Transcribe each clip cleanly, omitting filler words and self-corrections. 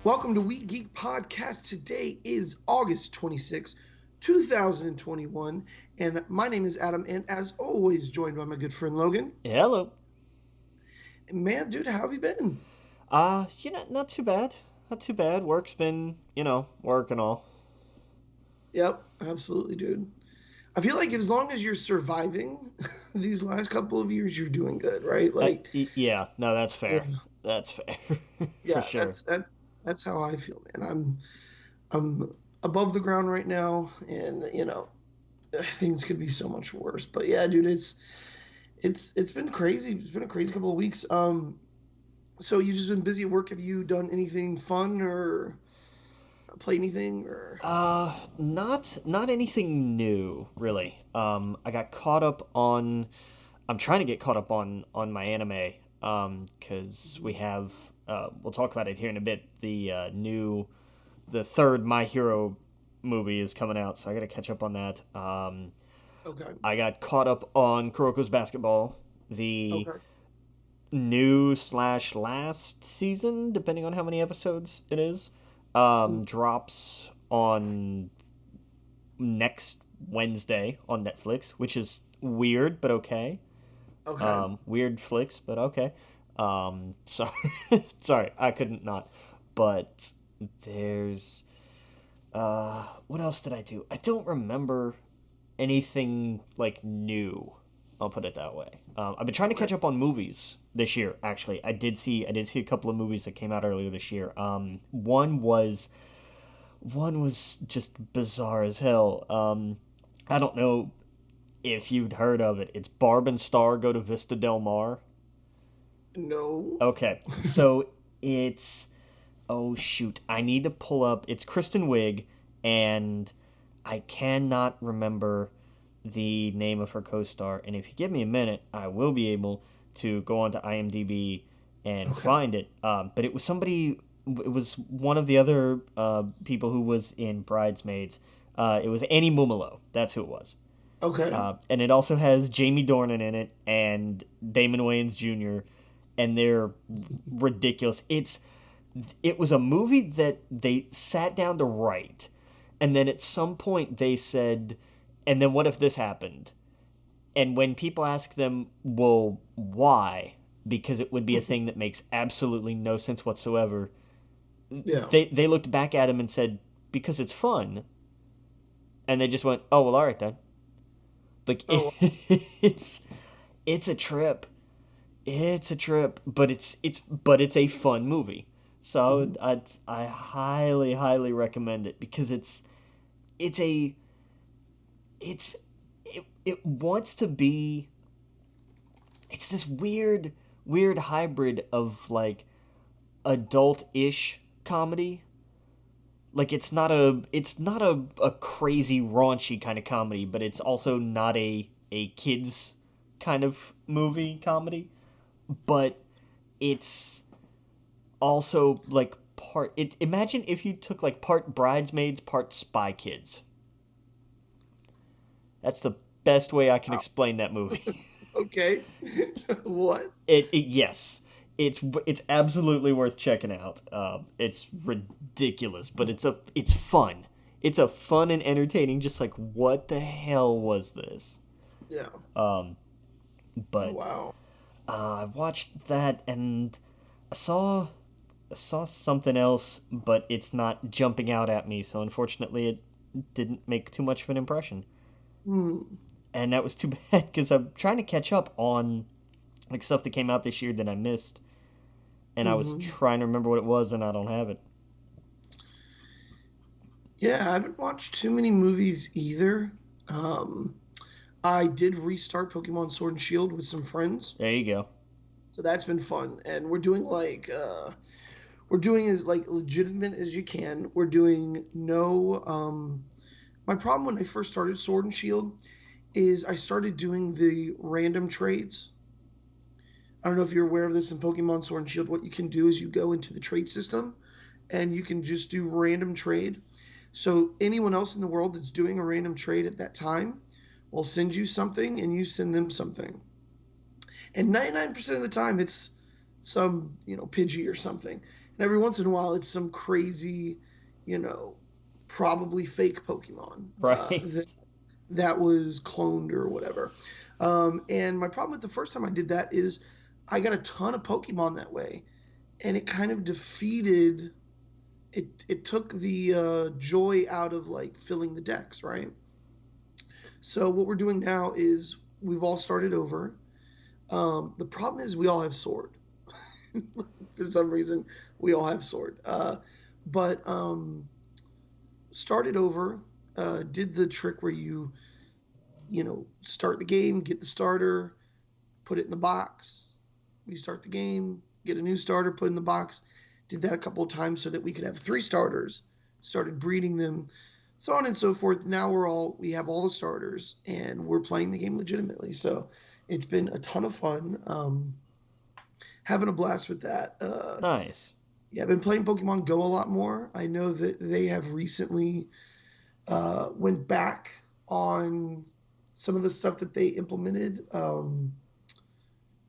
Welcome to Geek Podcast. Today is August 26, 2021, and my name is Adam, and as always, joined by my good friend Logan. Hello. Man, dude, how have you been? Not too bad. Not too bad. Work's been, work and all. Yep, absolutely, dude. I feel like as long as you're surviving these last couple of years, you're doing good, right? Like, Yeah, no, that's yeah, fair. That's fair. For yeah, sure. that's how I feel, man. I'm above the ground right now, and things could be so much worse. But yeah, dude, it's been crazy. It's been a crazy couple of weeks. So you just been busy at work? Have you done anything fun or play anything or? Not anything new, really. I got caught up on I'm trying to get caught up on my anime cuz we have we'll talk about it here in a bit. The third My Hero movie is coming out, so I got to catch up on that. Okay. I got caught up on Kuroko's Basketball, the Okay. new slash last season, depending on how many episodes it is, drops on next Wednesday on Netflix, which is weird, but okay. Okay. Weird flicks, but okay. Sorry, sorry, I couldn't not. But there's what else did I do? I don't remember anything like new. I'll put it that way. I've been trying to Okay. catch up on movies this year. Actually, I did see a couple of movies that came out earlier this year. One was just bizarre as hell. I don't know if you'd heard of it. It's Barb and Star Go to Vista Del Mar. No. Okay, so it's oh shoot, I need to pull up. It's Kristen Wiig, and I cannot remember the name of her co-star. And if you give me a minute, I will be able to go onto IMDb and Okay. find it. But it was somebody. It was one of the other people who was in Bridesmaids. It was Annie Mumolo. That's who it was. Okay. And it also has Jamie Dornan in it and Damon Wayans Jr. And they're ridiculous. It was a movie that they sat down to write, and then at some point they said, "And then what if this happened?" And when people ask them, "Well, why?" Because it would be a thing that makes absolutely no sense whatsoever. Yeah. They looked back at him and said, "Because it's fun," and they just went, "Oh well, all right then." Like Oh. it's it's a trip. It's a trip, but it's a fun movie. So Mhm. I highly recommend it because it's a it wants to be it's this weird hybrid of like adult-ish comedy. Like it's not a crazy raunchy kind of comedy, but it's also not a kids kind of movie comedy, but it's also like imagine if you took like part Bridesmaids, part Spy Kids. That's the best way I can Wow. explain that movie. Okay. What? Yes, it's absolutely worth checking out. It's ridiculous, but it's fun. It's a fun and entertaining. Just like what the hell was this? Yeah. Um, Oh, but wow. I watched that and I saw something else, but it's not jumping out at me. So unfortunately, it didn't make too much of an impression, Hmm. and that was too bad because I'm trying to catch up on like stuff that came out this year that I missed, and I was Hmm. trying to remember what it was, and I don't have it. Yeah, I haven't watched too many movies either. Um, I did restart Pokemon Sword and Shield with some friends, There you go. so that's been fun. And we're doing as like legitimate as you can. We're doing no my problem when I first started Sword and Shield is I started doing the random trades. I don't know if you're aware of this in Pokemon Sword and Shield. What you can do is you go into the trade system and you can just do random trade. So anyone else in the world that's doing a random trade at that time will send you something and you send them something. And 99% of the time it's some Pidgey or something. And every once in a while, it's some crazy, you know, probably fake Pokemon Right. that was cloned or whatever. And my problem with the first time I did that is I got a ton of Pokemon that way, and it kind of defeated. It took the joy out of like filling the decks, right? So what we're doing now is we've all started over. The problem is we all have sword. For some reason, we all have sword. But started over. Did the trick where you start the game, get the starter, put it in the box, restart the game, get a new starter, put in the box. Did that a couple of times so that we could have three starters. Started breeding them, so on and so forth. Now we have all the starters and we're playing the game legitimately. So it's been a ton of fun. Having a blast with that. Nice. Yeah, I've been playing Pokemon Go a lot more. I know that they have recently went back on some of the stuff that they implemented.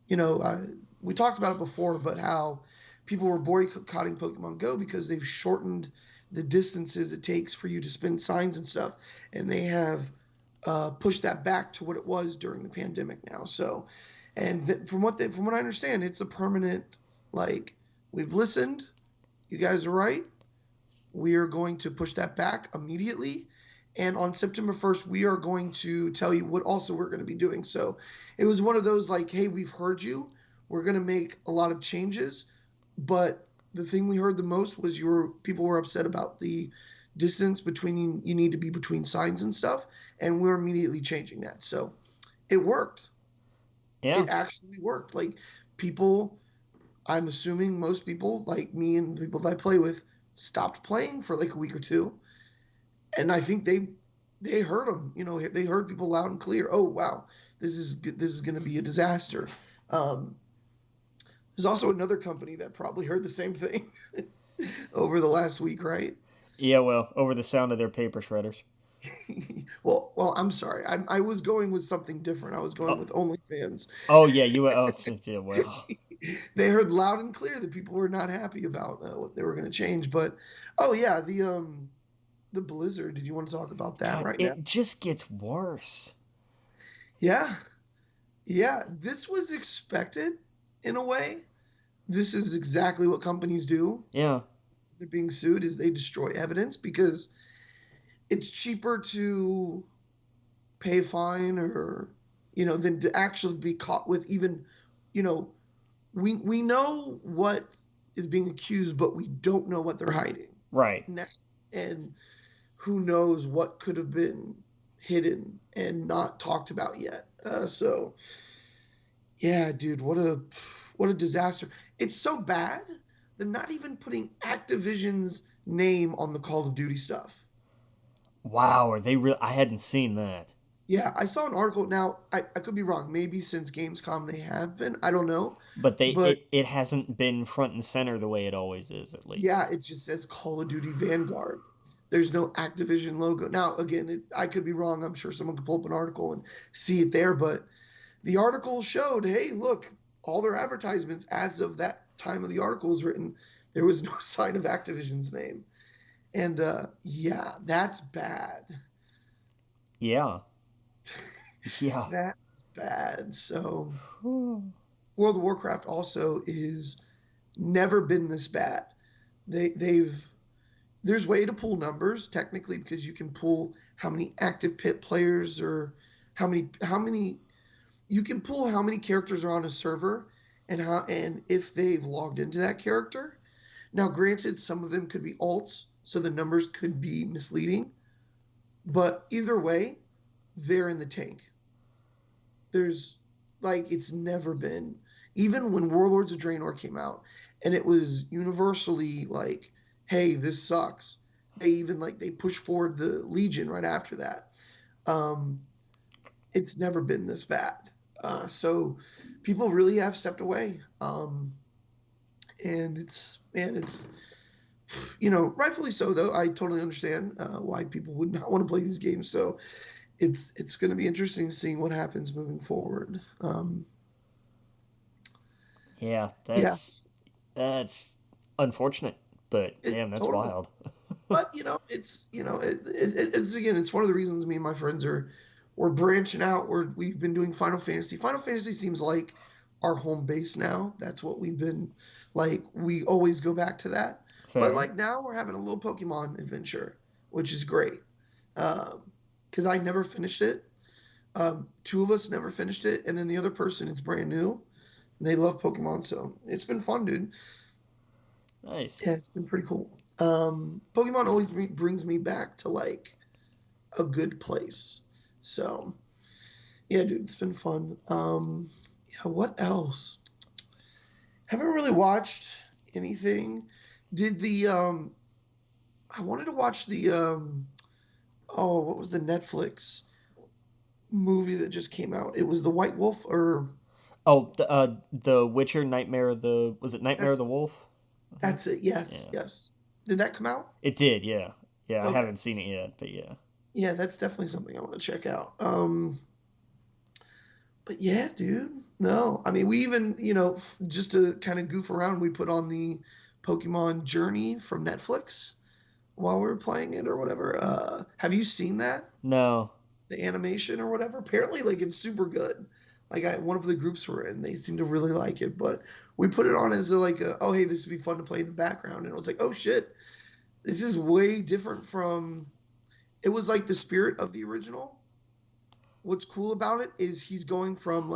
You know, we talked about it before, but how people were boycotting Pokemon Go because they've shortened the distances it takes for you to spin signs and stuff, and they have pushed that back to what it was during the pandemic now. So, and from what I understand, it's a permanent like we've listened. You guys are right. We are going to push that back immediately. And on September 1st, we are going to tell you what also we're going to be doing. So it was one of those like, hey, we've heard you. We're going to make a lot of changes. But the thing we heard the most was people were upset about the distance between you need to be between signs and stuff. And we're immediately changing that. So it worked. Yeah. It actually worked. Like people, I'm assuming most people, like me and the people that I play with, stopped playing for like a week or two, and I think they heard them. You know, they heard people loud and clear. Oh wow, this is going to be a disaster. Um, there's also another company that probably heard the same thing over the last week, right? Yeah, well, over the sound of their paper shredders. well, I'm sorry. I was going with something different. I was going Oh, with OnlyFans. oh yeah, you were. Oh, yeah, well. They heard loud and clear that people were not happy about what they were going to change. But oh yeah, the Blizzard. Did you want to talk about that God, right now? it just gets worse. Yeah, yeah. This was expected in a way. This is exactly what companies do. Yeah. They're being sued is they destroy evidence because it's cheaper to pay a fine or than to actually be caught with even you know we know what is being accused, but we don't know what they're hiding Right. now, and who knows what could have been hidden and not talked about yet. So yeah, dude, what a disaster. It's so bad they're not even putting Activision's name on the Call of Duty stuff. Wow, are they real? I hadn't seen that. Yeah, I saw an article. Now, I could be wrong. Maybe since Gamescom they have been. I don't know. But But it hasn't been front and center the way it always is, at yeah, least. it just says Call of Duty Vanguard. There's no Activision logo. Now, again, I could be wrong. I'm sure someone could pull up an article and see it there. But the article showed, hey, look, all their advertisements as of that time of the article was written, there was no sign of Activision's name. And yeah, that's bad. Yeah. Yeah. That's bad. So World of Warcraft also is never been this bad. They've there's way to pull numbers technically because you can pull how many active pit players or how many you can pull how many characters are on a server and if they've logged into that character. Now, granted, some of them could be alts, so the numbers could be misleading, but either way, they're in the tank. There's like it's never been, even when Warlords of Draenor came out and it was universally like, hey, this sucks. They pushed forward the Legion right after that. Um, it's never been this bad. So people really have stepped away. And it's rightfully so though. I totally understand why people would not want to play these games. So it's going to be interesting seeing what happens moving forward. Yeah, Yeah, that's unfortunate, but It damn, that's totally. wild. But it's again, it's one of the reasons me and my friends we're branching out. We've been doing Final Fantasy. Final Fantasy seems like our home base now. That's what we've been like. We always go back to that. But Fair. like now we're having a little Pokemon adventure, which is great. Because I never finished it. Two of us never finished it, and then the other person, it's brand new. They love Pokemon, so it's been fun, dude. Nice. Yeah, it's been pretty cool. Pokemon always brings me back to like a good place. So yeah, dude, it's been fun. Yeah, what else? Haven't really watched anything. Did the I wanted to watch the oh, what was the Netflix movie that just came out? It was the White Wolf, or Oh, the Witcher Nightmare of the was it Nightmare of that's the Wolf? I think. that's it. Yes, Yeah. yes. Did that come out? It did, yeah. Yeah, I Okay. haven't seen it yet, but yeah. Yeah, that's definitely something I want to check out. But yeah, dude. No, I mean, we even, just to kind of goof around, we put on the Pokemon Journey from Netflix while we were playing it or whatever. Have you seen that? No. The animation or whatever? Apparently, like, it's super good. Like, one of the groups we're in, they seem to really like it. But we put it on as oh, hey, this would be fun to play in the background. And it was like, oh, shit, this is way different from. It was like the spirit of the original. What's cool about it is he's going from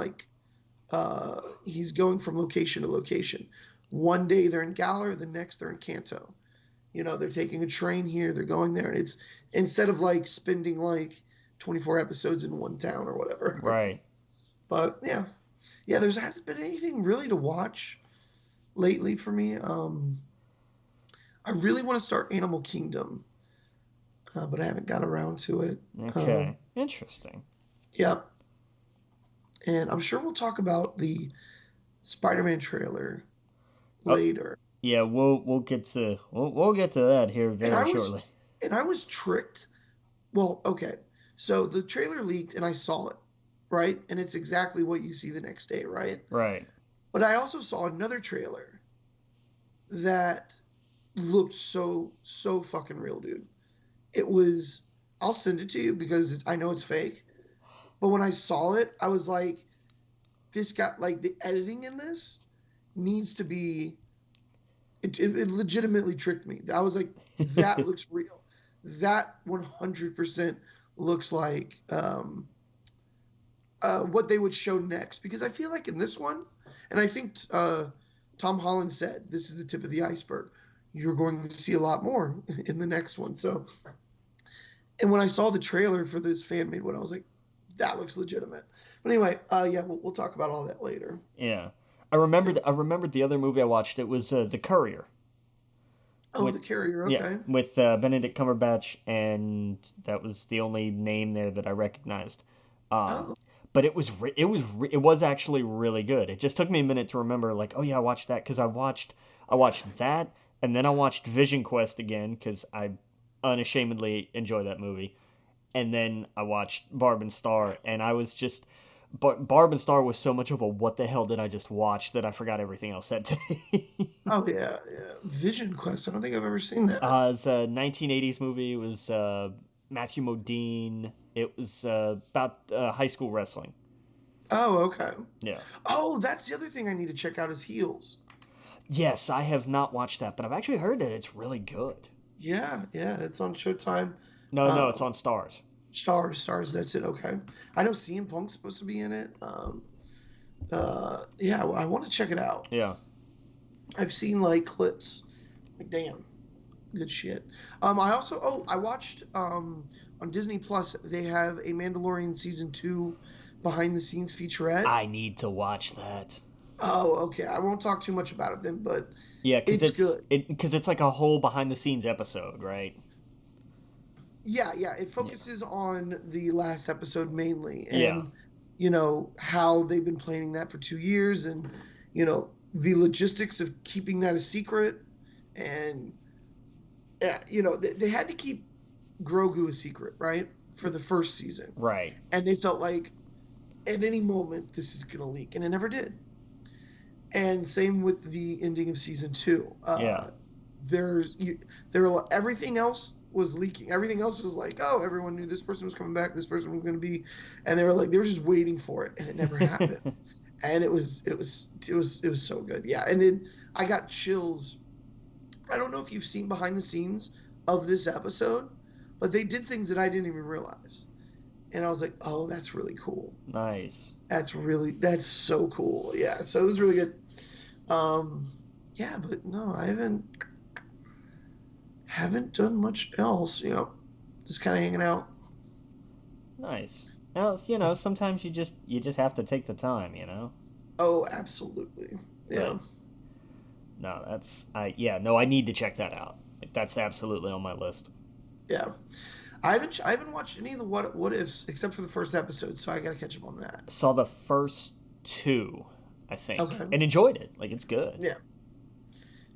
location to location. One day they're in Galar, the next they're in Kanto. They're taking a train here, they're going there, and it's instead of like spending like 24 episodes in one town or whatever. Right. But yeah, yeah, there hasn't been anything really to watch lately for me. I really want to start Animal Kingdom, but I haven't got around to it. Okay. Interesting. Yeah, and I'm sure we'll talk about the Spider-Man trailer Oh, later. yeah, we'll get to we'll get to that here And very I was shortly. and I was tricked. Well, okay. So the trailer leaked and I saw it, right? And it's exactly what you see the next day, right? Right. But I also saw another trailer that looked so fucking real, dude. It was I'll send it to you because I know it's fake. But when I saw it, I was like, this got like the editing in this needs to be it legitimately tricked me. I was like, that looks real. That 100% looks like what they would show next. Because I feel like in this one, and I think Tom Holland said this is the tip of the iceberg. You're going to see a lot more in the next one. So, and when I saw the trailer for this fan made one, I was like, that looks legitimate. But anyway, yeah, we'll talk about all that later. Yeah. I remembered the other movie I watched. It was The Courier. Oh, With the carrier. yeah, Okay. with Benedict Cumberbatch, and that was the only name there that I recognized. Um, Oh, but it was actually really good. It just took me a minute to remember, like, oh yeah, I watched that because I watched that, and then I watched Vision Quest again because I unashamedly enjoy that movie, and then I watched Barb and Star, and I was just. But Barb and Star was so much of a what the hell did I just watch that I forgot everything else said today. oh yeah, yeah. Vision Quest. I don't think I've ever seen that. It's a 1980s movie. It was Matthew Modine. It was about high school wrestling. Oh, okay. Yeah. Oh, that's the other thing I need to check out is Heels. Yes, I have not watched that, but I've actually heard that it's really good. Yeah, yeah. It's on Showtime. No, no, it's Um, on Stars. Stars. That's it. Okay. I know CM Punk's supposed to be in it. Yeah, I want to check it out. Yeah. I've seen like clips. Like, damn, good shit. I watched on Disney Plus. They have a Mandalorian season 2 behind the scenes featurette. I need to watch that. Oh, okay. I won't talk too much about it then, but Yeah, because it's good. it's like a whole behind the scenes episode, right? Yeah, yeah. It Yeah. focuses on the last episode mainly, Yeah. and how they've been planning that for 2 years, and the logistics of keeping that a secret, and they had to keep Grogu a secret, right, for the first season, Right. and they felt like at any moment this is gonna leak, and it never did. And same with the ending of season two. Yeah. There's you, there were everything else was leaking. Everything else was like, oh, everyone knew this person was coming back. This person was going to be, and they were just waiting for it, and it never happened. And it was so good. Yeah, and then I got chills. I don't know if you've seen behind the scenes of this episode, but they did things that I didn't even realize, and I was like, oh, that's really cool. Nice. That's so cool. Yeah, so it was really good. Yeah, but no, I haven't done much else. Just kind of hanging out. Nice. Now, sometimes you just have to take the time. Oh, absolutely. But Yeah, no, I need to check that out. Like, that's absolutely on my list. yeah. I haven't watched any of the what ifs except for the first episode, so I got to catch up on that. Saw the first two, I think, Okay. and enjoyed it. Like, it's good. Yeah.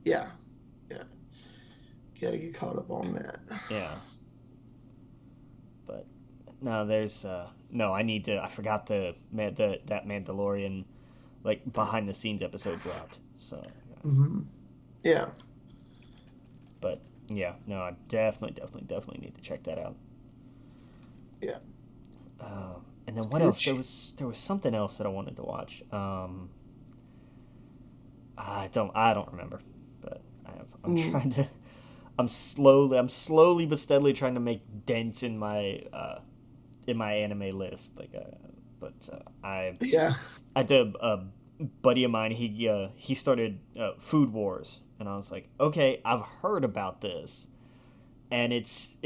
Yeah. Yeah. Got to get caught up on that. Yeah. But no, there's no. I need to. I forgot that Mandalorian like behind the scenes episode dropped. So, Hmm. Yeah. but yeah, no, I definitely need to check that out. Yeah. And then It's what good else? There shit. was there was something else that I wanted to watch. I don't remember, but I'm Mm. trying to. I'm slowly but steadily trying to make dents in my anime list. Yeah. I did a buddy of mine. He started Food Wars, and I was like, okay, I've heard about this, and it's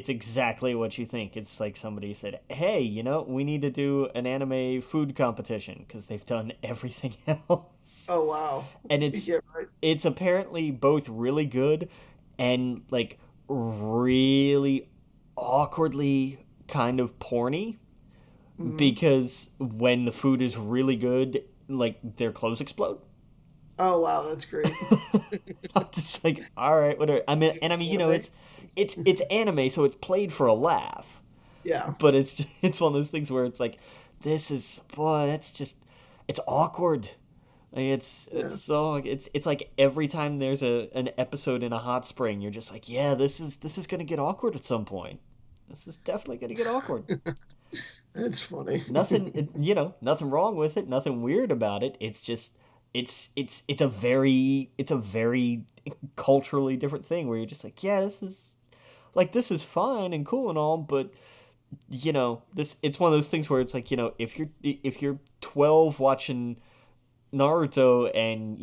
exactly what you think. It's like somebody said, hey, we need to do an anime food competition because they've done everything else, Oh wow. and it's Yeah. Right. it's apparently both really good and like really awkwardly kind of porny Hmm. because when the food is really good, like their clothes explode. Oh wow, that's great. I'm just like, all right, whatever. I mean, Anime. it's anime, so it's played for a laugh, Yeah. but it's one of those things where it's like, this is boy, it's awkward. Like Yeah. it's like every time there's an episode in a hot spring, you're just like, yeah, this is gonna get awkward at some point. This is definitely gonna get awkward. That's funny. Nothing wrong with it, nothing weird about it. It's just it's a very culturally different thing where you're just like, yeah, this is fine and cool and all, but this it's one of those things where it's like, if you're 12 watching Naruto and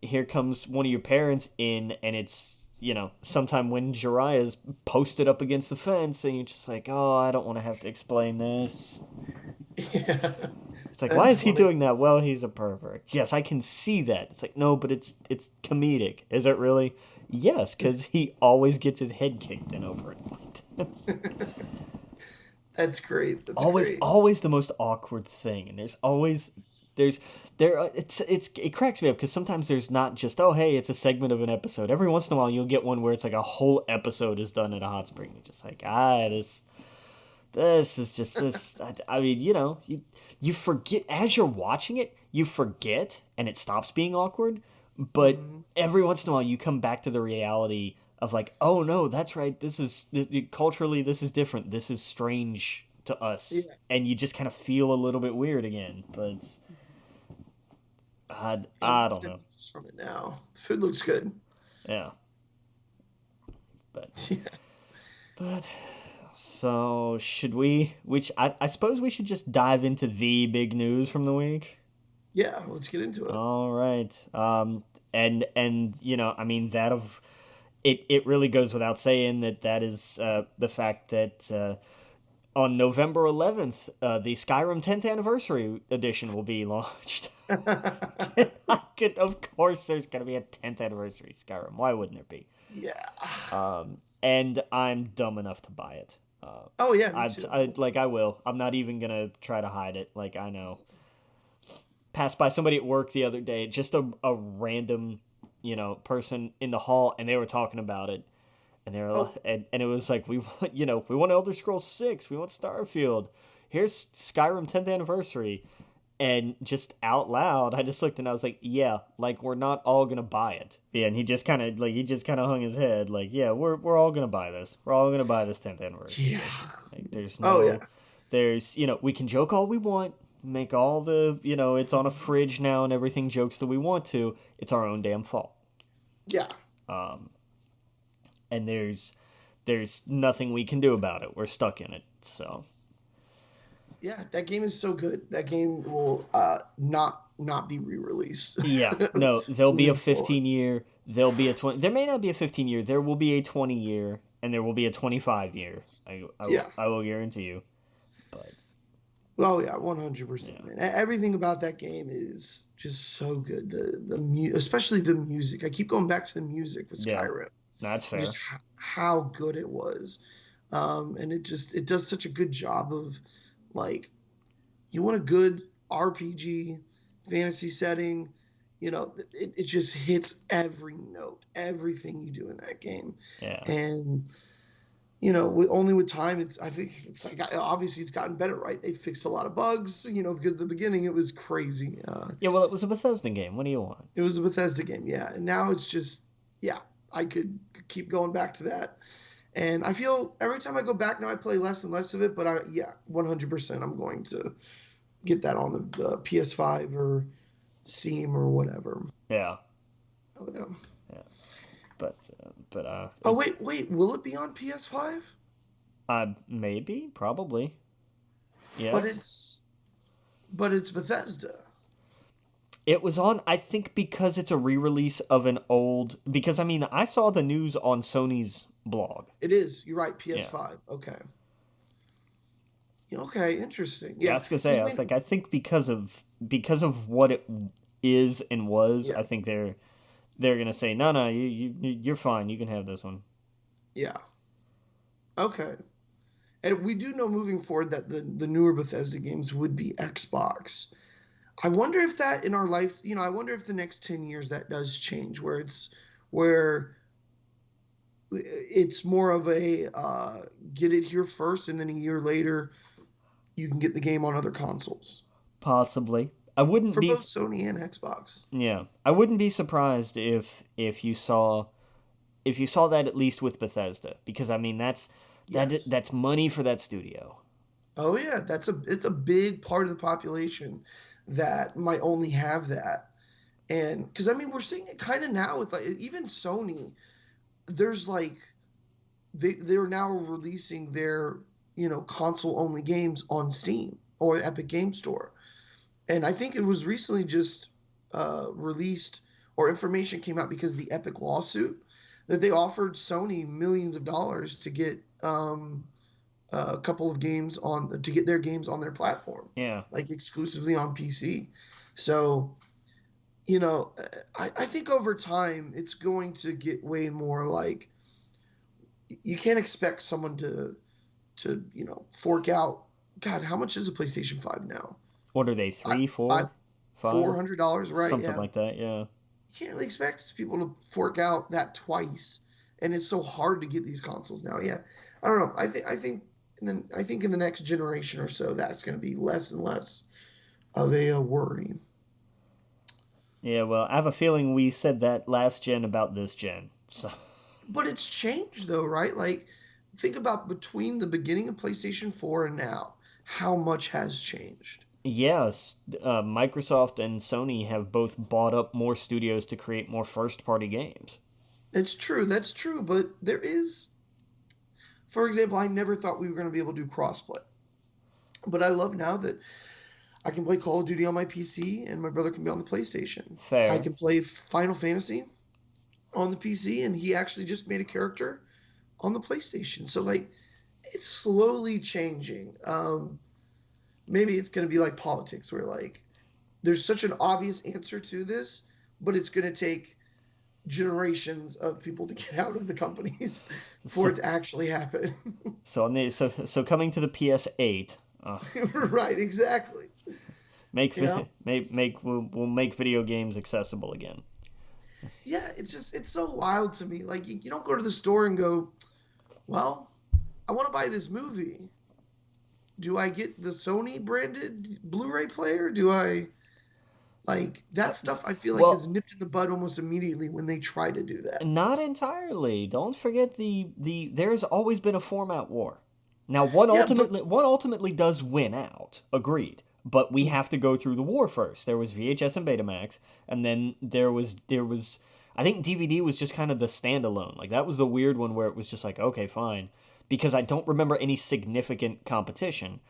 here comes one of your parents in and it's sometime when Jiraiya's posted up against the fence and you're just like, oh, I don't want to have to explain this. Yeah. It's like, why That's is he funny. doing that? Well, he's a pervert. Yes, I can see that. It's like, no, but it's comedic. Is it really? Yes, because he always gets his head kicked in over it. It's That's great. That's always great. always the most awkward thing, and there's there it cracks me up because sometimes there's not just, oh, hey, it's a segment of an episode. Every once in a while you'll get one where it's like a whole episode is done at a hot spring. You're just like, this is just this. I mean, you forget as you're watching it, you forget, and it stops being awkward. But Hmm. every once in a while, you come back to the reality of like, oh no, that's right. Culturally, this is different. This is strange to us, Yeah. and you just kind of feel a little bit weird again. But I'm I don't getting know. pictures from it now. The food looks good. Yeah, but Yeah. but so should we? Which I suppose we should just dive into the big news from the week. Yeah. Let's get into it. All right. And I mean that of it really goes without saying that is the fact that on November 11th, the Skyrim 10th anniversary edition will be launched. Of course, there's gonna be a 10th anniversary Skyrim. Why wouldn't there be? Yeah. And I'm dumb enough to buy it. Oh yeah, me I too. like I will. I'm not even gonna try to hide it. Like I know. Passed by somebody at work the other day, just a random, person in the hall, and they were talking about it, and they were Oh, and it was like, we want Elder Scrolls 6, we want Starfield, here's Skyrim 10th anniversary, And just out loud, I just looked and I was like, "Yeah, like we're not all gonna buy it." Yeah, and he just kind of hung his head, like, "Yeah, we're all gonna buy this. We're all gonna buy this 10th anniversary Yeah. edition. Like, Oh yeah. there's we can joke all we want, make all the it's on a fridge now and everything jokes that we want to. It's our own damn fault. Yeah. Um, and there's nothing we can do about it. We're stuck in it. So Yeah, that game is so good. That game will not be re-released yeah, no, there'll be a moving forward. 15-year. There'll be a 20. There may not be a 15-year. There will be a 20-year, and there will be a 25-year. Yeah. I will guarantee you. But Oh yeah, 100%, yeah, man. Everything about that game is just so good. Especially the music. I keep going back to the music with yeah, Skyrim. that's And fair. just how good it was. And it does such a good job of like you want a good RPG fantasy setting, it just hits every note, everything you do in that game. Yeah, And only with time, I think it's like obviously it's gotten better, right? They fixed a lot of bugs, because at the beginning it was crazy. yeah. Well, it was a Bethesda game. What do you want? It was a Bethesda game, yeah, and now it's just, yeah, I could keep going back to that, and I feel every time I go back now, I play less and less of it, but 100%, I'm going to get that on the PS5 or Steam or whatever. Yeah, Oh yeah. yeah. But Oh it's wait, will it be on PS5? maybe probably But yes. it's Bethesda. It was on, I think, because it's a re-release of an old. Because I mean, I saw the news on Sony's blog. It is. You're right. Yeah, PS5. Okay. Yeah, okay. Interesting. yeah. I Yeah. was gonna say, Because I was like, I think because of what it is and was, yeah, I think they're gonna say, no, no, you're fine. You can have this one. yeah. Okay. And we do know moving forward that the newer Bethesda games would be Xbox. I wonder if that in our life, I wonder if the next 10 years that does change, where it's more of a get it here first, and then a year later you can get the game on other consoles Possibly. I wouldn't for be. both Sony and Xbox. Yeah, I wouldn't be surprised if you saw that at least with Bethesda, because I mean Yes. that's money for that studio. Oh yeah, it's a big part of the population that might only have that. And because I mean we're seeing it kind of now with like even Sony, there's like they're now releasing their console only games on Steam or Epic Game Store. And I think it was recently just released, or information came out because of the Epic lawsuit, that they offered Sony millions of dollars to get a couple of games to get their games on their platform, Yeah, like exclusively on PC. So, you know, I think over time it's going to get way more like you can't expect someone to fork out. God, how much is a PlayStation 5 now? what are they? Five, Three, five, four, five, $400, right? something Yeah, like that. Yeah, you can't really expect people to fork out that twice, and it's so hard to get these consoles now. Yeah, I don't know. I think in the next generation or so, that's going to be less and less of a worry. yeah. Well, I have a feeling we said that last gen about this gen. So But it's changed though, right? Like, think about between the beginning of PlayStation 4 and now, how much has changed. yes, Microsoft and Sony have both bought up more studios to create more first-party games. It's true, that's true, but there is, for example, I never thought we were going to be able to do crossplay. But I love now that I can play Call of Duty on my PC and my brother can be on the PlayStation. I Fair. can play Final Fantasy on the PC and he actually just made a character on the PlayStation. So like it's slowly changing. Maybe it's going to be like politics where like there's such an obvious answer to this, but it's going to take generations of people to get out of the companies for So, it to actually happen. so coming to the PS8, Right, exactly. make You know? we'll make video games accessible again. Yeah, it's so wild to me. Like you don't go to the store and go, "Well, I want to buy this movie." Do I get the Sony branded Blu-ray player? Do I like that stuff? I feel like is Well, nipped in the bud almost immediately when they try to do that. not entirely. Don't forget the there's always been a format war. Now, Yeah, but one ultimately does win out. Agreed. But we have to go through the war first. There was VHS and Betamax, and then there was I think DVD was just kind of the standalone. Like that was the weird one where it was just like, okay, fine, because I don't remember any significant competition.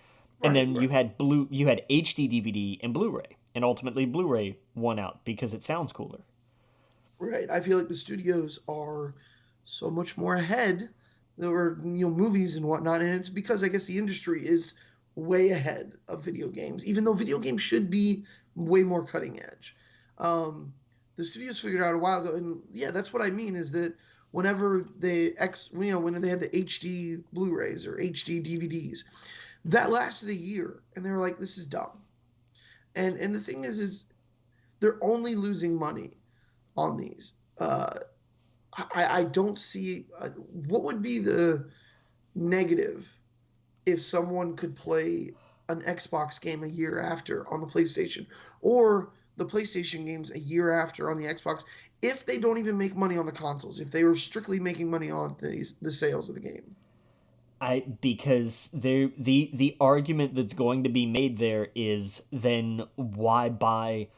And right, then right, you had HD DVD and Blu-ray, and ultimately Blu-ray won out because it sounds cooler. right. I feel like the studios are so much more ahead. There were movies and whatnot, and it's because I guess the industry is way ahead of video games, even though video games should be way more cutting edge. Um, the studios figured out a while ago, and yeah, that's what I mean is that whenever when they had the HD Blu-rays or HD DVDs, that lasted a year, and they were like, "This is dumb." And the thing is they're only losing money on these. I don't see what would be the negative if someone could play an Xbox game a year after on the PlayStation, or the PlayStation games a year after on the Xbox, if they don't even make money on the consoles, if they were strictly making money on the sales of the game. I because the argument that's going to be made there is then why buy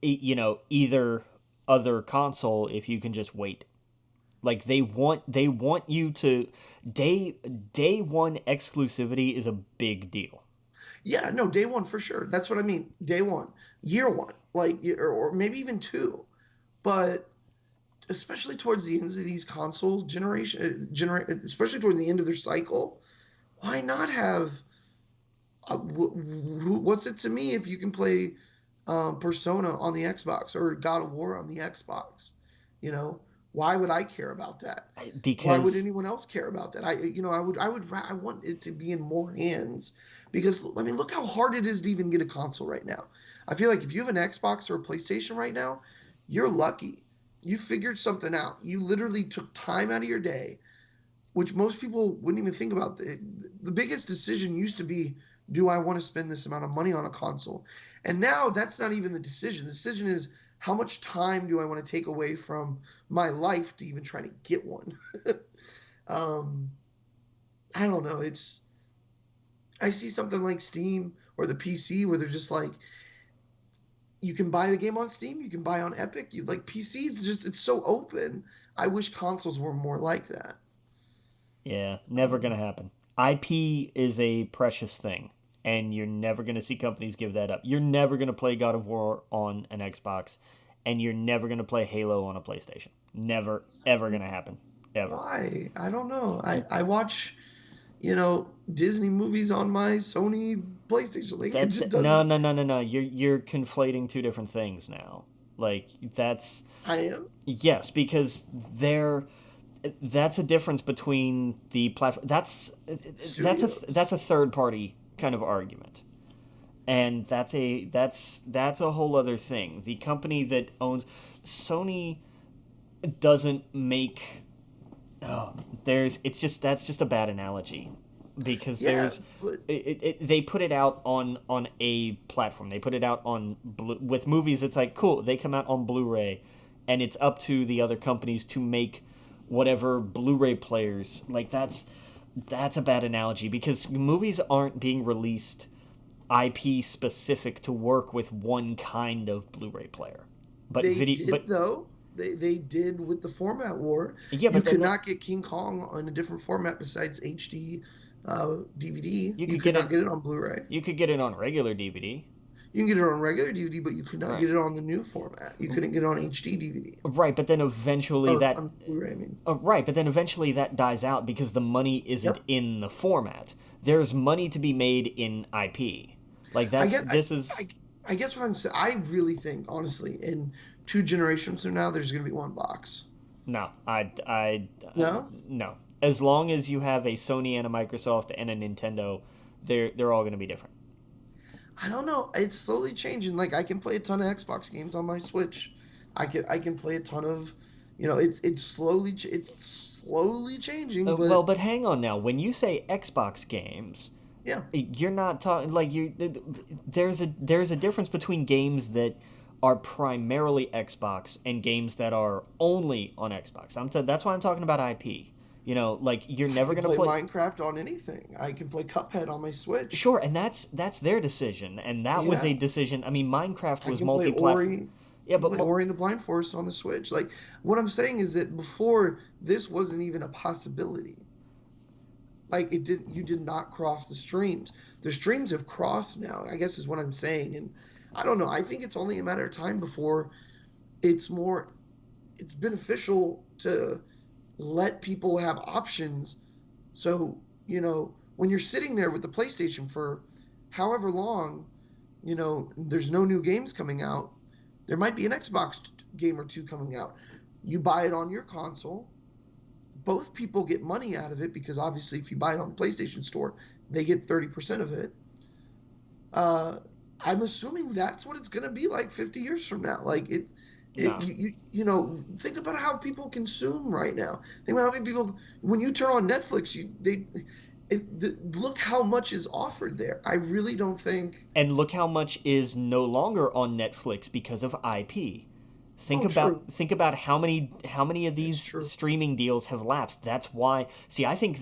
either other console if you can just wait. Like they want you to day one exclusivity is a big deal. Yeah, no, day one for sure. That's what I mean. Day one, year one, like, or maybe even two. But especially towards the ends of these console especially towards the end of their cycle, why not have what's it to me if you can play Persona on the Xbox or God of War on the Xbox? You know, why would I care about that? Why would Because anyone else care about that? I want it to be in more hands because I mean, look how hard it is to even get a console right now. I feel like if you have an Xbox or a PlayStation right now, you're lucky. You figured something out. You literally took time out of your day, which most people wouldn't even think about. The biggest decision used to be, do I want to spend this amount of money on a console? And now that's not even the decision. The decision is, how much time do I want to take away from my life to even try to get one? um, I don't know. I see something like Steam or the PC where they're just like, you can buy the game on Steam, you can buy on Epic. You like PCs, just it's so open. I wish consoles were more like that. yeah, never gonna happen. IP is a precious thing, and you're never gonna see companies give that up. You're never gonna play God of War on an Xbox, and you're never gonna play Halo on a PlayStation. Never, ever gonna happen. Ever. Why? I don't know. I watch, Disney movies on my Sony PlayStation. Like it just No, doesn't. no, no, no, no. You're conflating two different things now. Like that's I am yes, because they're that's a difference between the platform. That's studios. a third party kind of argument, and that's a whole other thing. The company that owns Sony doesn't make. Oh, there's it's just that's just a bad analogy because Yeah, there's but they put it out on a platform. They put it out with movies. It's like cool. They come out on Blu-ray, and it's up to the other companies to make whatever Blu-ray players. Like that's a bad analogy because movies aren't being released IP specific to work with one kind of Blu-ray player. But they video, did but though. They did with the format war. yeah, You but they're could not. not get King Kong on a different format besides HD DVD. You You could could get not it. get it on Blu-ray. You could get it on regular DVD. You can get it on regular DVD, but you could not Right. get it on the new format. You couldn't get it on HD DVD Right, but then eventually or that on Blu-ray. I mean, right, but then eventually that dies out because the money isn't yep. in the format. There's money to be made in IP. Like I that's guess I, this is I, I guess what I'm saying. I really think, honestly, in 2 generations from now, there's going to be one box. no, No, no. As long as you have a Sony and a Microsoft and a Nintendo, they're all going to be different. I don't know. It's slowly changing. Like I can play a ton of Xbox games on my Switch. I can play a ton of, it's slowly changing. Well, But but hang on now. When you say Xbox games, Yeah, You're not talking like you. There's a difference between games that are primarily Xbox and games that are only on Xbox. That's why I'm talking about IP. Like you're I never can gonna play play. Minecraft on anything. I can play Cuphead on my Switch. Sure, and that's their decision, and that was a Yeah, decision. I mean, Minecraft I was can play multi-platform. Ori. Yeah, I can but play Ori and the Blind Forest on the Switch. Like what I'm saying is that before this wasn't even a possibility. Like you did not cross the streams. The streams have crossed now, I guess is what I'm saying. And I don't know. I think it's only a matter of time before it's more it's beneficial to let people have options. So, when you're sitting there with the PlayStation for however long, there's no new games coming out. There might be an Xbox game or two coming out. You buy it on your console. Both people get money out of it because obviously, if you buy it on the PlayStation Store, they get 30% of it. Uh, I'm assuming that's what it's going to be like 50 years from now. Like no. think about how people consume right now. Think about how many people when you turn on Netflix, look how much is offered there. I really don't think. And look how much is no longer on Netflix because of IP. Think Oh, about true. think about how many of It's these true. streaming deals have lapsed. That's why. See, I think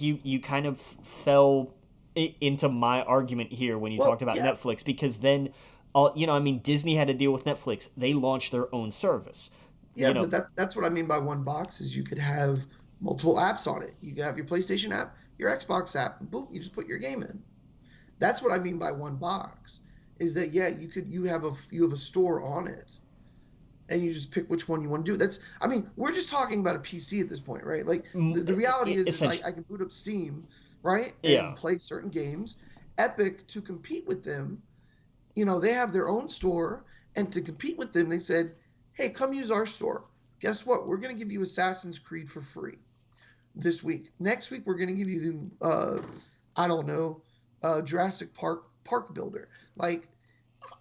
you kind of fell into my argument here when you talked Well, about yeah, Netflix because then, I mean, Disney had to deal with Netflix. They launched their own service. yeah, You know, but that's what I mean by one box is you could have multiple apps on it. You could have your PlayStation app, your Xbox app, and boom, you just put your game in. That's what I mean by one box. Is that yeah, you have a store on it, and you just pick which one you want to do. That's I mean, we're just talking about a PC at this point, right? Like the reality is essentially, I can boot up Steam, right, yeah. and play certain games. Epic to compete with them, they have their own store, and to compete with them, they said, "Hey, come use our store. Guess what? We're going to give you Assassin's Creed for free this week. Next week, we're going to give you I don't know, Jurassic Park Builder. Like,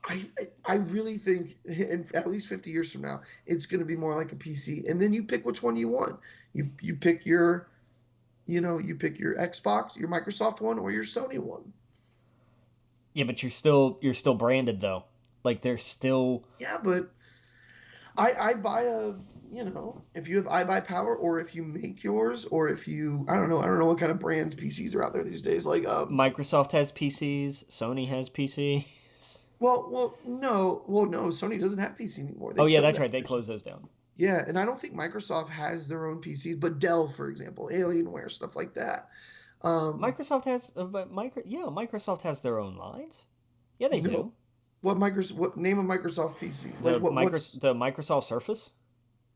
I I really think in at least 50 years from now, it's going to be more like a PC. And then you pick which one you want. You pick you pick your Xbox, your Microsoft one, or your Sony one. Yeah, but you're still branded though. Like there's still. Yeah, but I buy if you have iBuyPower or if you make yours or if you I don't know what kind of brands PCs are out there these days. Like Microsoft has PCs, Sony has PCs. no, Sony doesn't have PC anymore. They Oh yeah, killed that's that right. They division. closed those down. Yeah, and I don't think Microsoft has their own PCs, but Dell, for example, Alienware, stuff like that. Um, Microsoft has, Microsoft has their own lines. Yeah, they no, do. what name a Microsoft PC? Like what's The Microsoft Surface,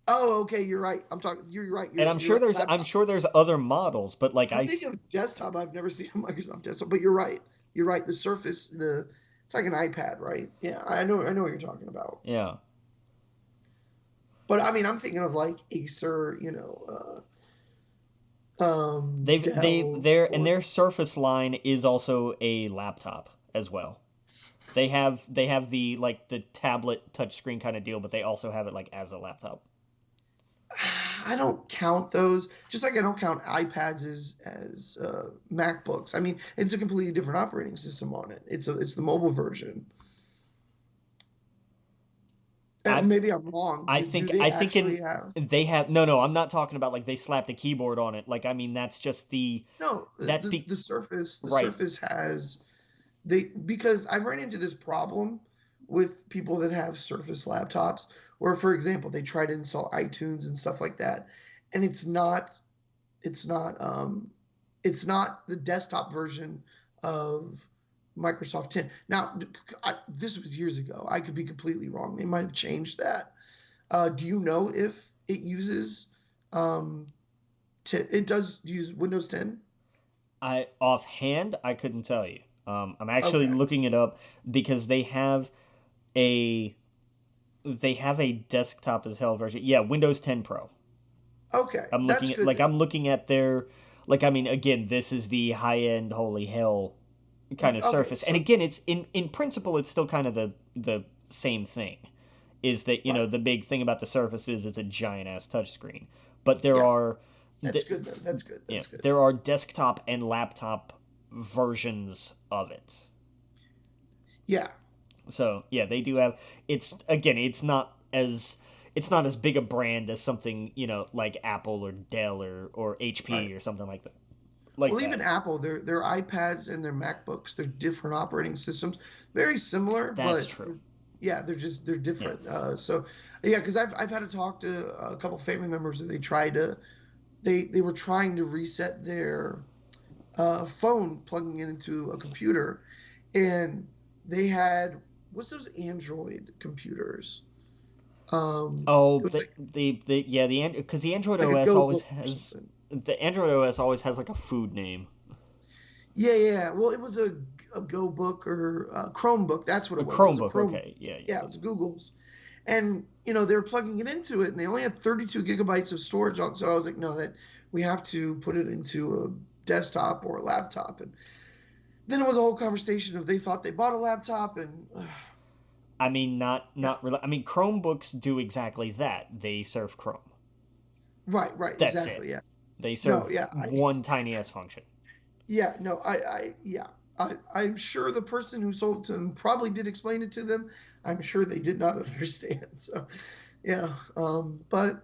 Oh, okay, you're right. You're right. and You're right. I'm sure Laptops. there's other models, but like I'm thinking of desktop. I've never seen a Microsoft desktop, but you're right. You're right. The Surface, it's like an iPad, right? Yeah, I know what you're talking about. yeah, But I mean, I'm thinking of like Acer, Dell, of their course. Surface line is also a laptop as well. They have the tablet touchscreen kind of deal, but they also have it like as a laptop. I don't count those, just like I don't count iPads as MacBooks. I mean, it's a completely different operating system on it. It's the mobile version. I Maybe I'm wrong. Do they I think actually in have? they have no, I'm not talking about like they slapped a keyboard on it. Like I mean No, that's be The right. Surface has they because I've run into this problem with people that have Surface laptops where, for example, they try to install iTunes and stuff like that, and it's not it's not the desktop version of Microsoft 10. Now, this was years ago. I could be completely wrong. They might have changed that. Do you know if it uses um, it does use Windows 10? I offhand I couldn't tell you. I'm actually Okay. looking it up because a they have a desktop as hell version. Yeah, Windows 10 Pro. Okay. That's good then. I'm looking at their like I mean again this is the high end holy hell kind of Okay. Surface, and So again it's in principle it's still kind of the same thing. Is that right. the big thing about the Surface is it's a giant ass touchscreen, but there Yeah. are That's good then. That's good. yeah, That's good. there are desktop and laptop versions of it. Yeah, So yeah, they do have. It's again, it's not as big a brand as something like Apple or Dell or right. HP or something like that. Like Well, even that. Apple, their iPads and their MacBooks, they're different operating systems, very similar, That's but true. yeah, they're Yeah. different. So yeah, because I've had to talk to a couple family members that they were trying to reset their phone, plugging it into a computer, and they had what's those Android computers? It Oh, was like the yeah the because the Android like a OS Go always Book or has something. the Android OS always has like a food name. Yeah, yeah. Well, it was a Go Book or a Chromebook. That's what A it was. It was a Chromebook. Chrome. Okay. Yeah. Yeah, Yeah. it was Google's. And they were plugging it into it, and they only had 32 gigabytes of storage on. So I was like, no, that we have to put it into a desktop or a laptop. And then it was a whole conversation of they thought they bought a laptop, and I mean, yeah, not really. I mean, Chromebooks do exactly that. They serve Chrome. right, right, That's it. exactly, yeah. They No, serve yeah, one tiny ass function. yeah, no, yeah. I'm sure the person who sold it to them probably did explain it to them. I'm sure they did not understand. So, yeah. But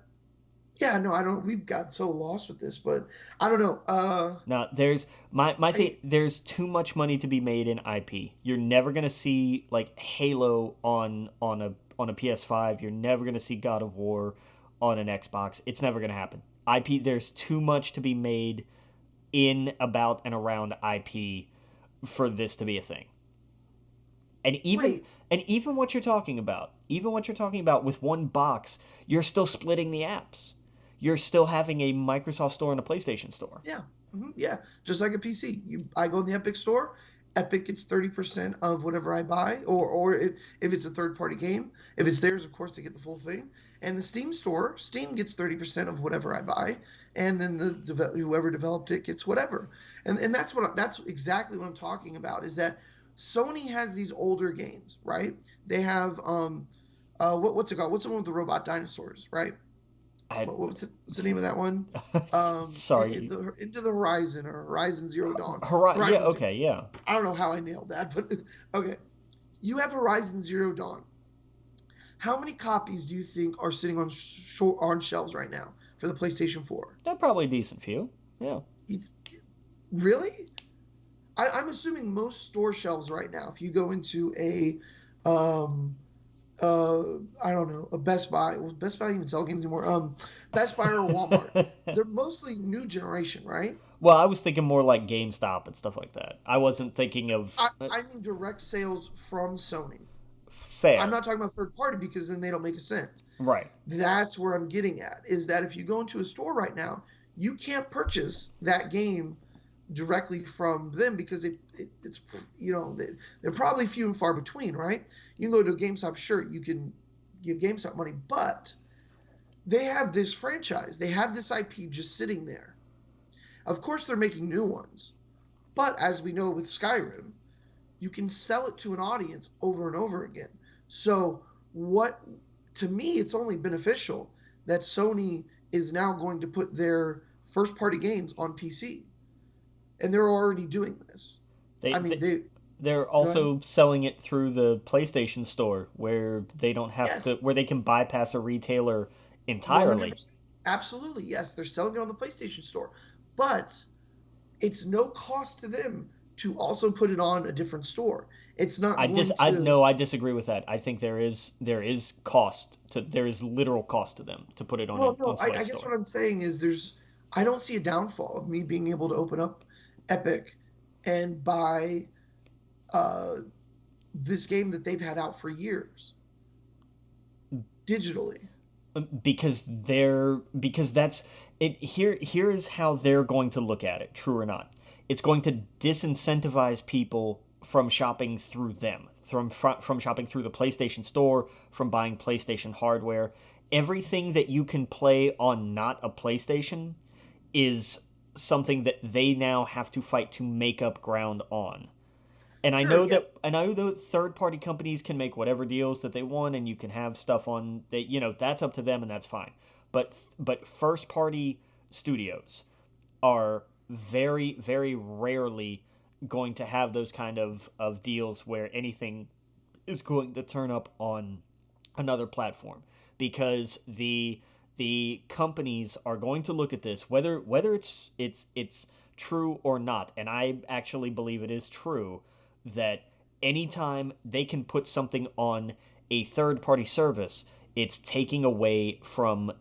yeah, no, I don't. We've got so lost with this, but I don't know. Now, there's my thing. I There's too much money to be made in IP. You're never gonna see like Halo on a PS5. You're never gonna see God of War on an Xbox. It's never gonna happen. IP. There's too much to be made in, about, and around IP for this to be a thing. And even wait, and even what you're talking about, even what you're talking about with one box, you're still splitting the apps. You're still having a Microsoft store and a PlayStation store. yeah, yeah, just like a PC. I go in the Epic store. Epic gets 30% of whatever I buy, or if it's a third party game. If it's theirs, of course, they get the full thing. And the Steam store, Steam gets 30% of whatever I buy, and then whoever developed it gets whatever. And that's exactly what I'm talking about. Is that Sony has these older games, right? They have what's it called? What's the one with the robot dinosaurs, right? I What's the name of that one? sorry. Into the Horizon or Horizon Zero Dawn. Yeah, Horizon Zero. okay, yeah. I don't know how I nailed that, but okay. You have Horizon Zero Dawn. How many copies do you think are sitting on shelves right now for the PlayStation 4? They're probably a decent few. Yeah. You, really? I'm assuming most store shelves right now, if you go into um, I don't know, a Best Buy. Well, Best Buy doesn't even sell games anymore. Best Buy or Walmart. They're mostly new generation, right? Well, I was thinking more like GameStop and stuff like that. I wasn't thinking of I mean direct sales from Sony. I'm fair. not talking about third party because then they don't make a cent. Right. That's where I'm getting at, is that if you go into a store right now, you can't purchase that game directly from them because it's they're probably few and far between, right? You can go to a GameStop, sure, you can give GameStop money, but they have this franchise, they have this IP just sitting there. Of course, they're making new ones, but as we know with Skyrim, you can sell it to an audience over and over again. So what to me it's only beneficial that Sony is now going to put their first party games on PC. And they're already doing this. They, I mean, they they they're go ahead. also selling it through the PlayStation store where they don't have to Yes, where they can bypass a retailer entirely. 100%. Absolutely, yes. They're selling it on the PlayStation Store, but it's no cost to them to also put it on a different store. It's not going I to. no, I disagree with that. I think there is cost to there is literal cost to them to put it on Well, no. on I somebody's guess store. what I'm saying is there's. I don't see a downfall of me being able to open up Epic and buy uh, this game that they've had out for years digitally. Because that's it. Here is how they're going to look at it, true or not. It's going to disincentivize people from shopping through them, from shopping through the PlayStation Store, from buying PlayStation hardware. Everything that you can play on not a PlayStation is something that they now have to fight to make up ground on. Sure, yeah, And I know that third party companies can make whatever deals that they want, and you can have stuff on that. That's up to them, and that's fine. But first party studios are very rarely going to have those kind of deals where anything is going to turn up on another platform, because the companies are going to look at this, whether it's true or not, and I actually believe it is true, that anytime they can put something on a third party service, it's taking away from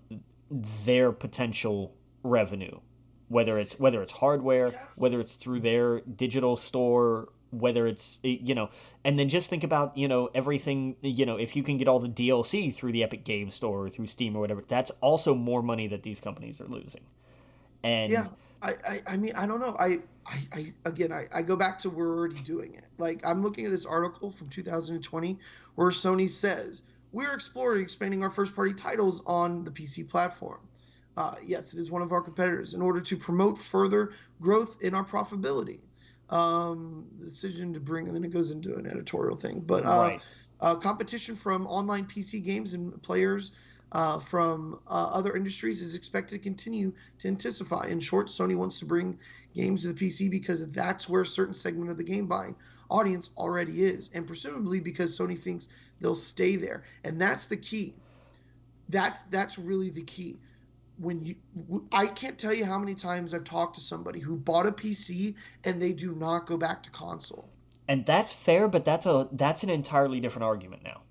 their potential revenue, whether it's hardware, Yeah. whether it's through their digital store, whether it's and then just think about everything, if you can get all the DLC through the Epic Game Store or through Steam or whatever, that's also more money that these companies are losing. Yeah, And I mean, I don't know. I again, I go back to we're already doing it. Like, I'm looking at this article from 2020 where Sony says we're exploring expanding our first party titles on the PC platform. Yes, it is one of our competitors in order to promote further growth in our profitability. The decision to bring, and then it goes into an editorial thing, but right. competition from online PC games and players from other industries is expected to continue to intensify. In short, Sony wants to bring games to the PC because that's where a certain segment of the game buying audience already is, and presumably because Sony thinks they'll stay there. And that's the key. That's really the key. When you, I can't tell you how many times I've talked to somebody who bought a PC and they do not go back to console. And that's fair, but that's an entirely different argument now.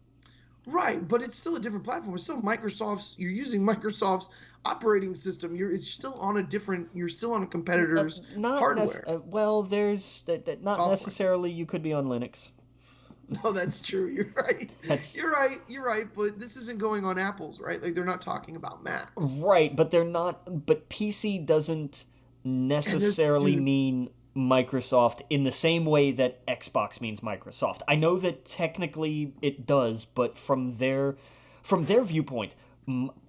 Right, but it's still a different platform. It's still Microsoft's. You're using Microsoft's operating system. It's still on a different. You're still on a competitor's hardware. Well, there's that not Software. necessarily. You could be on Linux. No, that's true. You're right. That's You're right. You're right. But this isn't going on Apple's, right? Like, they're not talking about Macs. right, but they're not. But PC doesn't And there's, necessarily dude. mean Microsoft in the same way that Xbox means Microsoft. I know that technically it does, but from their viewpoint,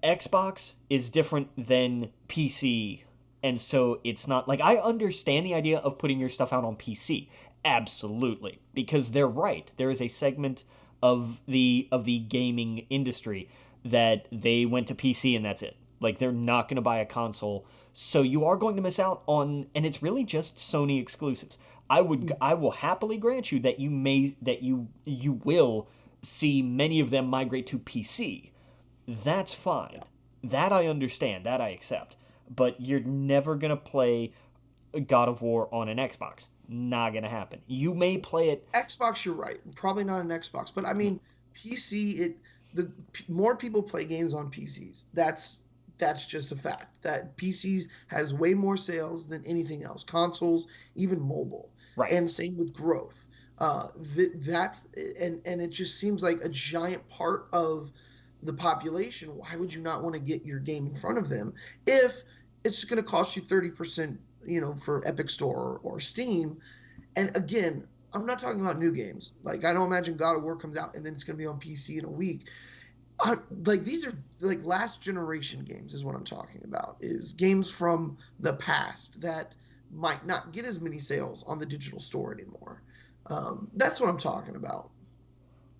Xbox is different than PC, and so it's not like, I understand the idea of putting your stuff out on PC, absolutely, because they're right. There is a segment of the gaming industry that they went to PC and that's it. Like, they're not going to buy a console, so you are going to miss out on, and it's really just Sony exclusives. I will happily grant you that you will see many of them migrate to PC. That's fine. That I understand. That I accept. But you're never gonna play God of War on an Xbox. Not gonna happen. You may play it. Xbox, you're right. Probably not an Xbox, but I mean, PC. More people play games on PCs. That's just a fact. That PCs has way more sales than anything else. Consoles, even mobile, Right. and same with growth. That's and it just seems like a giant part of the population. Why would you not want to get your game in front of them if it's going to cost you 30%, for Epic Store or Steam? And again, I'm not talking about new games. Like, I don't imagine God of War comes out and then it's going to be on PC in a week. Like, these are like last generation games is what I'm talking about, is games from the past that might not get as many sales on the digital store anymore. That's what I'm talking about.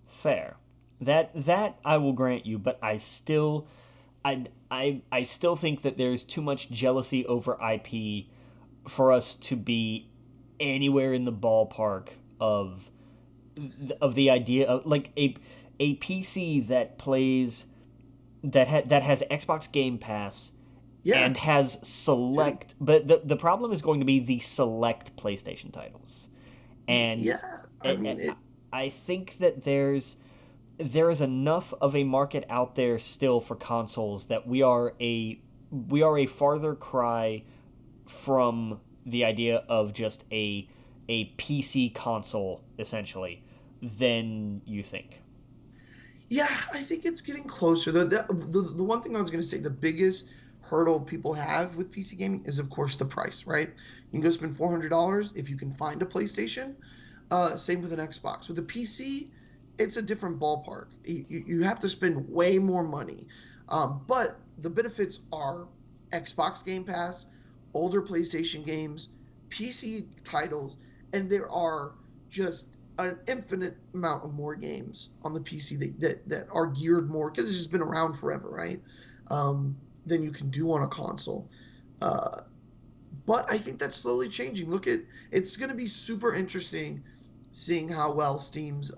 Fair. That I will grant you, but I still think that there's too much jealousy over IP for us to be anywhere in the ballpark of the idea of, like, a PC that plays that has Xbox Game Pass Yeah, and has dude. select, but the problem is going to be the select PlayStation titles. And Yeah. I and, mean, and I think that there is enough of a market out there still for consoles that we are a farther cry from the idea of just a PC console, essentially, than you think. yeah, I think it's getting closer. The one thing I was going to say, the biggest hurdle people have with PC gaming is, of course, the price, right? You can go spend $400 if you can find a PlayStation. Same with an Xbox. With a PC, it's a different ballpark. You have to spend way more money. But the benefits are Xbox Game Pass, older PlayStation games, PC titles, and there are just an infinite amount of more games on the PC that are geared more, because it's just been around forever, right? Than you can do on a console. Uh, But I think that's slowly changing. Look at it's going to be super interesting seeing how well Steam's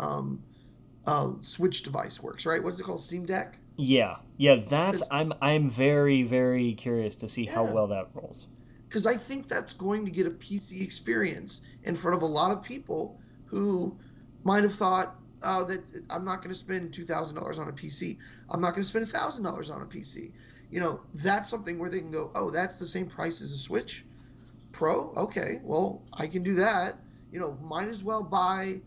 Switch device works. Right? What's it called? Steam Deck. Yeah, yeah. That's Because I'm very very curious to see how yeah, well that rolls. because I think that's going to get a PC experience in front of a lot of people who might have thought, oh, that I'm not going to spend $2,000 on a PC. I'm not going to spend $1,000 on a PC. That's something where they can go, oh, that's the same price as a Switch Pro. Okay, well, I can do that. Might as well buy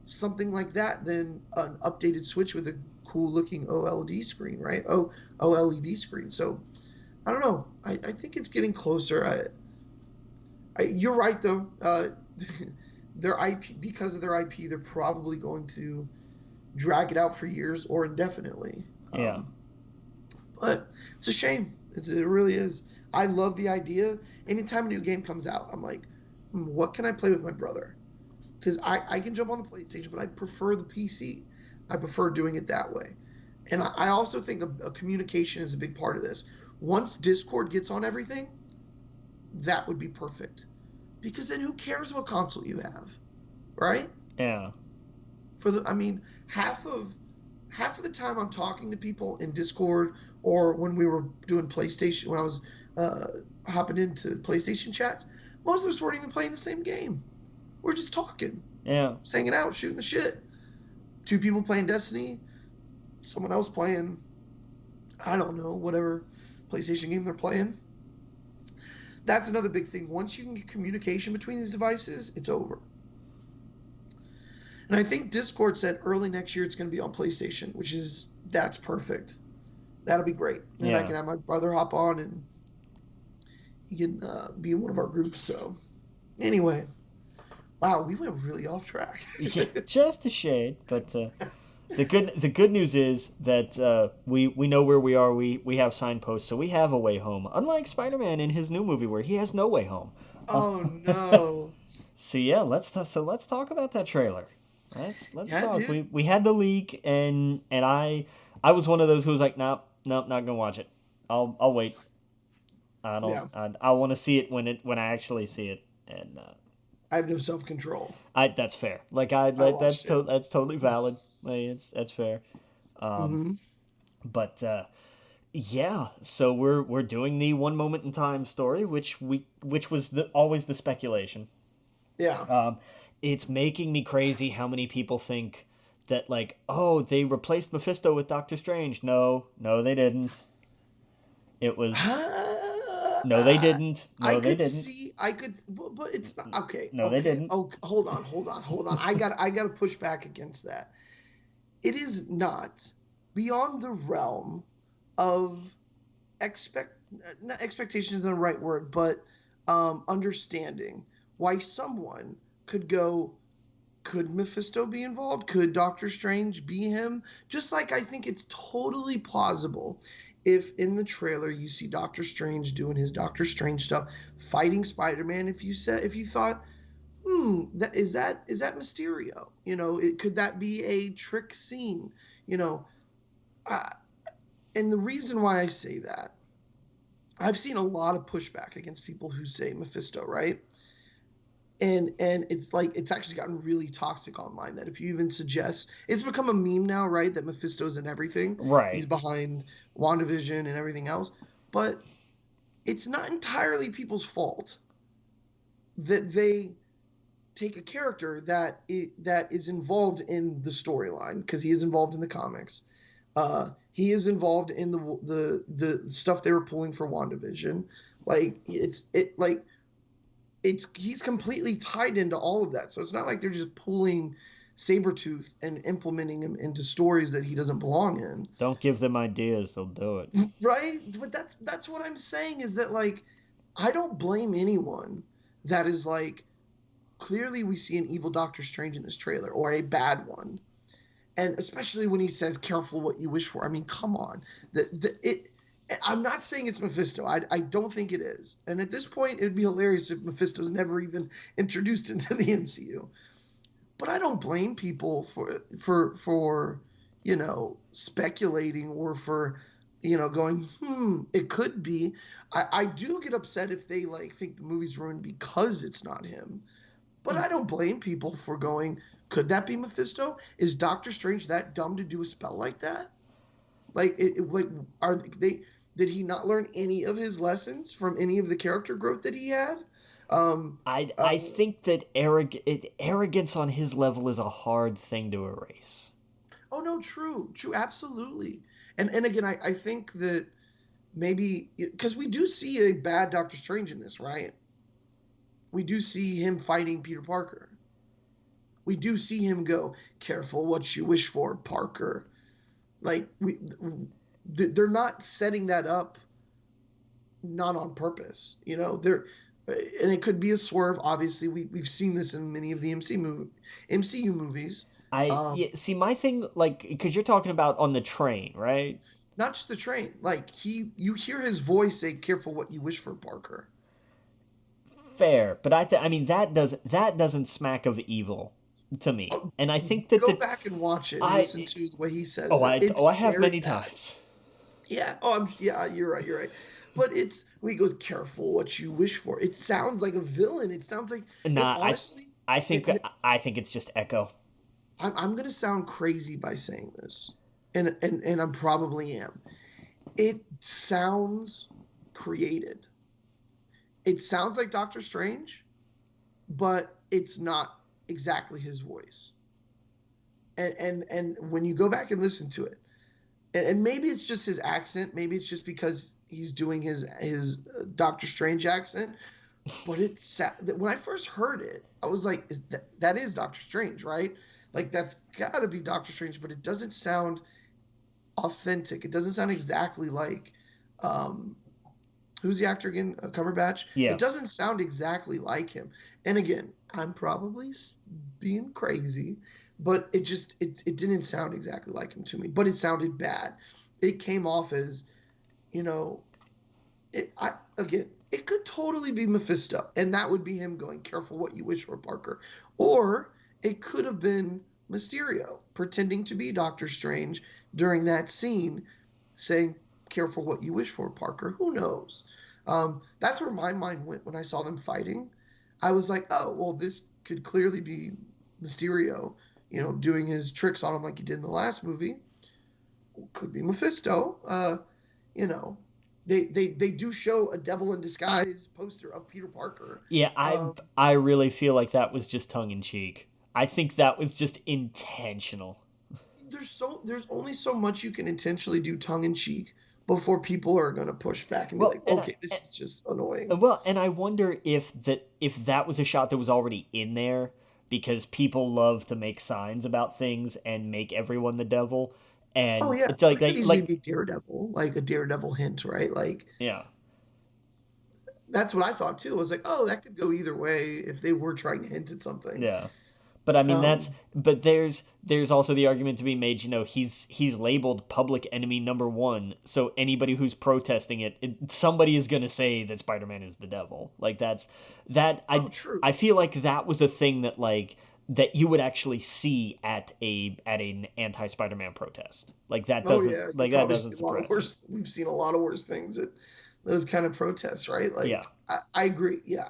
something like that than an updated Switch with a cool looking OLED screen, right? OLED screen. So I don't know. I think it's getting closer. You're right though. Their IP, because of their IP, they're probably going to drag it out for years or indefinitely. Yeah. But it's a shame. It really is. I love the idea. Anytime a new game comes out, I'm like, what can I play with my brother? Because I can jump on the PlayStation, but I prefer the PC. I prefer doing it that way. And I also think a communication is a big part of this. Once Discord gets on everything, that would be perfect. Because then who cares what console you have, right? Yeah. I mean, half of the time I'm talking to people in Discord or when we were doing PlayStation, when I was hopping into PlayStation chats, most of us weren't even playing the same game. We're just talking, Yeah. just hanging out, shooting the shit. Two people playing Destiny, someone else playing, I don't know, whatever PlayStation game they're playing. That's another big thing. Once you can get communication between these devices, it's over. And I think Discord said early next year it's going to be on PlayStation, that's perfect. That'll be great. Then I can have my brother hop on and he can be in one of our groups. So anyway, wow, we went really off track. Yeah, just a shade, but the good news is that we know where we are. We have signposts, so we have a way home. Unlike Spider-Man in his new movie, where he has no way home. Oh no. So yeah, let's talk about that trailer. Let's Yeah, talk. dude. We had the leak, and I was one of those who was like, nope, not gonna watch it. I'll wait. I don't. Yeah. I want to see it when I actually see it, and I have no self-control. that's fair. Like I watched it. that's totally valid. Like, that's fair. Mm-hmm. But yeah, so we're doing the one moment in time story, which was always the speculation. Yeah. It's making me crazy how many people think that, like, oh, they replaced Mephisto with Doctor Strange. No, they didn't. It was no, they didn't. No, they didn't. But it's not okay. No, Okay. they didn't. Oh, hold on. I got to push back against that. It is not beyond the realm of not expectations isn't the right word, but understanding why someone could go, could Mephisto be involved? Could Doctor Strange be him? Just like I think it's totally plausible if in the trailer you see Doctor Strange doing his Doctor Strange stuff, fighting Spider-Man. If you thought, is that Mysterio? Could that be a trick scene? And the reason why I say that, I've seen a lot of pushback against people who say Mephisto, right? And it's like it's actually gotten really toxic online that if you even suggest, it's become a meme now, right? That Mephisto's in everything. Right. He's behind WandaVision and everything else. But it's not entirely people's fault that they take a character that is involved in the storyline, because he is involved in the comics. He is involved in the stuff they were pulling for WandaVision. He's completely tied into all of that. So it's not like they're just pulling Sabretooth and implementing him into stories that he doesn't belong in. Don't give them ideas, they'll do it. Right? But that's what I'm saying, is that, like, I don't blame anyone that is like, clearly we see an evil Doctor Strange in this trailer, or a bad one. And especially when he says, careful what you wish for. I mean, come on. I'm not saying it's Mephisto. I don't think it is. And at this point, it would be hilarious if Mephisto's never even introduced into the MCU. But I don't blame people for speculating or for going, it could be. I do get upset if they like think the movie's ruined because it's not him. But I don't blame people for going, could that be Mephisto? Is Doctor Strange that dumb to do a spell like that? Like are they did he not learn any of his lessons from any of the character growth that he had? Um I think that arrogance on his level is a hard thing to erase. oh no, true, absolutely. And again, I think that maybe because we do see a bad Doctor Strange in this, right? We do see him fighting Peter Parker. We do see him go, careful what you wish for, Parker. Like they're not setting that up not on purpose. They're and it could be a swerve. Obviously, we've seen this in many of the MCU movies. Yeah, see my thing, like, because you're talking about on the train, right? Not just the train. Like you hear his voice say, "Careful what you wish for, Parker." Fair, but I mean that doesn't smack of evil to me, Oh, and I think that go the back and watch it and I listen to the way he says oh it. I It's have very many bad. times. Yeah. Oh, yeah. You're right. You're right. But it's when he goes, "Careful what you wish for." It sounds like a villain. It sounds like, and Nah, honestly, I think and I think it's just Echo. I'm gonna sound crazy by saying this, and I'm probably am. It sounds created. It sounds like Doctor Strange, but it's not exactly his voice. And when you go back and listen to it, and maybe it's just his accent, maybe it's just because he's doing his Doctor Strange accent, but when I first heard it, I was like, that is Doctor Strange, right? Like that's got to be Doctor Strange, but it doesn't sound authentic. It doesn't sound exactly like um, who's the actor again? Cumberbatch. Yeah, It doesn't sound exactly like him. And again, I'm probably being crazy, but it didn't sound exactly like him to me. But it sounded bad. It came off as, you know, again, it could totally be Mephisto, and that would be him going, "Careful what you wish for, Parker," or it could have been Mysterio pretending to be Doctor Strange during that scene, saying, "Careful what you wish for, Parker." Who knows? That's where my mind went when I saw them fighting. I was like, "Oh, well, this could clearly be Mysterio, doing his tricks on him like he did in the last movie. Could be Mephisto." You know, they do show a devil in disguise poster of Peter Parker. yeah. Um, I really feel like that was just tongue in cheek. I think that was just intentional. there's only so much you can intentionally do tongue in cheek before people are going to push back and be Well, like, okay, this is just annoying. and I wonder if that was a shot that was already in there because people love to make signs about things and make everyone the devil, Oh and yeah, it's but it could easily like be Daredevil, like a Daredevil hint, right? Like yeah. that's what I thought too. I was like, oh, that could go either way if they were trying to hint at something. Yeah. But I mean Um, there's also the argument to be made, he's labeled public enemy number 1, so anybody who's protesting somebody is going to say that Spider-Man is the devil. Like that oh, true. I feel like that was a thing that you would actually see at an anti-Spider-Man protest. Oh yeah, you That probably see doesn't a lot of surprise me. worse. We've seen a lot of worse things at those kind of protests, right? Yeah. Like I agree. Yeah.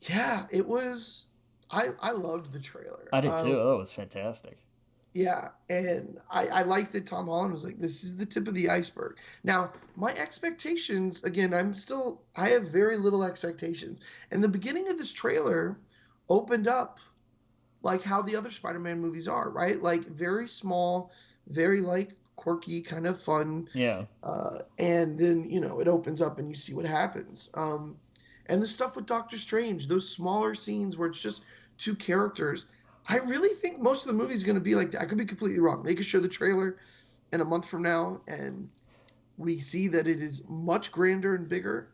Yeah, it was. I loved the trailer. I did too. Oh, it was fantastic. Yeah, and I like that Tom Holland was like, this is the tip of the iceberg. Now, my expectations, again, I have very little expectations. And the beginning of this trailer opened up like how the other Spider-Man movies are, right? Like very small, very like quirky, kind of fun. Yeah. And then, it opens up and you see what happens. And the stuff with Doctor Strange, those smaller scenes where it's just two characters. I really think most of the movie is going to be like that. I could be completely wrong. They could show the trailer in a month from now, and we see that it is much grander and bigger.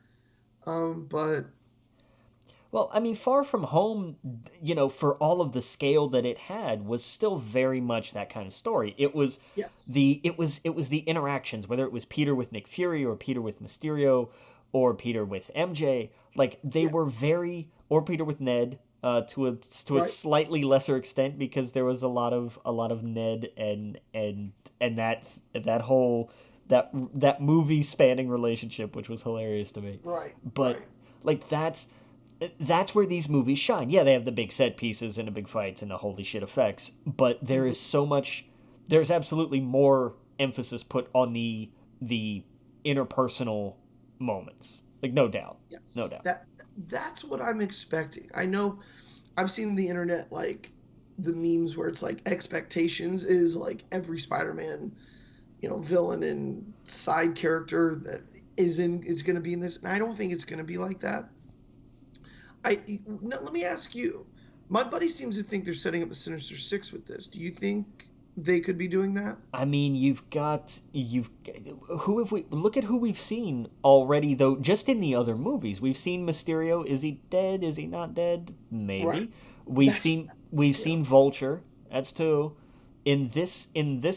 But Well, I mean, Far From Home, for all of the scale that it had, was still very much that kind of story. yes, It was the interactions, whether it was Peter with Nick Fury or Peter with Mysterio or Peter with MJ, like they yeah, were very, or Peter with Ned. to a Right. slightly lesser extent because there was a lot of Ned and that whole that movie spanning relationship, which was hilarious to me. Right. But Right. like that's where these movies shine. Yeah, they have the big set pieces and the big fights and the holy shit effects, but there is so much. There's absolutely more emphasis put on the interpersonal moments. Like no doubt, no Yes. doubt. That's what I'm expecting. I know I've seen the internet like the memes where it's like expectations is like every Spider-Man, villain and side character that is going to be in this, and I don't think it's going to be like that. No, let me ask you. My buddy seems to think they're setting up a Sinister Six with this. Do you think they could be doing that? I mean, you've who have we look at who we've seen already though. Just in the other movies, we've seen Mysterio. Is he dead? Is he not dead? Right. Maybe. We've That's seen we've yeah. seen Vulture. That's two. In this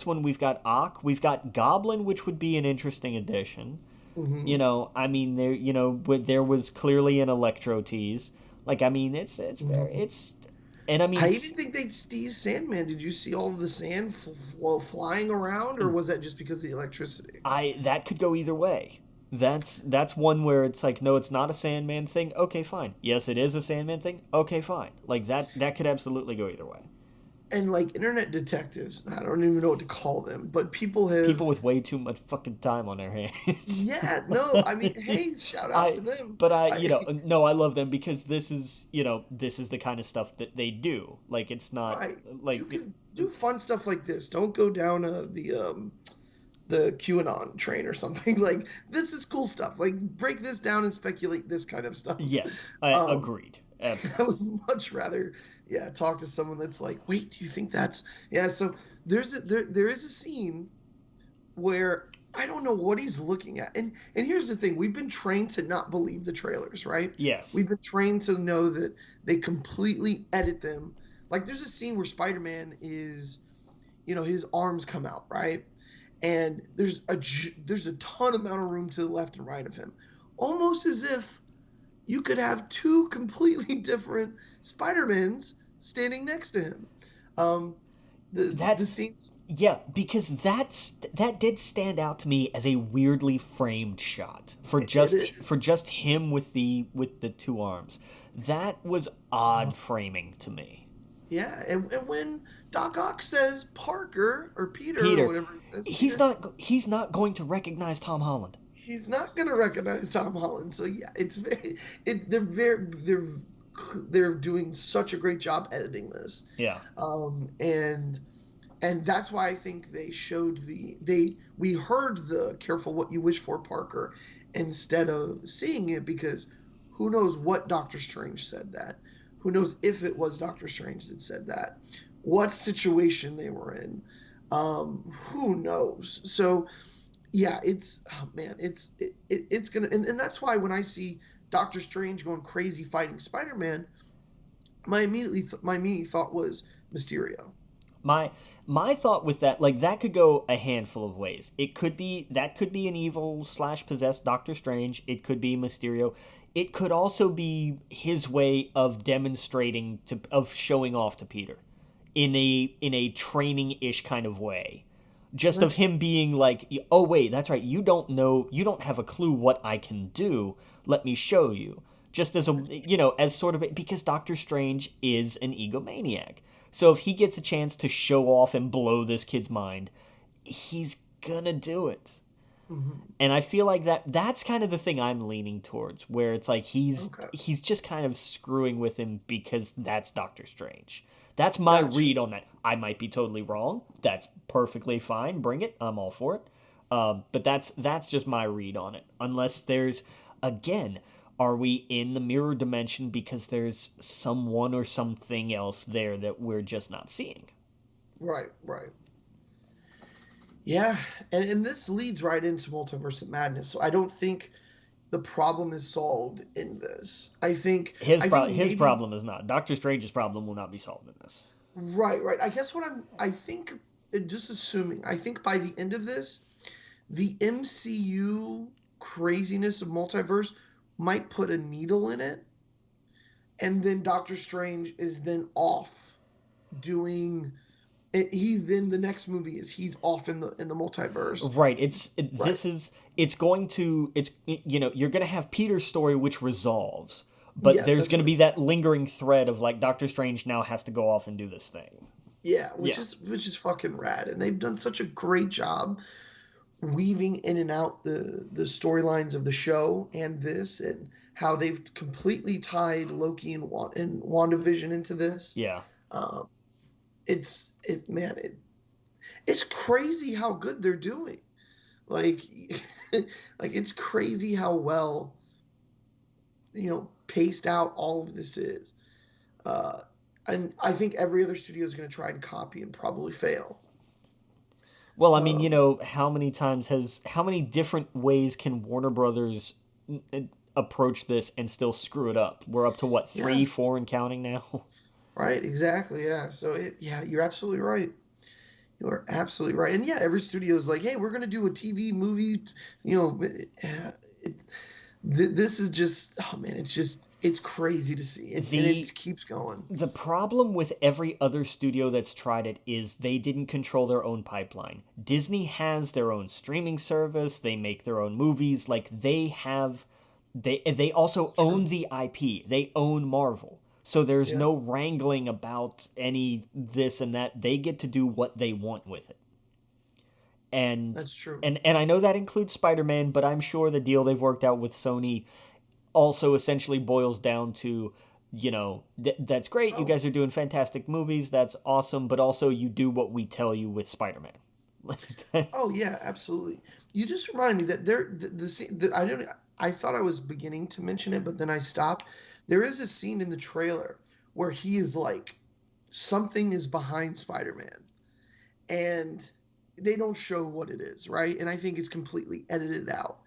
one, we've got Ock. We've got Goblin, which would be an interesting addition. Hmm. I mean, there was clearly an Electro tease. Like, I mean, it's very Hmm. it's, and I mean, I even think they'd tease Sandman. Did you see all of the sand flying around, or was that just because of the electricity? I that could go either way. That's one where it's like, no, it's not a Sandman thing. Okay, fine. Yes, it is a Sandman thing. Okay, fine. Like that could absolutely go either way. And like internet detectives, I don't even know what to call them, but people have. People with way too much fucking time on their hands. Yeah, no, I mean, hey, shout out I to them. but I I no, I love them because this is the kind of stuff that they do. Like it's not Right. You like can do fun stuff like this. Don't go down the QAnon train or something. Like this is cool stuff. Like break this down and speculate this kind of stuff. yes, I Um, agreed. I Absolutely. would much rather, yeah, talk to someone that's like, wait, do you think that's yeah? So there is a scene where I don't know what he's looking at, and here's the thing: we've been trained to not believe the trailers, right? Yes. We've been trained to know that they completely edit them. Like there's a scene where Spider-Man is, his arms come out, right? And there's a ton amount of room to the left and right of him, almost as if you could have two completely different Spider-Mans standing next to him. Um, the That's scenes, Yeah, because that did stand out to me as a weirdly framed shot for it for is. just him with the two arms. That was odd framing to me. Yeah, and when Doc Ock says Parker or Peter or Peter, whatever it says, he's Peter, not going to recognize Tom Holland. he's not gonna recognize Tom Holland. So yeah, it's very, they're doing such a great job editing this, Yeah. and that's why I think they showed we heard the careful what you wish for Parker instead of seeing it because who knows what Doctor Strange said that. Who knows if it was Doctor Strange that said that? What situation they were in? Who knows? So yeah, it's oh man, it's gonna and that's why when I see Doctor Strange going crazy fighting Spider-Man, my immediate thought was Mysterio. My my thought with that, like that could go a handful of ways. That could be an evil slash possessed Doctor Strange. It could be Mysterio. It could also be his way of demonstrating of showing off to Peter in a training ish kind of way. Just of That's him being like, oh wait, that's right. You don't have a clue what I can do. Let me show you. Just as as sort of because Doctor Strange is an egomaniac. So if he gets a chance to show off and blow this kid's mind, he's gonna do it. mhm. And I feel like that's kind of the thing I'm leaning towards, where it's like he's Okay. he's just kind of screwing with him because that's Doctor Strange. That's my Gotcha. read on that. I might be totally wrong. That's perfectly fine. Bring it. I'm all for it. But that's just my read on it. Unless there's, again, are we in the mirror dimension because there's someone or something else there that we're just not seeing? Right, right. Yeah, and this leads right into Multiverse of Madness. So I don't think the problem is solved in this. I think His maybe problem is not. Doctor Strange's problem will not be solved in this. right, right. I guess I think just assuming I think by the end of this, the MCU craziness of multiverse might put a needle in it and then Doctor Strange is then off doing. He's then the next movie is he's off in the multiverse. Right. Right. It's going to it's you're going to have Peter's story which resolves, but Yes, there's that's going to what. be that lingering thread of like Doctor Strange now has to go off and do this thing. Yeah, Yeah. which is fucking rad, and they've done such a great job weaving in and out the storylines of the show and this, and how they've completely tied Loki and WandaVision into this. Yeah. Um, it's crazy how good they're doing. Like, like it's crazy how well paced out all of this is. Uh, and I think every other studio is going to try and copy and probably fail. Well, I mean, Um, how many different ways can Warner Brothers approach this and still screw it up? We're up to what, yeah, 3, 4 and counting now? right, exactly, yeah. So yeah, you're absolutely right. You are absolutely right. And yeah, every studio is like, hey, we're going to do a TV movie. You know, it, this is just, oh man, it's crazy to see. And the it keeps going. the problem with every other studio that's tried it is they didn't control their own pipeline. Disney has their own streaming service, they make their own movies, like they also It's own true. the IP. They own Marvel. So there's Yeah, no wrangling about any this and that. They get to do what they want with it. And that's true. and I know that includes Spider-Man, but I'm sure the deal they've worked out with Sony also essentially boils down to, that's great. You Oh, guys are doing fantastic movies. That's awesome. But also, you do what we tell you with Spider Man. oh yeah, absolutely. You just reminded me that I don't. I thought I was beginning to mention it, but then I stopped. There is a scene in the trailer where he is like, something is behind Spider-Man, and they don't show what it is, right? And I think it's completely edited out,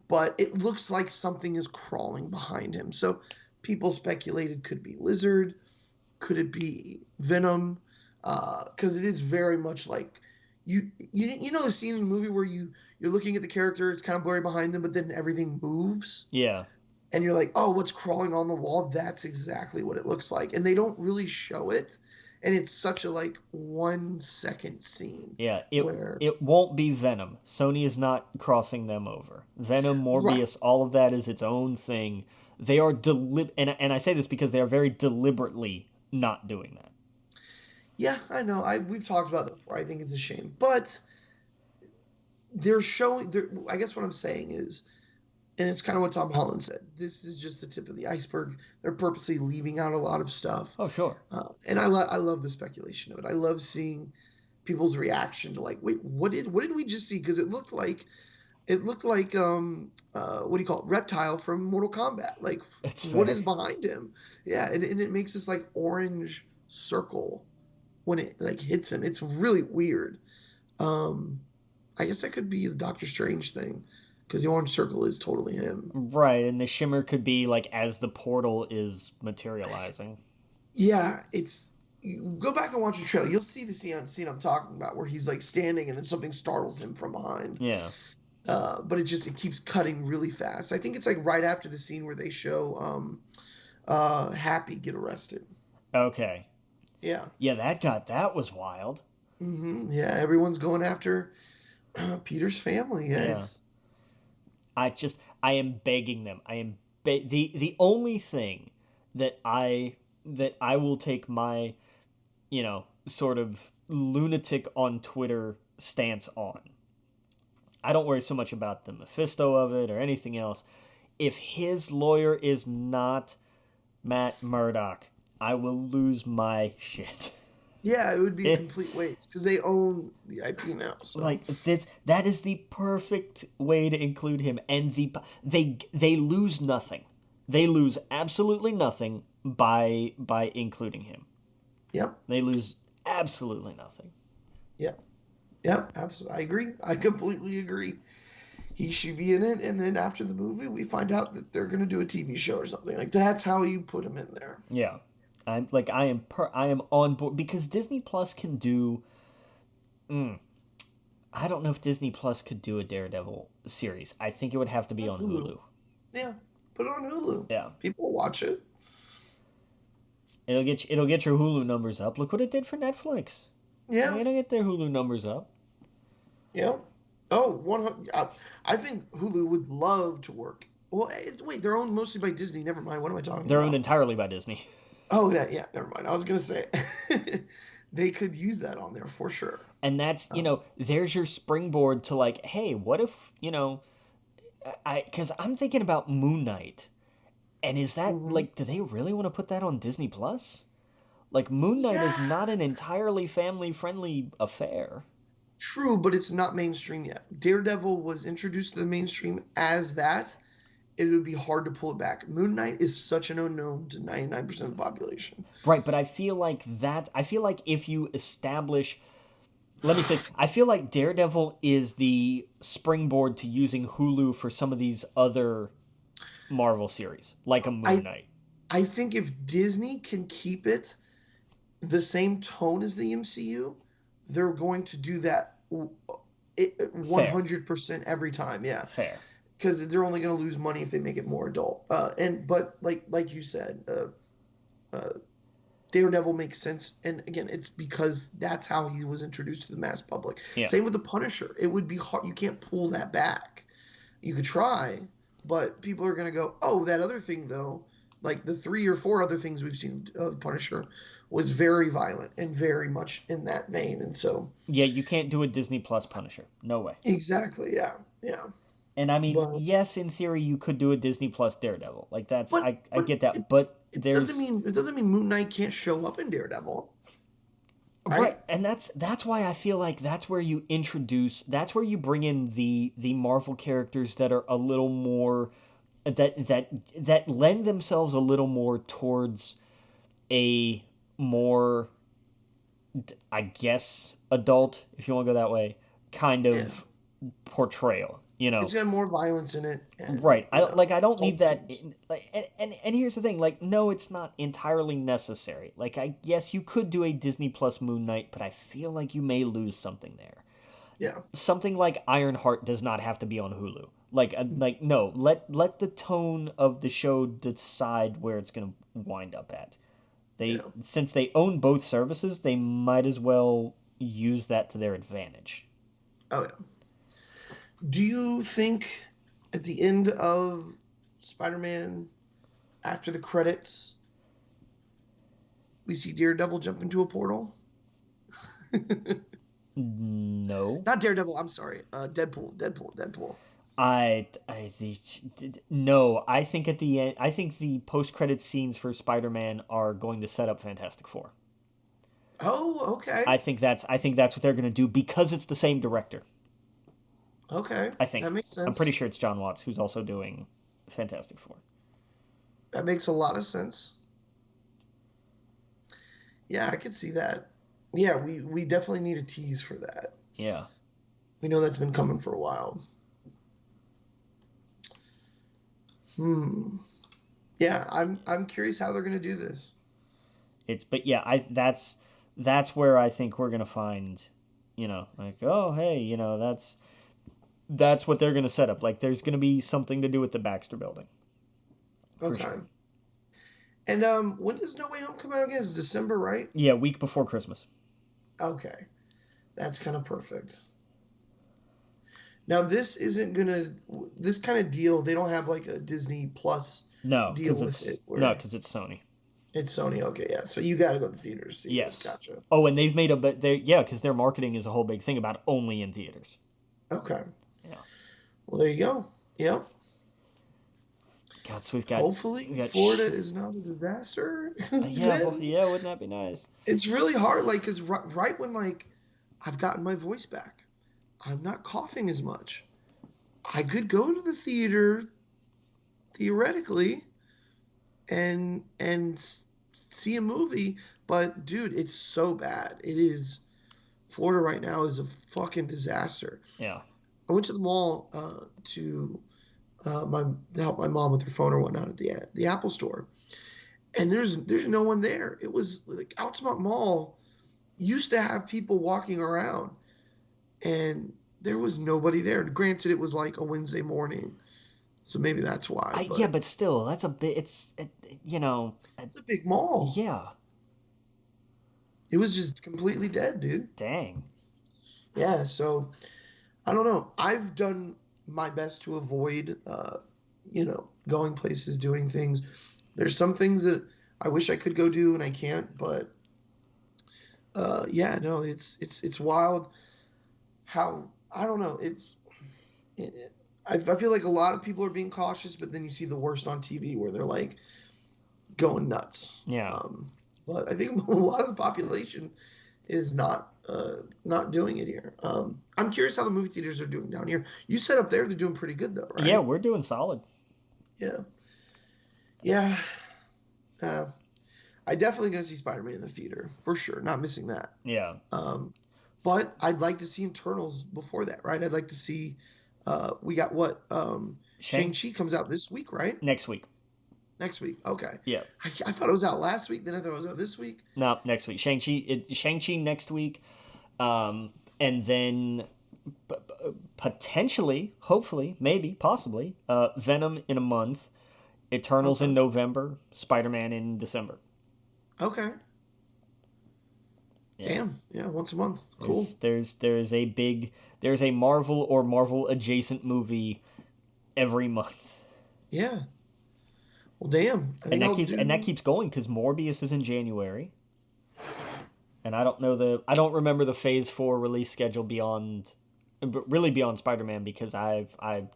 but it looks like something is crawling behind him. So people speculated could be Lizard, could it be Venom? Because it is very much like you know the scene in the movie where you're looking at the character, it's kind of blurry behind them, but then everything moves, Yeah. and you're like, oh, what's crawling on the wall? That's exactly what it looks like, and they don't really show it, and it's such a like 1 second scene Yeah. where It won't be Venom. Sony is not crossing them over. Venom, right. Morbius, all of that is its own thing. They are and I say this because they are very deliberately not doing that. Yeah, I know. We've talked about that before. I think it's a shame, but they're showing. I guess what I'm saying is, and it's kind of what Tom Holland said. This is just the tip of the iceberg. They're purposely leaving out a lot of stuff, Oh, sure. and I love the speculation of it. I love seeing people's reaction to like, wait, what did we just see? Because it looked like what do you call it, Reptile from Mortal Kombat. Like, It's what fair. is behind him? Yeah, and it makes this like orange circle when it like hits him. It's really weird. Um, I guess that could be the Doctor Strange thing because the orange circle is totally him. Right, and the shimmer could be like as the portal is materializing. Yeah, it's you go back and watch the trailer. You'll see the scene I'm talking about where he's like standing and then something startles him from behind. Yeah. But it keeps cutting really fast. I think it's like right after the scene where they show Happy get arrested. Okay. Yeah. Yeah, that was wild. Yeah, everyone's going after Peter's family. Yeah, Yeah. it's I am begging them. The only thing that I will take my, sort of lunatic on Twitter stance on. I don't worry so much about the Mephisto of it or anything else. If his lawyer is not Matt Murdock, I will lose my shit. yeah, it would be a It, complete waste because they own the IP now. So like that is the perfect way to include him, and they lose nothing. They lose absolutely nothing by including him. yep, They lose absolutely nothing. yep, yep. Absolutely, I agree. I completely agree. He should be in it, and then after the movie, we find out that they're going to do a TV show or something. Like that's how you put him in there. Yeah. I am on board because Disney Plus can do. I don't know if Disney Plus could do a Daredevil series. I think it would have to be On on Hulu, Hulu. yeah, put it on Hulu. Yeah. People will watch it. It'll get your Hulu numbers up. Look what it did for Netflix. Yeah, It'll get their Hulu numbers up. yeah. Oh, 100. I think Hulu would love to work. Well, wait, they're owned mostly by Disney. Never mind. What am I talking They're owned about? entirely by Disney. Oh, yeah. Never mind. I was gonna say they could use that on there for sure. And that's, Um, there's your springboard to like, hey, what if, because I'm thinking about Moon Knight. And is that, mhm. like, do they really want to put that on Disney Plus? Like, Moon Knight is Yeah, not an entirely family friendly affair. true, but it's not mainstream yet. Daredevil was introduced to the mainstream as that. It would be hard to pull it back. Moon Knight is such an unknown to 99% of the population. Right, but I feel like if you establish, let me say, I feel like Daredevil is the springboard to using Hulu for some of these other Marvel series, like a Moon I Knight. I think if Disney can keep it the same tone as the MCU, they're going to do that Fair, 100% every time. Yeah, fair. because they're only going to lose money if they make it more adult. But like you said, uh, Daredevil makes sense, and again, it's because that's how he was introduced to the mass public. Yeah. Same with the Punisher. It would be hard. You can't pull that back. You could try, but people are going to go, oh, that other thing though. Like the 3 or 4 other things we've seen of Punisher was very violent and very much in that vein, and so Yeah, you can't do a Disney Plus Punisher. No way. exactly, yeah. And I mean, But yes, in theory, you could do a Disney Plus Daredevil. Like that's but I but get it, that, but it doesn't there's mean it doesn't mean Moon Knight can't show up in Daredevil, right? right, and that's why I feel like that's where you bring in the Marvel characters that are a little more that lend themselves a little more towards a more, I guess, adult, if you want to go that way, kind Yeah, of portrayal. it's got more violence in it, and Right. I don't need adult that. themes. Like, and here's the thing. Like, no, it's not entirely necessary. Like, I guess you could do a Disney Plus Moon Knight, but I feel like you may lose something there. Yeah, Something like Ironheart does not have to be on Hulu. Like no, let the tone of the show decide where it's gonna wind up at. They yeah. Since they own both services, they might as well use that to their advantage. Oh yeah. Do you think at the end of Spider-Man, after the credits, we see Daredevil jump into a portal? No. Not Daredevil. I'm sorry. Deadpool. No. I think at the end, I think the post-credit scenes for Spider-Man are going to set up Fantastic Four. Oh, okay. I think that's what they're going to do because it's the same director. Okay. I think. That makes I'm pretty sense. sure it's John Watts who's also doing Fantastic Four. That makes a lot of sense. Yeah, I could see that. Yeah, we definitely need a tease for that. Yeah. We know that's been coming for a while. Hmm. Yeah, I'm curious how they're gonna do this. But yeah, I that's where I think we're going to find, like, oh, hey, that's what they're going to set up. Like there's going to be something to do with the Baxter building for Okay. sure. And when does No Way Home come out again? It's December, right? Yeah, week before Christmas. Okay. That's kind of perfect. Now this isn't gonna this kind of deal. They don't have like a Disney Plus deal with it No, where cuz it's Sony. it's Sony. Okay, yeah. So you got to go to the theater to see this. Yes. Gotcha. Oh, and they've made a but they yeah, cuz their marketing is a whole big thing about only in theaters. Okay. Yeah. Well, there you go. Yep. God, so Hopefully, we got Florida is not a disaster. yeah, Then yeah, wouldn't that be nice? it's really hard. Like, cause right when like I've gotten my voice back, I'm not coughing as much. I could go to the theater theoretically and see a movie, but dude, it's so bad. It is. Florida right now is a fucking disaster. Yeah. I went to the mall to help my mom with her phone or whatnot at the Apple store, and there's no one there. It was like Altamont Mall used to have people walking around, and there was nobody there. Granted, it was like a Wednesday morning, so maybe that's why. Yeah, But but still, that's a bit. it's a big mall. Yeah. It was just completely dead, dude. Dang. Yeah, so I don't know. I've done my best to avoid, going places, doing things. There's some things that I wish I could go do and I can't, but yeah, no, it's wild how I don't know. I feel like a lot of people are being cautious, but then you see the worst on TV where they're like going nuts. Yeah. But I think a lot of the population is not doing it here. I'm curious how the movie theaters are doing down here. You said up there they're doing pretty good though, Yeah, right? we're doing solid. Yeah, yeah. Uh, I definitely gonna see Spider-Man in the theater for sure. Not missing that. Yeah. Um, but I'd like to see Internals before that, right? I'd like to see. We got what? Shang Shang-Chi comes out this week, right? next week. Next week. Okay. Yeah. I thought it was out last week. Then I thought it was out this week. No, next week. Shang-Chi next week. And then potentially, hopefully, maybe, possibly, Venom in a month, Eternals Okay. in November, Spider-Man in December. Okay. Yeah. Damn. Yeah. Once a month. Cool. There's a Marvel or Marvel adjacent movie every month. Yeah. Well, damn. I think I'll And that do. keeps going because Morbius is in January. And I don't remember the Phase 4 release schedule beyond really beyond Spider-Man because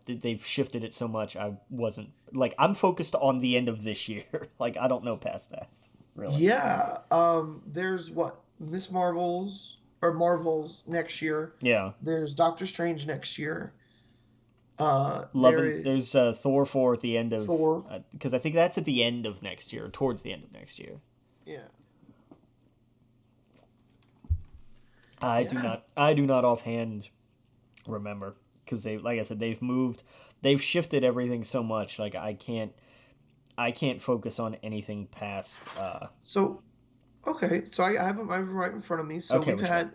they've shifted it so much. I wasn't like I'm focused on the end of this year. Like I don't know past that, really. Yeah. There's what Miss Marvels or Marvels next year. Yeah. There's Doctor Strange next year. There Loving there's is Thor 4 at the end of Thor. because I think that's at the end of next year, towards the end of next year. Yeah. Yeah. I do not offhand remember because they like I said they've shifted everything so much like I can't focus on anything past So okay. So I have them right in front of me. So okay, we've what you got? had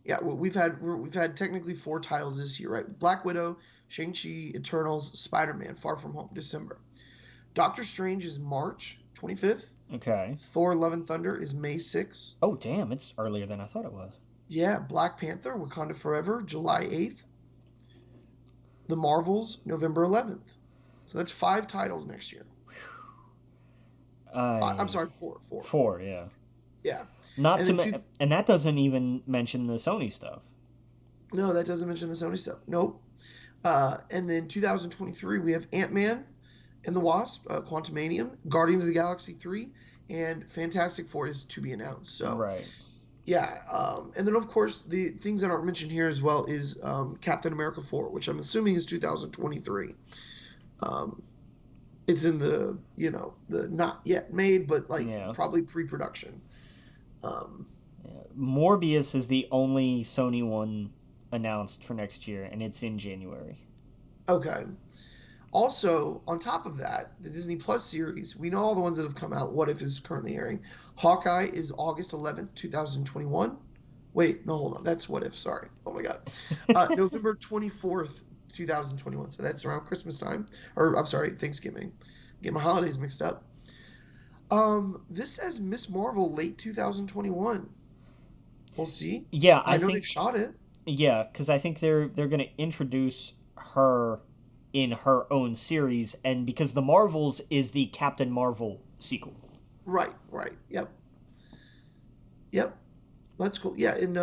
yeah we've had technically four titles this year, right? Black Widow, Shang-Chi, Eternals, Spider-Man, Far From Home, December. Doctor Strange is March 25th. Okay. Thor: Love and Thunder is May 6th. Oh damn, it's earlier than I thought it was. Yeah, Black Panther, Wakanda Forever, July 8th. The Marvels, November 11th. So that's five titles next year. I'm I sorry, four. four, yeah. Yeah. Not And to then two, and that doesn't even mention the Sony stuff. no, that doesn't mention the Sony stuff. Nope. And then 2023, we have Ant-Man and the Wasp, Quantumanium, Guardians of the Galaxy 3, and Fantastic Four is to be announced. So, Right. yeah. And then, of course, the things that aren't mentioned here as well is Captain America 4, which I'm assuming is 2023. Um, it's in the not yet made, but like Yeah. probably pre-production. Um, Morbius is the only Sony one announced for next year, and it's in January. okay. Also, on top of that, the Disney Plus series, we know all the ones that have come out. What If is currently airing. Hawkeye is August 11th, 2021. Wait, no, hold on. That's What If. Sorry. Oh my God. November 24th, 2021. So that's around Christmas time. Or, I'm sorry, Thanksgiving. Get my holidays mixed up. This says Miss Marvel late 2021. We'll see. Yeah, I know they've shot it. yeah, because I think they're gonna introduce her in her own series, and because the Marvels is the Captain Marvel sequel. Right, right. Yep. Yep. That's cool. Yeah, and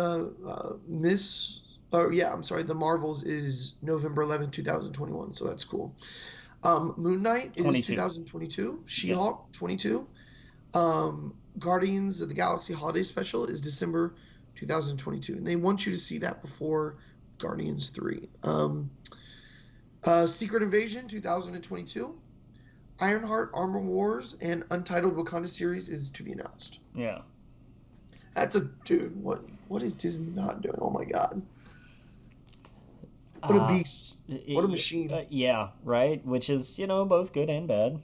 Miss oh yeah, I'm sorry, The Marvels is November 11th, 2021, so that's cool. Moon Knight is 22. 2022, Yeah. She-Hulk 22. Guardians of the Galaxy Holiday Special is December 2022, and they want you to see that before Guardians 3. Secret Invasion 2022. Ironheart Armor Wars and Untitled Wakanda series is to be announced. Yeah. That's a dude. What is Disney not doing? Oh my God! What a beast! What a machine! Yeah, right. Which is both good and bad.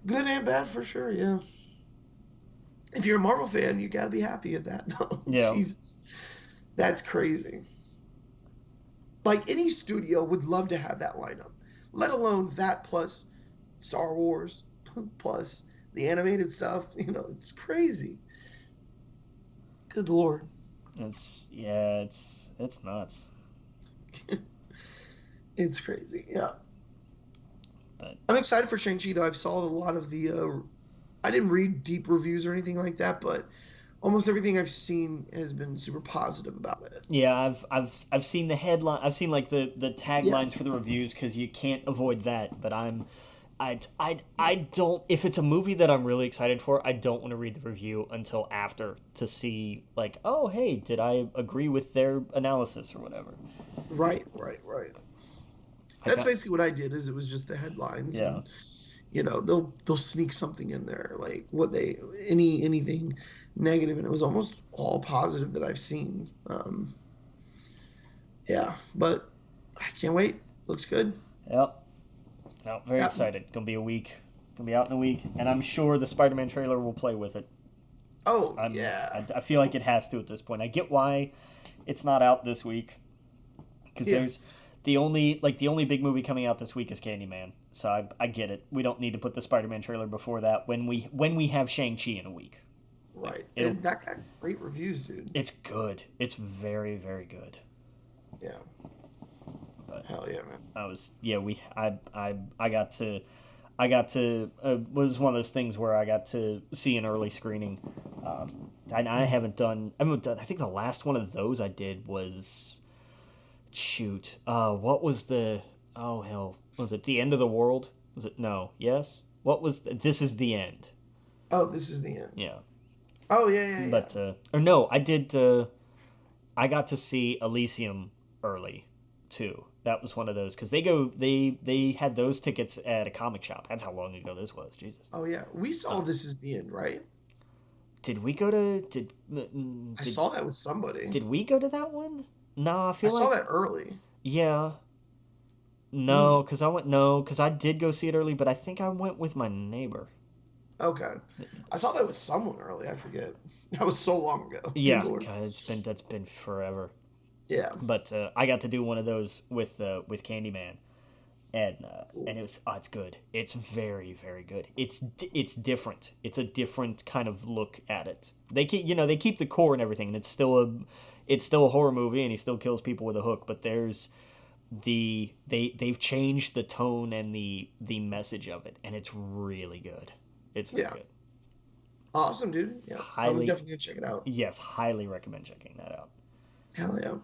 Good and bad for sure. Yeah. If you're a Marvel fan, you gotta be happy at that though. Yeah. Jesus, that's crazy. Like any studio would love to have that lineup, let alone that plus Star Wars plus the animated stuff. It's crazy. Good lord. it's nuts. It's crazy. Yeah. But I'm excited for Shang-Chi though. I've saw a lot of the I didn't read deep reviews or anything like that, but almost everything I've seen has been super positive about it. yeah, I've seen the headline. I've seen like the Yeah. taglines for the reviews because you can't avoid that. But I don't. If it's a movie that I'm really excited for, I don't want to read the review until after to see like, oh hey, did I agree with their analysis or whatever? Right, right, right. I That's got basically what I did. Is it was just the headlines, yeah. and they'll sneak something in there, like what they anything negative, and it was almost all positive that I've seen. Yeah, but I can't wait. Looks good. Yep. No, very Yeah. excited. Gonna be a week. Gonna be out in a week, and I'm sure the Spider-Man trailer will play with it. Oh yeah. I feel like it has to at this point. I get why it's not out this week because Yeah. there's the only big movie coming out this week is Candyman. So I get it. We don't need to put the Spider-Man trailer before that when we have Shang-Chi in a week. Like, Right. And that got great reviews, dude. it's good. It's very very good. Yeah. But Hell yeah, man. I was yeah we I got to was one of those things where I got to see an early screening. I haven't done. I think the last one of those I did was shoot. What was the? Oh hell, was it the end of the world? Was it no? Yes. What was this? Is the end? Oh, this is the end. Yeah. Oh yeah, yeah, yeah. But or no, I did. I got to see Elysium early too. That was one of those because they had those tickets at a comic shop. That's how long ago this was. Jesus. Oh yeah. We saw this is the end, right? Did we go to I saw that with somebody. did we go to that one? No, I I feel saw like that early. yeah. Hmm. No, because I did go see it early, but I think I went with my neighbor. Okay. I saw that with someone early. I forget. That was so long ago. Good Yeah, lord. God, that's been forever. Yeah. But I got to do one of those with Candyman, Cool. and it's good. It's very very good. It's different. It's a different kind of look at it. They keep the core and everything, and it's still a horror movie, and he still kills people with a hook. But there's they've changed the tone and the message of it, and it's really good. It's very Yeah. good. Awesome, dude. Yeah. I'm Highly definitely gonna check it out. yes, highly recommend checking that out. Hell yeah.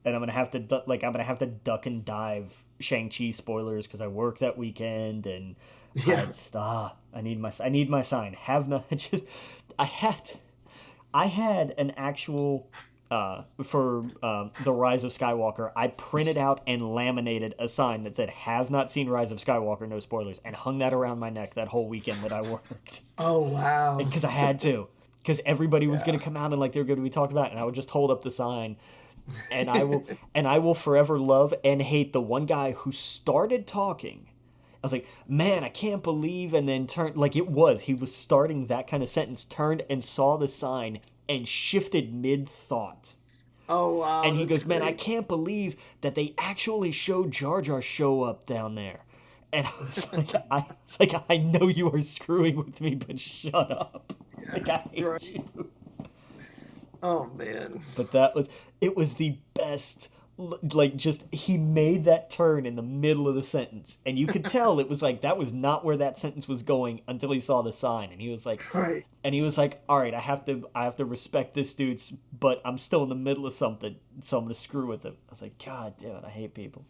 And I'm gonna have to duck and dive Shang-Chi spoilers because I work that weekend and I Yeah. just I need my sign. Have not just I had I had an actual for the Rise of Skywalker. I printed out and laminated a sign that said "Have not seen Rise of Skywalker, no spoilers," and hung that around my neck that whole weekend that I worked Oh wow. because I had to because everybody was Yeah. going to come out and like they were going to be talking about it, and I would just hold up the sign and I will forever love and hate the one guy who started talking. I was like, man, I can't believe, and then turned like he was starting that kind of sentence, turned and saw the sign and shifted mid thought. Oh wow, And he that's goes, man, I great. can't believe that they actually showed Jar Jar show up down there. And I was like, I know you are screwing with me, but shut up. Yeah. Like I hate Right. you. Oh man. But it was the best. Like just he made that turn in the middle of the sentence, and you could tell it was like that was not where that sentence was going until he saw the sign, and Right. he was like, all right, I have to respect this dude's, but I'm still in the middle of something, so I'm gonna screw with him. I was like, God damn it, I hate people,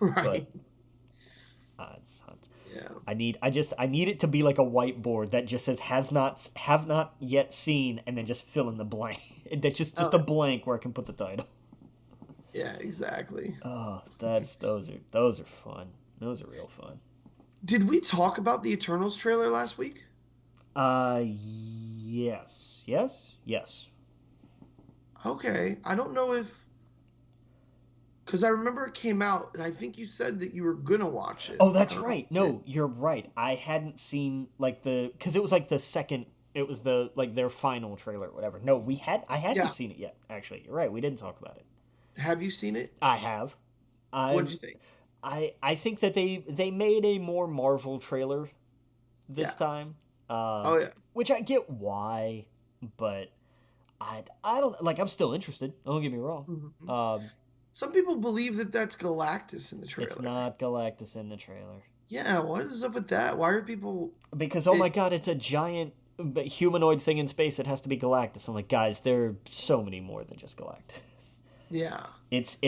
Right. but it's Yeah. I need it to be like a whiteboard that just says have not yet seen, and then just fill in the blank. That's just a Oh blank where I can put the title. yeah, exactly. Oh, those are fun. Those are real fun. Did we talk about the Eternals trailer last week? Yes, yes, yes. Okay. I don't know if because I remember it came out and I think you said that you were gonna watch it. Oh, I that's don't know right. if you did. No, you're right. I hadn't seen like because it was like the second. It was the like their final trailer, or whatever. No, I hadn't Yeah. seen it yet. Actually, you're right. We didn't talk about it. Have you seen it? I have. What I did you think? I think that they made a more Marvel trailer this Yeah. time, Oh yeah. which I get why, but I don't like. I'm still interested. Don't get me wrong. Hmm. Um, Some people believe that that's Galactus in the it's trailer. not Galactus in the trailer Yeah, what is up with that? Why are people? because oh my It, god, it's a giant humanoid thing in space. It has to be Galactus. I'm like, guys, there are so many more than just Galactus. yeah, It's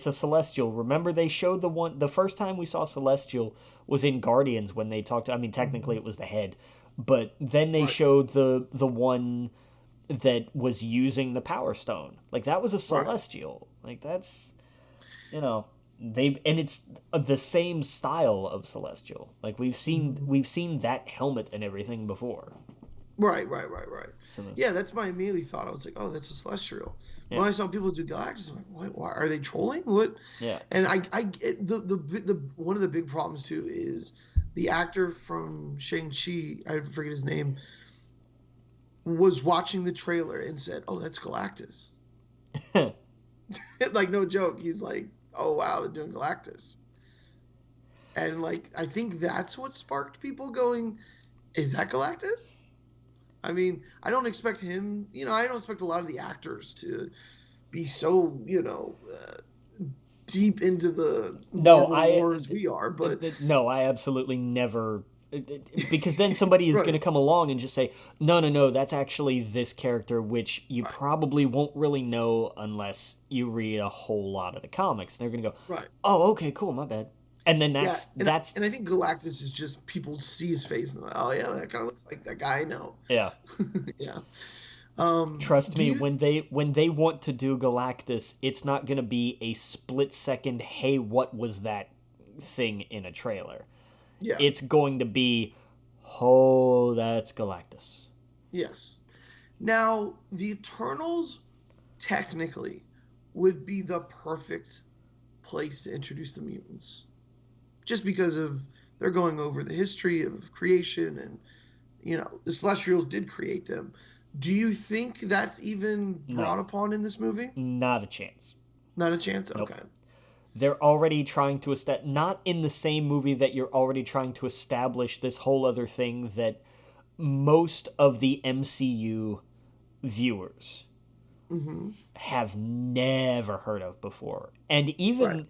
a celestial. Remember they showed the first time we saw celestial was in Guardians when they talked. I mean, technically hmm, it was the head, but then they right, showed the one that was using the Power Stone. Like that was a right. celestial. Like that's you know they and it's the same style of celestial. Like Hmm. we've seen that helmet and everything before. Right, right, right, right. So Yeah, that's my immediately thought. I was like, oh, that's a celestial. yeah, When I saw people do Galactus, I'm like, what? Why are they trolling? What? yeah. And I get the one of the big problems too is the actor from Shang-Chi, I forget his name, was watching the trailer and said, oh, that's Galactus. Like no joke. He's like, oh wow, they're doing Galactus. And like I think that's what sparked people going, is that Galactus? I mean, I don't expect him, I don't expect a lot of the actors to be so, deep into the No, Marvel lore as we are, but no, I absolutely never. Because then somebody is going right, to come along and just say, no, no, no, that's actually this character, which you right, probably won't really know unless you read a whole lot of the comics. They're going to go, right. oh, okay, cool, my bad. And then Yeah, and that's, and I think Galactus is just people see his face and they're like, oh yeah, that kind of looks like that guy I know. yeah. Yeah. Trust Do me, you? when they want to do Galactus, it's not going to be a split second, hey, what was that thing in a trailer? Yeah. It's going to be, oh, that's Galactus. Yes. Now, the Eternals technically would be the perfect place to introduce the mutants, just because of they're going over the history of creation and the Celestials did create them. Do you think that's even No, brought upon in this movie? not a chance. Not a chance. Nope. Okay. They're already trying to establish, not in the same movie that you're already trying to establish this whole other thing that most of the MCU viewers Mm-hmm. have never heard of before. And Right.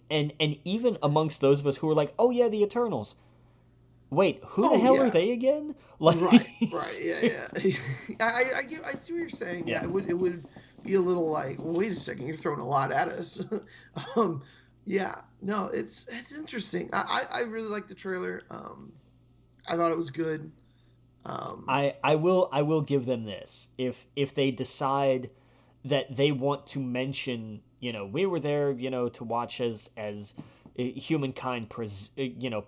even amongst those of us who are like, "Oh yeah, the Eternals." Wait, who the Oh hell are yeah. they again? Like Right. Right. Yeah. Yeah. I see what you're saying. yeah. Yeah. It would be a little like, well, wait a second, you're throwing a lot at us. um. Yeah. No. It's interesting. I really like the trailer. I thought it was good. Um. I will give them this. If they decide that they want to mention, we were there, to watch as humankind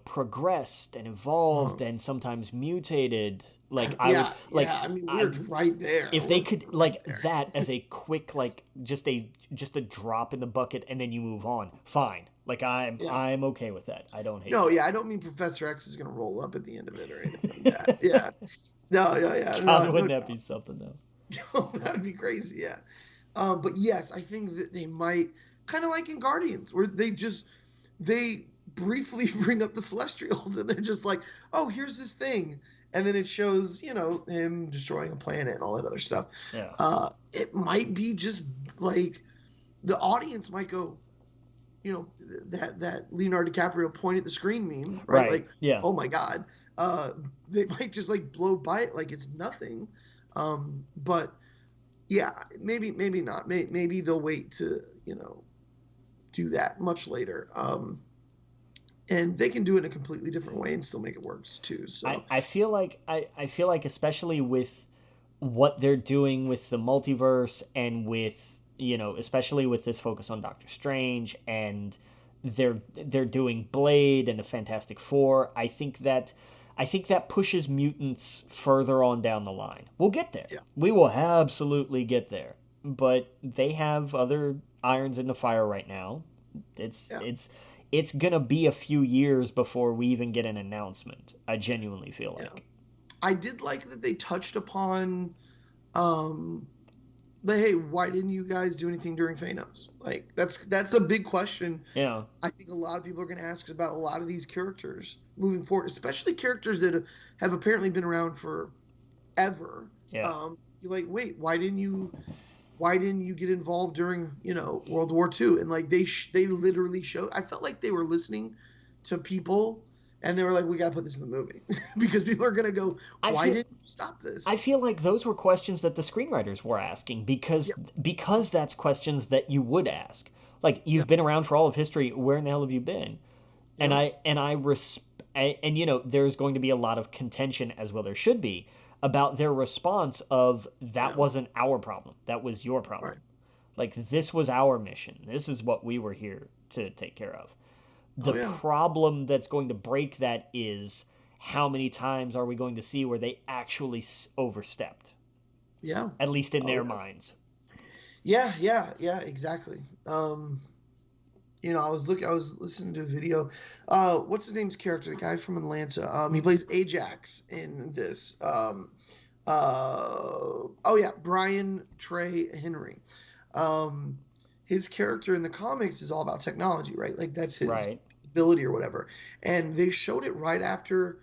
progressed and uh, evolved and sometimes mutated, like I would yeah. like Yeah. I mean, I we're right there. if they We're could right like there. that as a quick like just a drop in the bucket and then you move on, fine. Like Yeah. I'm okay with that. I don't hate No. that. Yeah. I don't mean Professor X is gonna roll up at the end of it or anything like that. Yeah. No. Yeah. Yeah. No. God, No wouldn't that doubt. be something though? That would be crazy. Yeah. But yes, I think that they might kind of like in Guardians, where they briefly bring up the Celestials, and they're just like, "Oh, here's this thing," and then it shows him destroying a planet and all that other stuff. Yeah. It might be just like the audience might go, that Leonardo DiCaprio point at the screen meme, right? Right. Like, Yeah. oh my god, they might just like blow by it like it's nothing. But yeah, maybe not. Maybe they'll wait to do that much later. And they can do it in a completely different way and still make it work too. So I feel like I feel like especially with what they're doing with the multiverse and with especially with this focus on Doctor Strange and they're doing Blade and the Fantastic Four, I think that pushes mutants further on down the line. We'll get there. yeah, We will absolutely get there. But they have other irons in the fire right now. It's yeah, it's it's gonna be a few years before we even get an announcement. I genuinely feel yeah. like. I did like that they touched upon um hey, why didn't you guys do anything during Thanos? Like that's a big question. Yeah. I think a lot of people are going to ask about a lot of these characters moving forward, especially characters that have apparently been around for ever. Yeah. You're like, wait, why didn't you why didn't you get involved during, World War II? And like they literally showed. I felt like they were listening to people, and they were like, we got to put this in the movie because people are gonna go, I why feel didn't you stop I this? feel like those were questions that the screenwriters were asking Yep. because that's questions that you would ask. Like, you've Yep. been around for all of history. Where in the hell have you been? And Yep. there's going to be a lot of contention, as well there should be, about their response of, that Yeah. wasn't our problem, that was your Right. problem. Like, this was our mission, this is what we were here to take care of. The Oh yeah. problem that's going to break that is, how many times are we going to see where they actually overstepped, Yeah. at least in Oh their yeah. minds. Yeah. Yeah. Yeah. Exactly. I was listening to a video. What's his name's character? The guy from Atlanta. He plays Ajax in this. Oh yeah, Brian Trey Henry. Um, his character in the comics is all about technology, right? Like that's his Right. ability or whatever. And they showed it right after,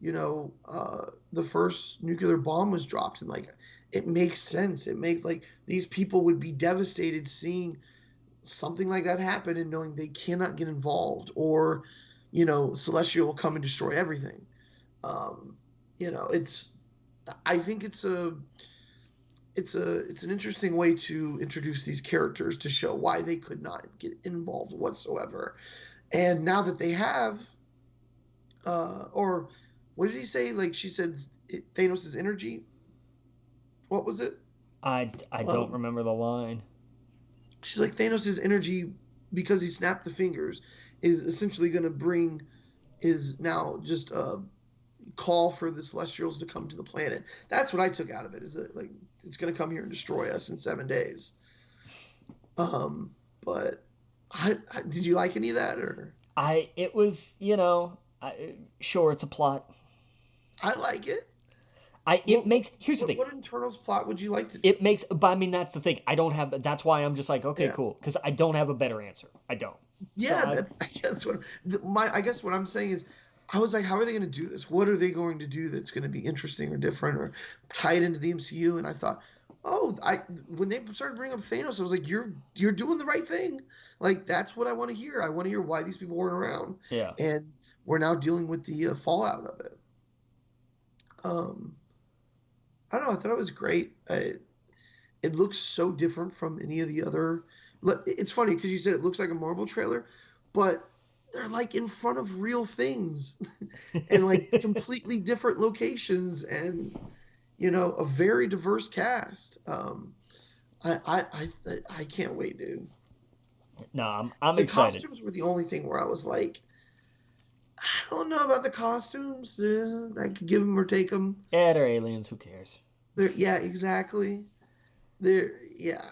the first nuclear bomb was dropped, and like it makes sense. It makes like these people would be devastated seeing something like that happen and knowing they cannot get involved, or Celestial will come and destroy everything. um, it's I think it's an interesting way to introduce these characters to show why they could not get involved whatsoever, and now that they have, or what did he say, like she said, Thanos' energy, what was it? I don't um, remember the line. she's like, Thanos' energy, because he snapped the fingers, is essentially going to bring, is now just a call for the Celestials to come to the planet. That's what I took out of it. Is that like it's going to come here and destroy us in 7 days? But did you like any of that, or? It was, sure, it's a plot. I like it. It What makes, here's the thing. what Internals plot would you like to? It makes, but I mean, that's the thing. I don't have, that's why I'm just like, okay, Yeah, cool. Because I don't have a better answer. I don't. So yeah. That's I guess I guess what I'm saying is, I was like, how are they going to do this? What are they going to do that's going to be interesting or different or tie it into the MCU? And I thought, oh, when they started bringing up Thanos, I was like, you're doing the right thing. Like that's what I want to hear. I want to hear why these people weren't around, yeah. and we're now dealing with the fallout of it. Um, I don't know. I thought it was great. It looks so different from any of the other. It's funny because you said it looks like a Marvel trailer, but they're like in front of real things and like completely different locations, and a very diverse cast. I can't wait, dude. No, I'm The excited. costumes were the only thing where I was like, I don't know about the costumes. I could give them or take them. Yeah, they're aliens. Who cares? Yeah, exactly. Yeah.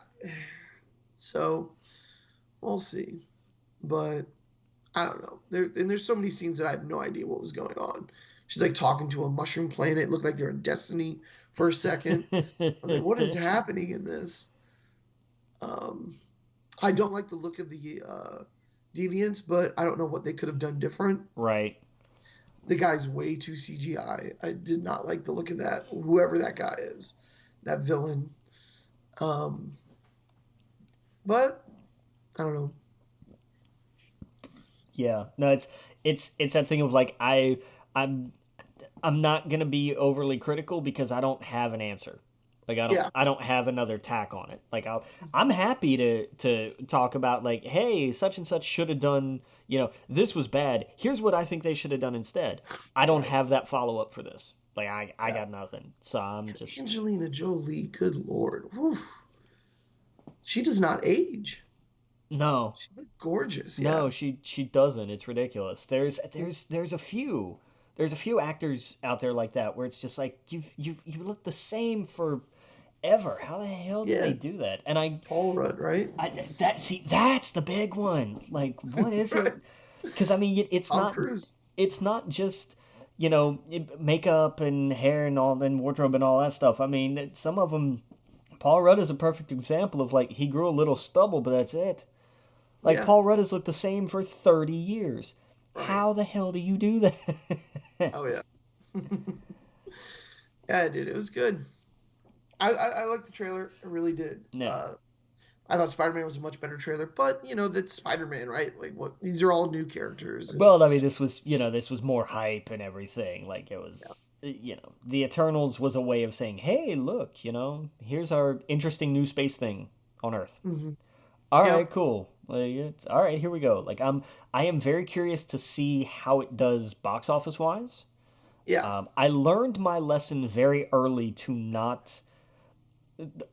So we'll see, but I don't know. There's so many scenes that I have no idea what was going on. She's like talking to a mushroom planet. It looked like they're in Destiny for a second. I was like, what is happening in this? Um, I don't like the look of the deviants, but I don't know what they could have done different. Right. The guy's way too CGI. I did not like the look of that. Whoever that guy is, that villain. Um, but I don't know. Yeah. No, it's that thing of like, I'm I'm not gonna be overly critical because I don't have an answer. Like, Yeah, I don't have another tack on it. Like, I'm happy to talk about, like, hey, such and such should have done, this was bad. Here's what I think they should have done instead. I don't right. have that follow up for this. Like, I Yeah. got nothing. So I'm just, Angelina Jolie, good lord. Whew. She does not age. no. She looked gorgeous, yeah. No, she doesn't. It's ridiculous. It's There's a few actors out there like that where it's just like, you look the same for ever. How the hell do yeah, they do that? And Paul Rudd, right? that's the big one. Like, what is Right. it? Because I mean, Tom Cruise. it's not just makeup and hair and all and wardrobe and all that stuff. I mean, some of them. Paul Rudd is a perfect example of, like, he grew a little stubble, but that's it. Like, Yeah, Paul Rudd has looked the same for 30 years. right. How the hell do you do that? Oh yeah. Yeah, dude, it was good. I liked the trailer. I really did. Yeah. I thought Spider-Man was a much better trailer, but that's Spider-Man, right? Like, what? These are all new characters, and Well, I mean, this was more hype and everything. Like it yeah. was, the Eternals was a way of saying, "Hey, look, here's our interesting new space thing on Earth." Hmm. All Yeah, right, cool. Like, all right, here we go. Like I am very curious to see how it does box office wise. yeah, I learned my lesson very early to not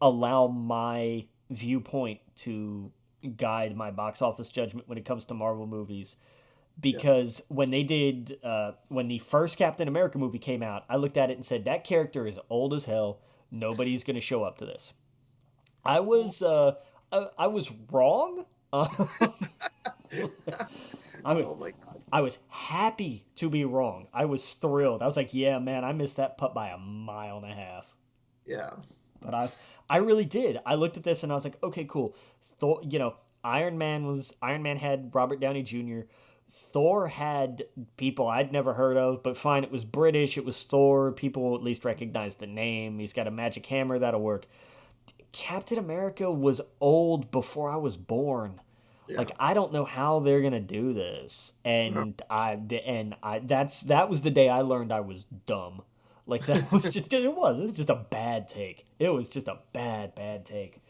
allow my viewpoint to guide my box office judgment when it comes to Marvel movies. yeah. Because when the first Captain America movie came out, I looked at it and said that character is old as hell. Nobody's going to show up to this. I was I was wrong. I was Oh my God. I was happy to be wrong. I was thrilled. I was like, yeah, man, I missed that putt by a mile and a half. Yeah, But I really did. I looked at this and I was like, okay, cool. Thor, Iron Man had Robert Downey Jr. Thor had people I'd never heard of, but fine, it was British, it was Thor. People at least recognized the name. He's got a magic hammer that'll work. Captain America was old before I was born. yeah. Like I don't know how they're gonna do this, that was the day I learned I was dumb. Like that was just it was just a bad take. It was just a bad take.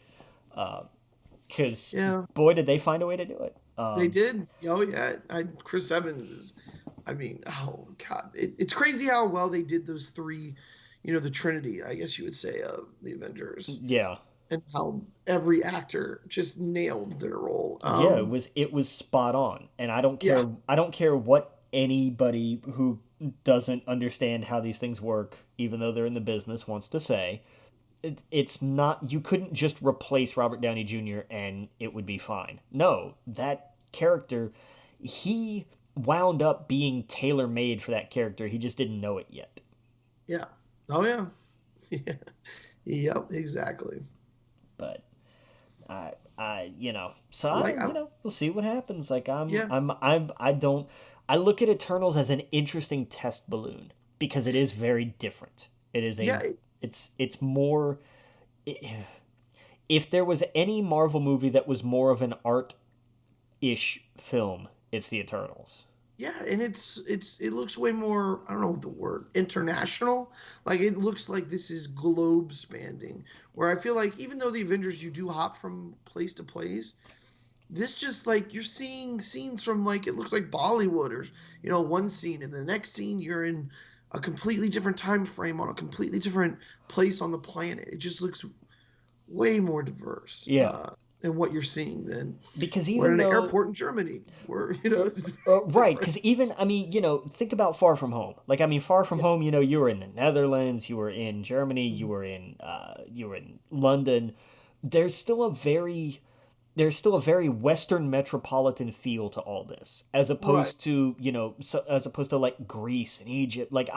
Because Yeah, boy, did they find a way to do it. they did. Oh yeah, Chris Evans is. I mean, oh God, it's crazy how well they did those three. The Trinity, I guess you would say, of the Avengers, Yeah, and how every actor just nailed their role. yeah, it was spot on, and Yeah, I don't care what anybody who doesn't understand how these things work, even though they're in the business, wants to say. It's not, you couldn't just replace Robert Downey Jr. and it would be fine. No, that character, he wound up being tailor made for that character. He just didn't know it yet. yeah. Oh yeah, yeah. Yep, exactly. But so Like, we'll see what happens. Like yeah, I don't, I look at Eternals as an interesting test balloon because it is very different. It is yeah, it's more. If there was any Marvel movie that was more of an art ish film, it's the Eternals. yeah. And it looks way more. I don't know the word international. Like it looks like this is globe spanning. Where I feel like even though the Avengers, you do hop from place to place. This just like you're seeing scenes from like it looks like Bollywood or one scene and the next scene you're in a completely different time frame on a completely different place on the planet. It just looks way more diverse Yeah, than what you're seeing than because we're even in an though airport in Germany where it's right, different. because even I mean, think about Far From Home. Like I mean, Far From Yeah, Home, you were in the Netherlands, you were in Germany, you were in London. There's still a very there's still a very Western metropolitan feel to all this, as right. opposed to as opposed to like Greece and Egypt. Like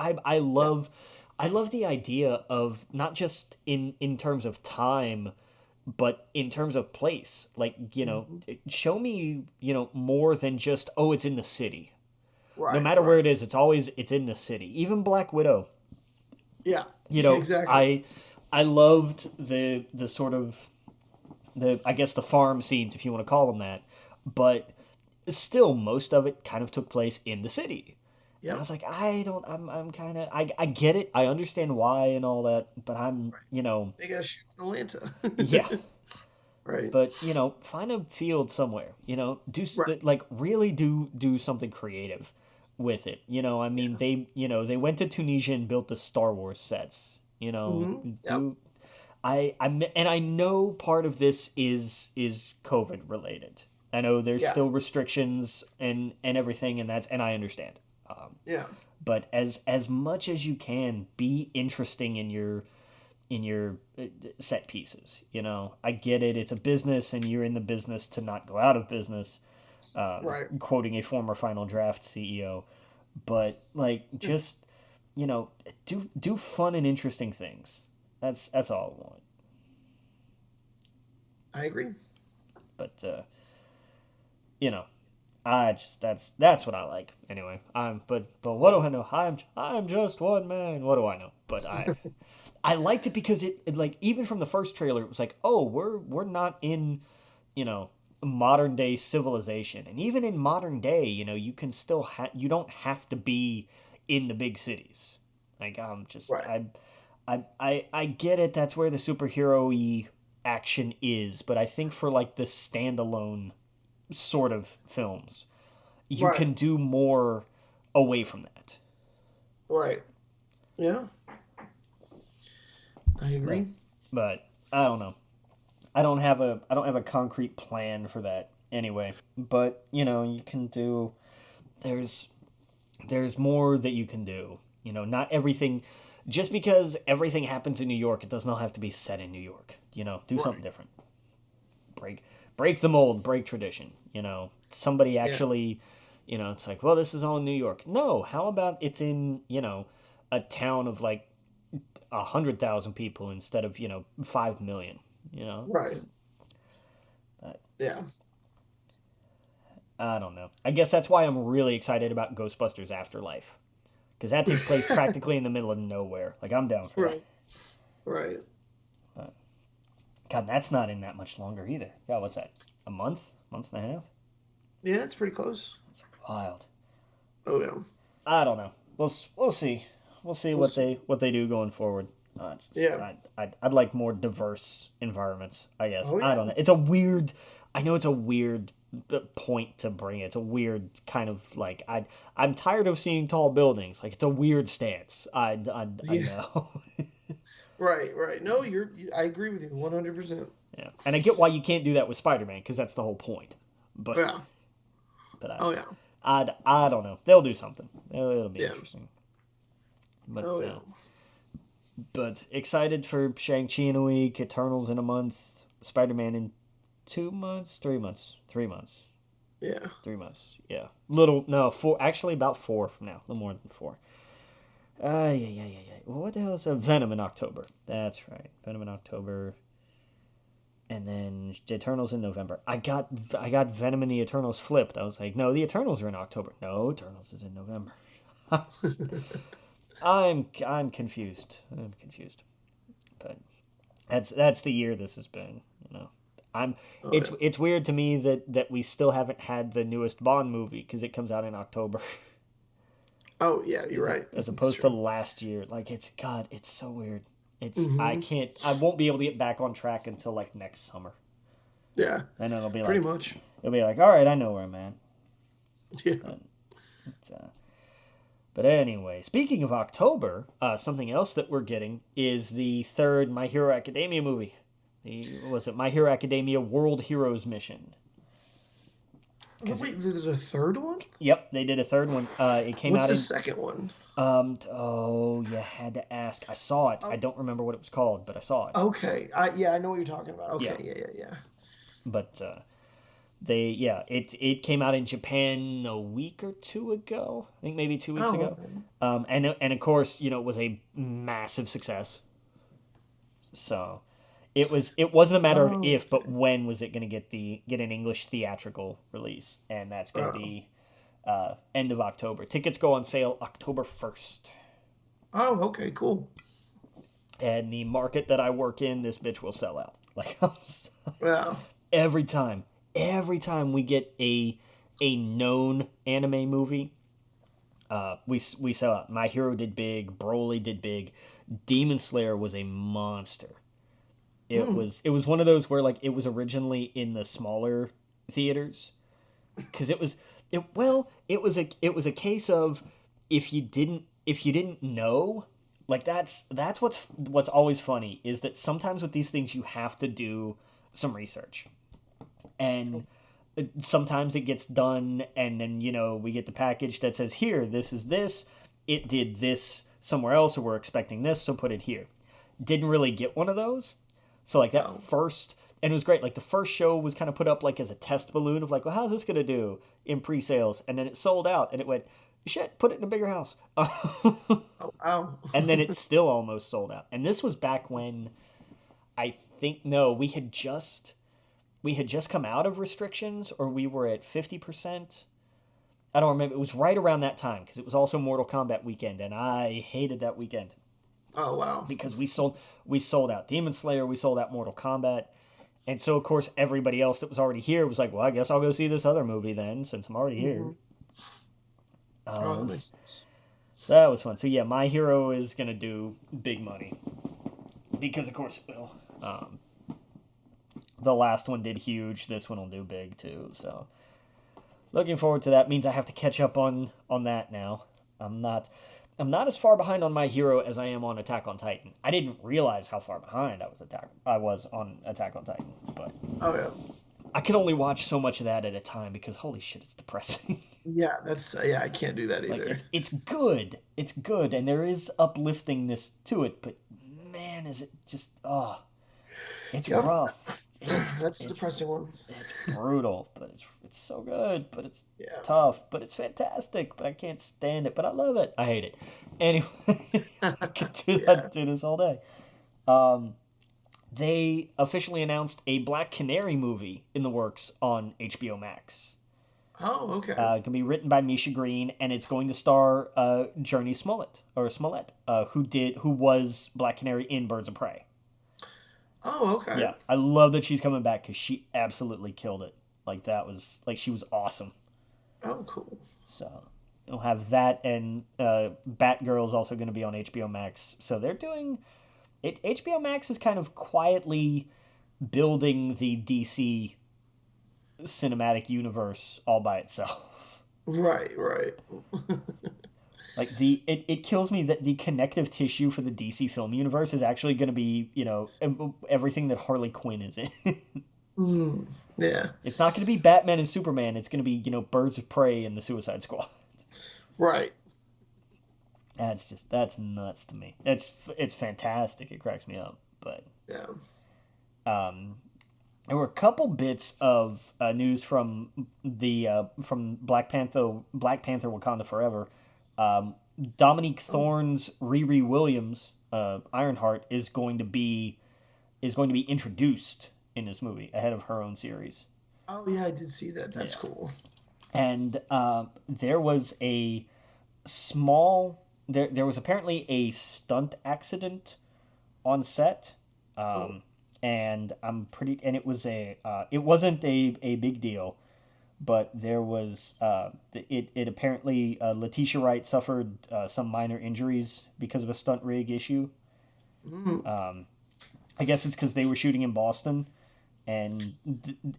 Yes. I love the idea of not just in terms of time, but in terms of place. Like Hmm. show me more than just, oh, it's in the city. No Right. matter where Right. it is, it's in the city. Even Black Widow. Yeah. You know, Exactly. I loved the sort of the I guess the farm scenes, if you want to call them that, but still most of it kind of took place in the city. And I Yep. was like, I'm kind of, I get it, I understand why and all that, but I'm, Right. They got to shoot in yeah, Atlanta. Right. but find a field somewhere, Right. like really do something creative with it. I mean, Yeah. they went to Tunisia and built the Star Wars sets. Yep. Do and I know part of this is COVID related. I know there's Yeah. still restrictions and everything, and I understand. Yeah. But as much as you can, be interesting in your set pieces. I get it. It's a business, and you're in the business to not go out of business. Right. Quoting a former Final Draft CEO, but like just do fun and interesting things. That's all I want. I agree. But you know, I just that's what I like anyway. But what do Well, I know? I'm just one man. What do I know? But I liked it because it like even from the first trailer, it was like, oh, we're not in, you know, modern day civilization, and even in modern day, you know, you can still you don't have to be in the big cities. Like I'm just Right. I get it. That's where the superhero-y action is, but I think for like the standalone sort of films, you Right. can do more away from that. Right. Yeah, I But agree. but I don't know. I don't have a concrete plan for that anyway. But you know, you can do. There's there's more that you can do. You know, not everything. Just because everything happens in New York, it does not have to be set in New York. You know, do something Right. different. Break break the mold. Break tradition. You know, somebody Yeah. actually. You know, it's like, well, this is all in New York. No, how about it's in a town of like 100,000 people instead of 5 million. You know, Right. but Yeah. I don't know. I guess that's why I'm really excited about Ghostbusters Afterlife because that takes place practically in the middle of nowhere. Like I'm down for that. Right. Right. But God, that's not in that much longer either. God, what's that? A month? Month and a half? Yeah, it's pretty close. That's wild. Oh yeah. I don't know. We'll see. We'll see We'll see. what they do going forward. Yeah. I'd like more diverse environments. I guess Oh I yeah. don't know. It's a weird. I know it's a weird point to bring it. It's a weird kind of like I'm tired of seeing tall buildings. Like it's a weird stance. I Yeah. know. Right. Right. No, I agree with you 100%. Yeah, and I get why you can't do that with Spider-Man because that's the whole point. But Yeah. but Oh yeah. I don't know. They'll do something. It'll be Yeah. interesting. But Oh yeah. but excited for Shang-Chi in a week, Eternals in a month, Spider-Man in 2 months, 3 months, 3 months, Yeah. 3 months. Yeah, little no four. Actually, about four from now. A little more than four. Yeah. Well, what the hell is Venom in October? That's right, Venom in October, and then the Eternals in November. I got Venom and the Eternals flipped. I was like, no, the Eternals are in October. No, Eternals is in November. I'm confused. I'm confused. But that's the year this has been. You know, I'm. Oh yeah. It's weird to me that we still haven't had the newest Bond movie because it comes out in October, Oh yeah. You're right. as It's opposed to true. last year. Like it's God, it's so weird. Hmm. I won't be able to get back on track until like next summer. Yeah. Then Pretty much. it'll be like, all right, I know where I'm at. Yeah. But, but anyway, speaking of October, something else that we're getting is the third My Hero Academia movie. Was it My Hero Academia World Heroes Mission? Because Wait, there's a third one? yep, they did a third one. It came What's out the in second one? oh, you had to ask. I saw it. I Oh, don't remember what it was called, but I saw it. okay. Yeah, I know what you're talking about. Okay. Yeah, Yeah. but it came out in Japan a week or two ago. I think maybe 2 weeks Oh, ago. okay. And of course, it was a massive success. So it wasn't a matter of Oh, if, but okay. when was it going to get an English theatrical release, and that's going to Oh. be end of October. Tickets go on sale October 1st. Oh, okay. Cool. And the market that I work in, this bitch will sell out. Like Yeah. every time, every time we get a known anime movie, we sell out. My Hero did big. Broly did big. Demon Slayer was a monster. Hmm. It was one of those where like it was originally in the smaller theaters because it was a case of if you didn't know, like that's what's always funny is that sometimes with these things you have to do some research, and sometimes it gets done and then we get the package that says, here, this is this, it did this somewhere else, or we're expecting this, so put it here. Didn't really get one of those. So like that Oh. first, and it was great. Like the first show was kind of put up like as a test balloon of like, well, how's this gonna do in pre-sales? And then it sold out, and it went, shit, put it in a bigger house. Oh, wow. And then it still almost sold out. And this was back when I think no, we had just come out of restrictions, or we were at 50%. I don't remember. It was right around that time because it was also Mortal Kombat weekend, and I hated that weekend. Oh wow. because we sold out Demon Slayer, we sold out Mortal Kombat, and so of course everybody else that was already here was like, well, I guess I'll go see this other movie then since I'm already here. Hmm. Oh, that makes sense. So that was fun. So yeah, My Hero is gonna do big money because of course it will. The last one did huge. This one will do big too. So looking forward to that. Means I have to catch up on that now. I'm not I'm not as far behind on My Hero as I am on Attack on Titan. I didn't realize how far behind I was on Attack on Titan, but Oh yeah. I can only watch so much of that at a time because holy shit, it's depressing. Yeah, that's yeah. I can't do that Like either. it's good, and there is upliftingness to it. But man, is it just it's Yep, rough. It's that's a it's depressing one. it's brutal, but it's so good. But it's Yeah. tough, but it's fantastic. But I can't stand it. But I love it. I hate it. Anyway, I could Yeah. do this all day. They officially announced a Black Canary movie in the works on HBO Max. Oh, okay. It can be written by Misha Green, and it's going to star Journey Smollett, who was Black Canary in Birds of Prey. Oh, okay. Yeah, I love that she's coming back because she absolutely killed it. Like that was like she was awesome. Oh, cool. So you'll have that, and Batgirl is also going to be on HBO Max. So they're doing it. HBO Max is kind of quietly building the DC cinematic universe all by itself. Right, right. Like it kills me that the connective tissue for the DC film universe is actually going to be everything that Harley Quinn is in. Mm, yeah. It's not going to be Batman and Superman. It's going to be Birds of Prey and the Suicide Squad. Right. That's nuts to me. It's fantastic. It cracks me up. But Yeah. um, there were a couple bits of news from Black Panther Wakanda Forever. Um, Dominique Oh, Thorne's Riri Williams, Ironheart, is going to be introduced in this movie ahead of her own series. oh yeah, I did see that. That's Yeah, cool. and there was a small there was apparently a stunt accident on set, Oh, um, and it wasn't a big deal, but there was it apparently Letitia Wright suffered some minor injuries because of a stunt rig issue. mm. I guess it's because they were shooting in Boston, and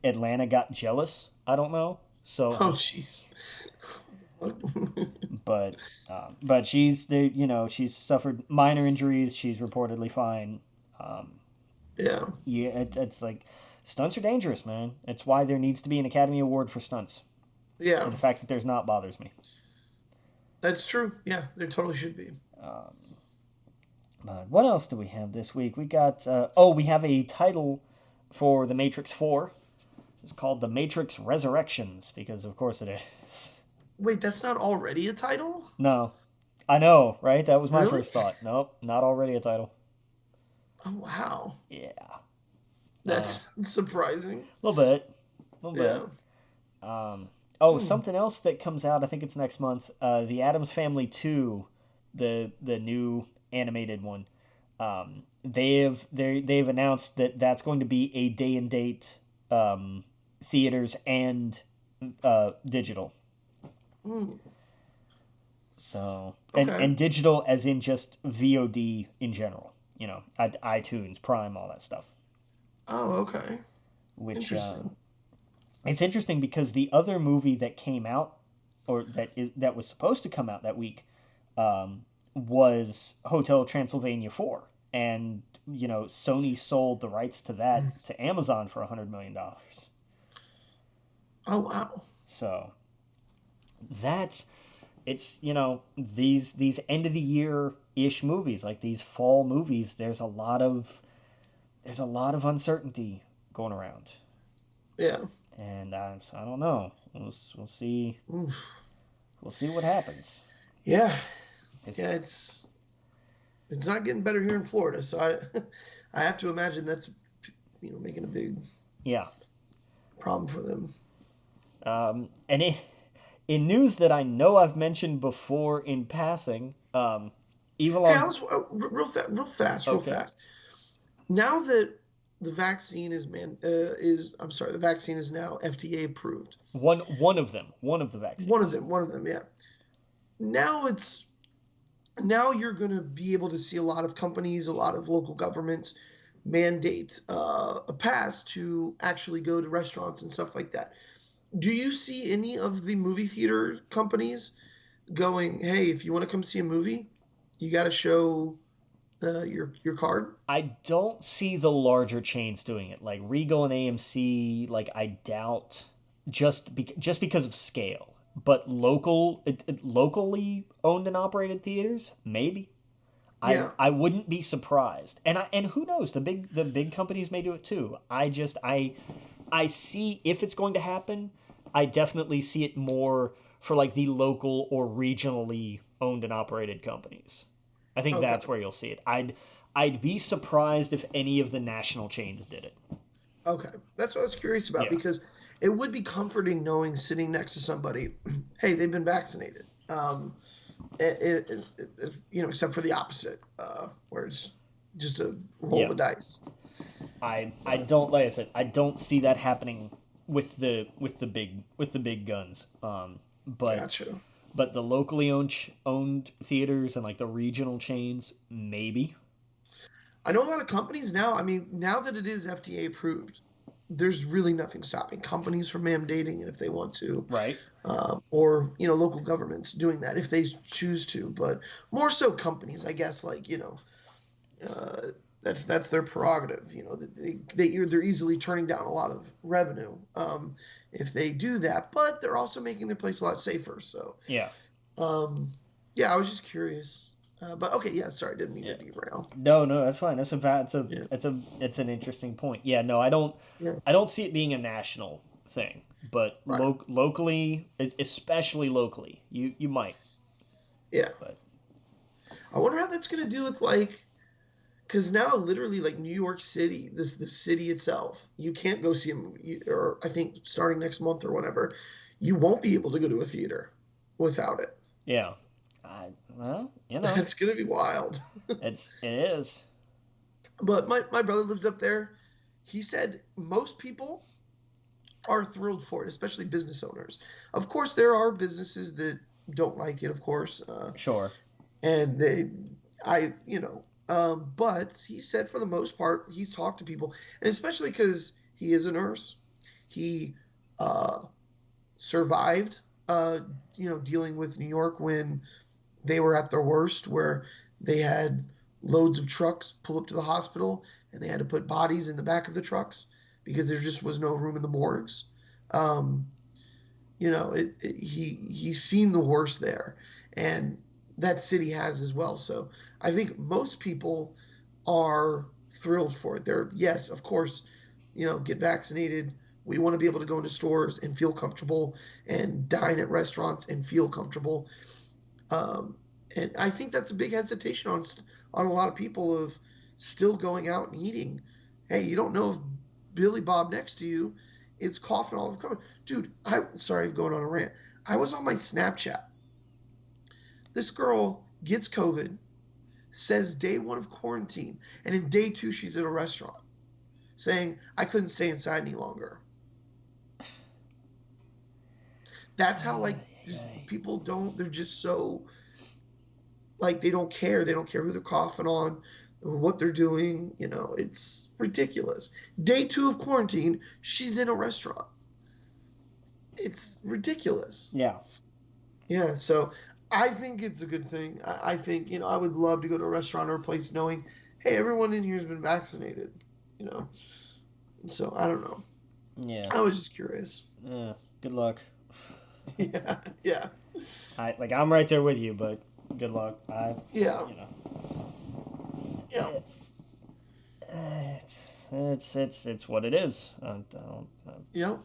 Atlanta got jealous. I don't know. So, Oh, jeez. but she's suffered minor injuries. She's reportedly fine. Um, Yeah. yeah, it's like stunts are dangerous, man. It's why there needs to be an Academy Award for stunts. Yeah. And the fact that there's not bothers me. That's true. Yeah, there totally should be. Um, but what else do we have this week? We got we have a title for The Matrix 4. It's called The Matrix Resurrections because of course it is. Wait, that's not already a title? No, I know, right? That was my Really? first thought. Nope, not already a title. Oh, wow. Yeah, That's surprising. a little bit, a little Yeah. bit. Oh, Hmm. something else that comes out. I think it's next month. The Addams Family 2, the new animated one. They've announced that that's going to be a day and date, theaters and digital. Hmm. So Okay. and digital as in just VOD in general. iTunes, Prime, all that stuff. Oh, okay. Which Interesting. it's interesting because the other movie that came out, or that was supposed to come out that week, was Hotel Transylvania 4, and Sony sold the rights to that to Amazon for $100 million. Oh, wow. So that's it's these end of the year ish movies, like these fall movies. There's a lot of uncertainty going around, Yeah. and so I don't know. We'll see. Oof. We'll see what happens. Yeah. If Yeah, it's not getting better here in Florida, so I I have to imagine that's making a big Yeah, problem for them. and in news that I know I've mentioned before in passing, Eva Hey, I Long. was real Okay. fast. Now that the vaccine the vaccine is now FDA approved. One of them. One of the vaccines. One of them, yeah. Now it's now you're going to be able to see a lot of companies, a lot of local governments mandate a pass to actually go to restaurants and stuff like that. Do you see any of the movie theater companies going, "Hey, if you want to come see a movie, you got to show your card"? I don't see the larger chains doing it, like Regal and AMC. Like I doubt just because of scale. But locally owned and operated theaters, maybe. Yeah. I wouldn't be surprised. And who knows, the big companies may do it too. I see if it's going to happen, I definitely see it more for like the local or regionally owned and operated companies. I think Okay. that's where you'll see it. I'd be surprised if any of the national chains did it. Okay. That's what I was curious about Yeah. because it would be comforting knowing sitting next to somebody, hey, they've been vaccinated. Except for the opposite, where it's just a roll Yeah. the dice. I But don't, like I said, I don't see that happening with the big guns. But gotcha. the locally owned theaters and like the regional chains, maybe. I know a lot of companies now. I mean, now that it is FDA approved, there's really nothing stopping companies from mandating it if they want to, Right. or local governments doing that if they choose to. But more so companies, I guess, like uh, that's their prerogative. They're easily turning down a lot of revenue if they do that, but they're also making their place a lot safer. So, Yeah. um, yeah, I was just curious. But okay, yeah, sorry, didn't mean to Yeah. derail. No, that's fine. Yeah, It's an interesting point. Yeah, no, I don't see it being a national thing, but right. locally, especially locally, you might. Yeah, But I wonder how that's gonna do with like, because now literally like New York City, the city itself, you can't go see a movie, or I think starting next month or whenever, you won't be able to go to a theater without it. yeah, well, That's gonna be wild. it is. But my brother lives up there. He said most people are thrilled for it, especially business owners. Of course, there are businesses that don't like it, of course, Sure. and they, I, but he said for the most part, he's talked to people, and especially because he is a nurse, he uh, survived, dealing with New York when they were at their worst, where they had loads of trucks pull up to the hospital and they had to put bodies in the back of the trucks because there just was no room in the morgues. Um, he's seen the worst there, and that city has as well. So I think most people are thrilled for it. They're yes, of course, get vaccinated. We want to be able to go into stores and feel comfortable and dine at restaurants and feel comfortable. Um, and I think that's a big hesitation on a lot of people of still going out and eating. Hey, you don't know if Billy Bob next to you is coughing all over. Dude, I'm sorry, I'm going on a rant. I was on my Snapchat. This girl gets COVID, says day one of quarantine, and in day two she's at a restaurant saying I couldn't stay inside any longer. That's how like just people don't. They're just so like they don't care. They don't care who they're coughing on, or what they're doing. It's ridiculous. Day two of quarantine, she's in a restaurant. It's ridiculous. Yeah. Yeah, so I think it's a good thing. I think, I would love to go to a restaurant or a place knowing, hey, everyone in here has been vaccinated, you know. And so I don't know. Yeah. I was just curious. Yeah. Good luck. Yeah, yeah, I'm right there with you, but good luck. yeah, You know, yeah. it's it's what it is. You know?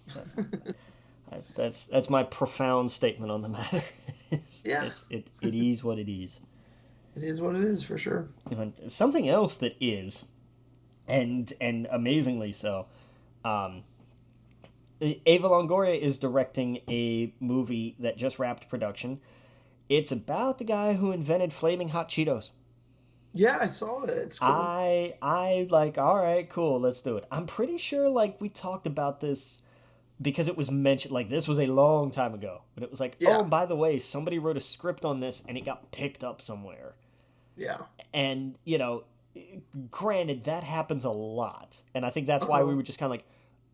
That's my profound statement on the matter. Yeah, It is what it is. it is what it is for sure. Something else that is, and amazingly so. Ava Longoria is directing a movie that just wrapped production. It's about the guy who invented flaming hot Cheetos. Yeah, I saw it. It's cool. I like, all right, cool, let's do it. I'm pretty sure like we talked about this because it was mentioned, like this was a long time ago, but it was like, oh, Yeah, by the way, somebody wrote a script on this and it got picked up somewhere. yeah. And granted, that happens a lot, and I think that's why we Uh-huh. were just kind of like,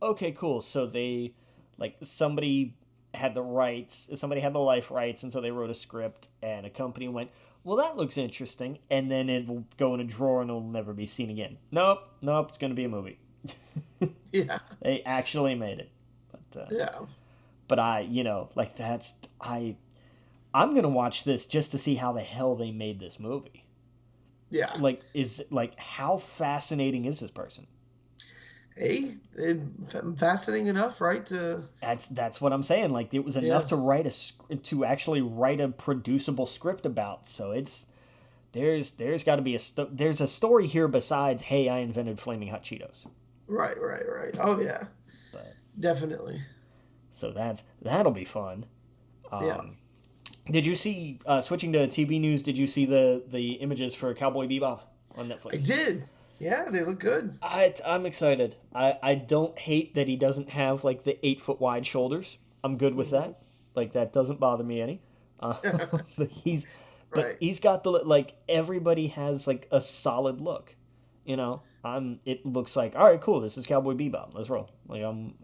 okay, cool. So they, like, somebody had the life rights, and so they wrote a script, and a company went, well, that looks interesting, and then it will go in a drawer and it'll never be seen again. Nope, nope, it's gonna be a movie. Yeah, They actually made it, yeah, but like I'm gonna watch this just to see how the hell they made this movie. yeah. Like, is like, how fascinating is this person? Hey, fascinating enough, right? To That's what I'm saying. Like, it was enough yeah, to actually write a producible script about. So there's got to be there's a story here besides, hey, I invented flaming hot Cheetos. right, right, right. Oh yeah, But definitely. so that'll be fun. Yeah, Um, did you see, switching to TV news? Did you see the images for Cowboy Bebop on I Netflix? did. Yeah, they look good. I'm excited. I don't hate that he doesn't have like the 8 foot wide shoulders. I'm good with Hmm. that. Like, that doesn't bother me any. Uh, but Right. he's got the, like, everybody has like a solid look. It looks like, all right, cool. This is Cowboy Bebop. Let's roll. Like, I'm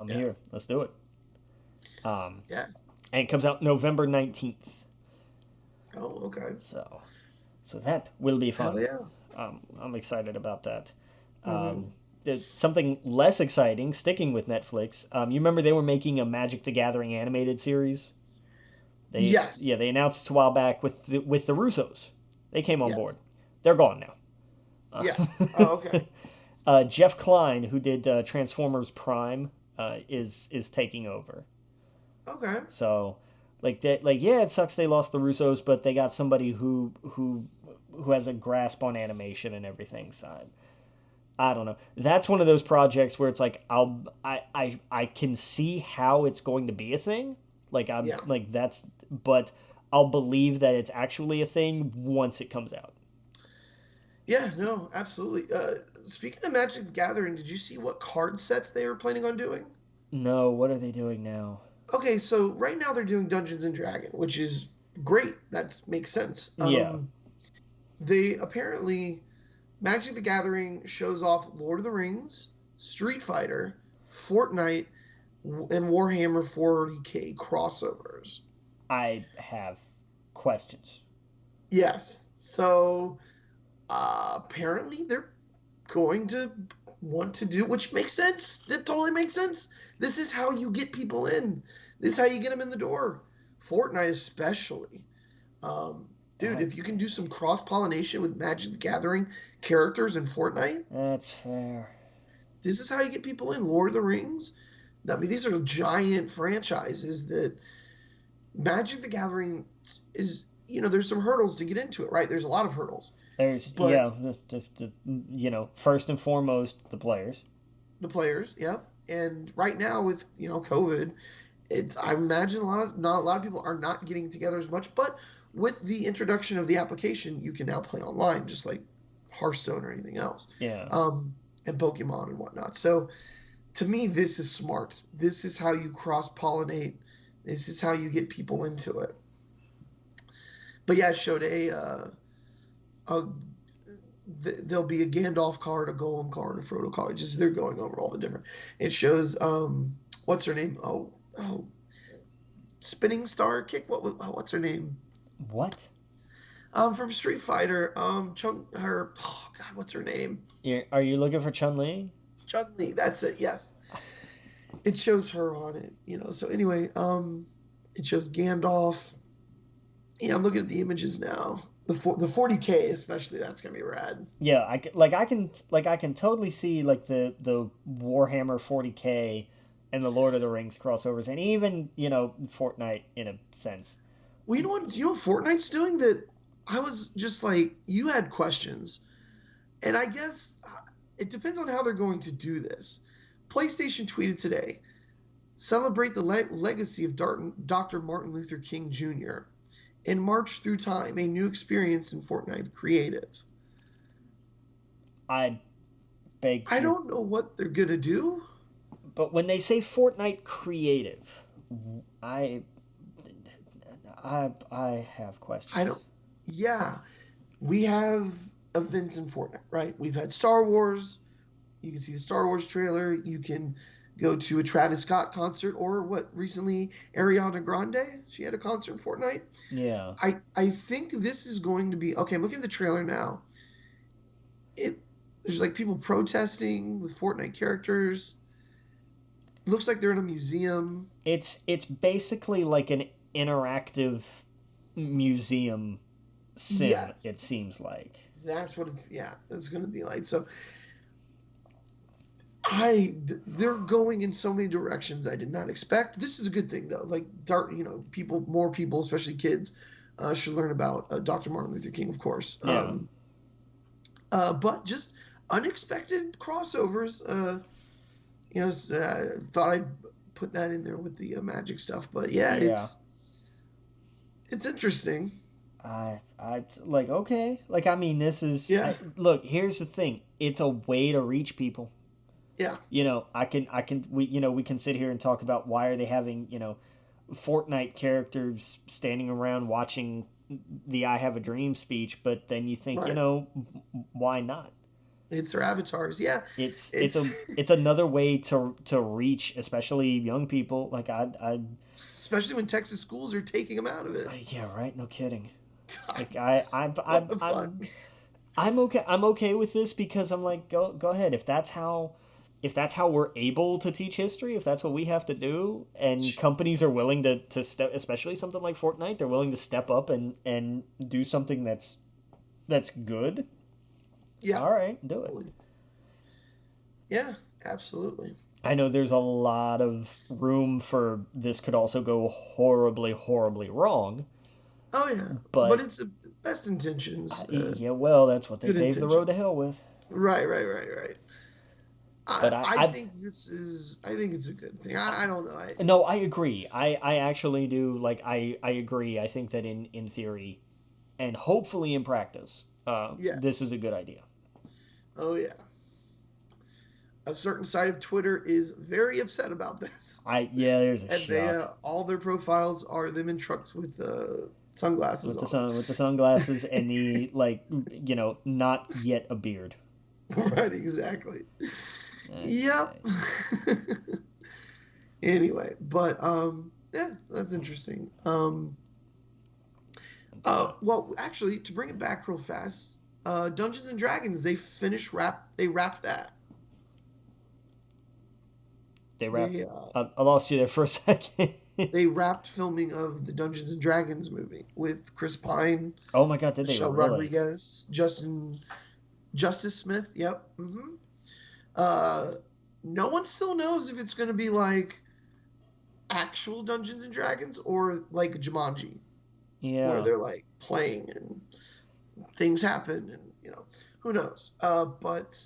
Yeah. here. Let's do it. Um, Yeah. and it comes out November 19th. Oh, okay. So that will be Hell fun. yeah. I'm excited about that. Hmm. There's something less exciting, sticking with Netflix. You remember they were making a Magic the Gathering animated series? Yes. They announced this a while back with the Russos. They came on board. Yes. They're gone now. Yeah. Oh, okay. Jeff Klein, who did Transformers Prime, is taking over. Okay. So, like that, like, yeah, it sucks they lost the Russos, but they got somebody who has a grasp on animation and everything. So I don't know. That's one of those projects where it's like, I can see how it's going to be a thing. Like, I'm Yeah. like, but I'll believe that it's actually a thing once it comes out. Yeah. No, absolutely. Speaking of Magic the Gathering, did you see what card sets they were planning on doing? No, what are they doing now? Okay, so right now they're doing Dungeons and Dragons, which is great. That makes sense. Yeah, They apparently Magic the Gathering shows off Lord of the Rings, Street Fighter, Fortnite, and Warhammer 40K crossovers. I have questions. Yes. So apparently they're going to want to do, which makes sense. That totally makes sense. This is how you get people in. This is how you get them in the door. Fortnite especially. Dude, That if you can do some cross pollination with Magic the Gathering characters in Fortnite, that's fair. this is how you get people in. Lord of the Rings. I mean, these are giant franchises that Magic the Gathering is. There's some hurdles to get into it, right? There's a lot of hurdles, There's but first and foremost the players. the players, yeah. And right now with COVID, it's I imagine not a lot of people are not getting together as much. But with the introduction of the application, you can now play online, just like Hearthstone or anything else, Yeah, and Pokemon and whatnot. So to me, this is smart. This is how you cross pollinate. This is how you get people into it. But yeah, it showed a there'll be a Gandalf card, a Golem card, a Frodo card. Just they're going over all the different. It shows what's her name? Oh, Spinning Star Kick. What's her name? what? From Street Fighter. Chung her. Oh God, what's her name? Are you looking for Chun Li? Chun Li. That's it. Yes, it shows her on it. So anyway, it shows Gandalf. Yeah, I'm looking at the images now. The 40K especially. That's gonna be rad. Yeah, I can totally see like the Warhammer 40K and the Lord of the Rings crossovers, and even Fortnite in a sense. Well, you know what? You know what Fortnite's doing that I was just like, you had questions. And I guess it depends on how they're going to do this. PlayStation tweeted today, celebrate the legacy of Dr. Martin Luther King Jr. and march through time, a new experience in Fortnite Creative. I beg I your... don't know what they're gonna do. But when they say Fortnite creative, I I have I questions. don't. Yeah, we have events in Fortnite, right? We've had Star Wars. You can see the Star Wars trailer. You can go to a Travis Scott concert, or what recently Ariana Grande. She had a concert in Fortnite. Yeah. I think this is going to be okay. I'm looking at the trailer now. It There's like people protesting with Fortnite characters. It looks like they're in a museum. It's basically like an interactive museum sim, Yes, it seems like. that's what it's. Yeah, it's going to be like. So they're going in so many directions I did not expect. This is a good thing though. Like more people, especially kids, should learn about Dr. Martin Luther King, of course. Yeah. But just unexpected crossovers. Thought I'd put that in there with the magic stuff. But yeah, Yeah. it's interesting. I like, okay. Like, I mean, this is Yeah, look, here's the thing. It's a way to reach people. yeah, We can sit here and talk about why are they having, Fortnite characters standing around watching the I Have a Dream speech, but then you think, right. why not? It's their avatars. Yeah, It's it's it's another way to reach, especially young people. Like, especially when Texas schools are taking them out of it. yeah, right, no kidding. God, Like, what the fuck? I'm okay. I'm okay with this because I'm like, go ahead. If that's how we're able to teach history, if that's what we have to do, and companies are willing to step, especially something like Fortnite, they're willing to step up and do something that's good. Yeah, All right, do it. totally. Yeah, absolutely. I know there's a lot of room for this could also go horribly, horribly wrong, Oh yeah, but but it's best intentions, yeah, well, that's what they good paved the road to intentions. hell with. Right, right, right, right. I But I think I think it's a good thing. I don't know. no, I agree. I actually do. Like, I agree. I think that in theory, and hopefully in practice, this is Yes. a good idea. Oh yeah. A certain side of Twitter is very upset about this, Yeah, there's a and they shock all their profiles are them in trucks with sunglasses with the on. sun with the sunglasses and the, like, not yet a beard. Right, exactly. Yep. Okay. Anyway, but yeah, that's interesting. Okay. Well, actually, to bring it back real fast, Dungeons and Dragons, they wrapped that. They wrap. They I lost you there for a second. they wrapped filming of the Dungeons and Dragons movie with Chris Pine, Oh my god, did they Michelle really? Rodriguez, Justice Smith. Yep. Uh, no one still knows if it's going to be like actual Dungeons and Dragons or like Jumanji, where Yeah. they're like playing and things happen, and who knows. But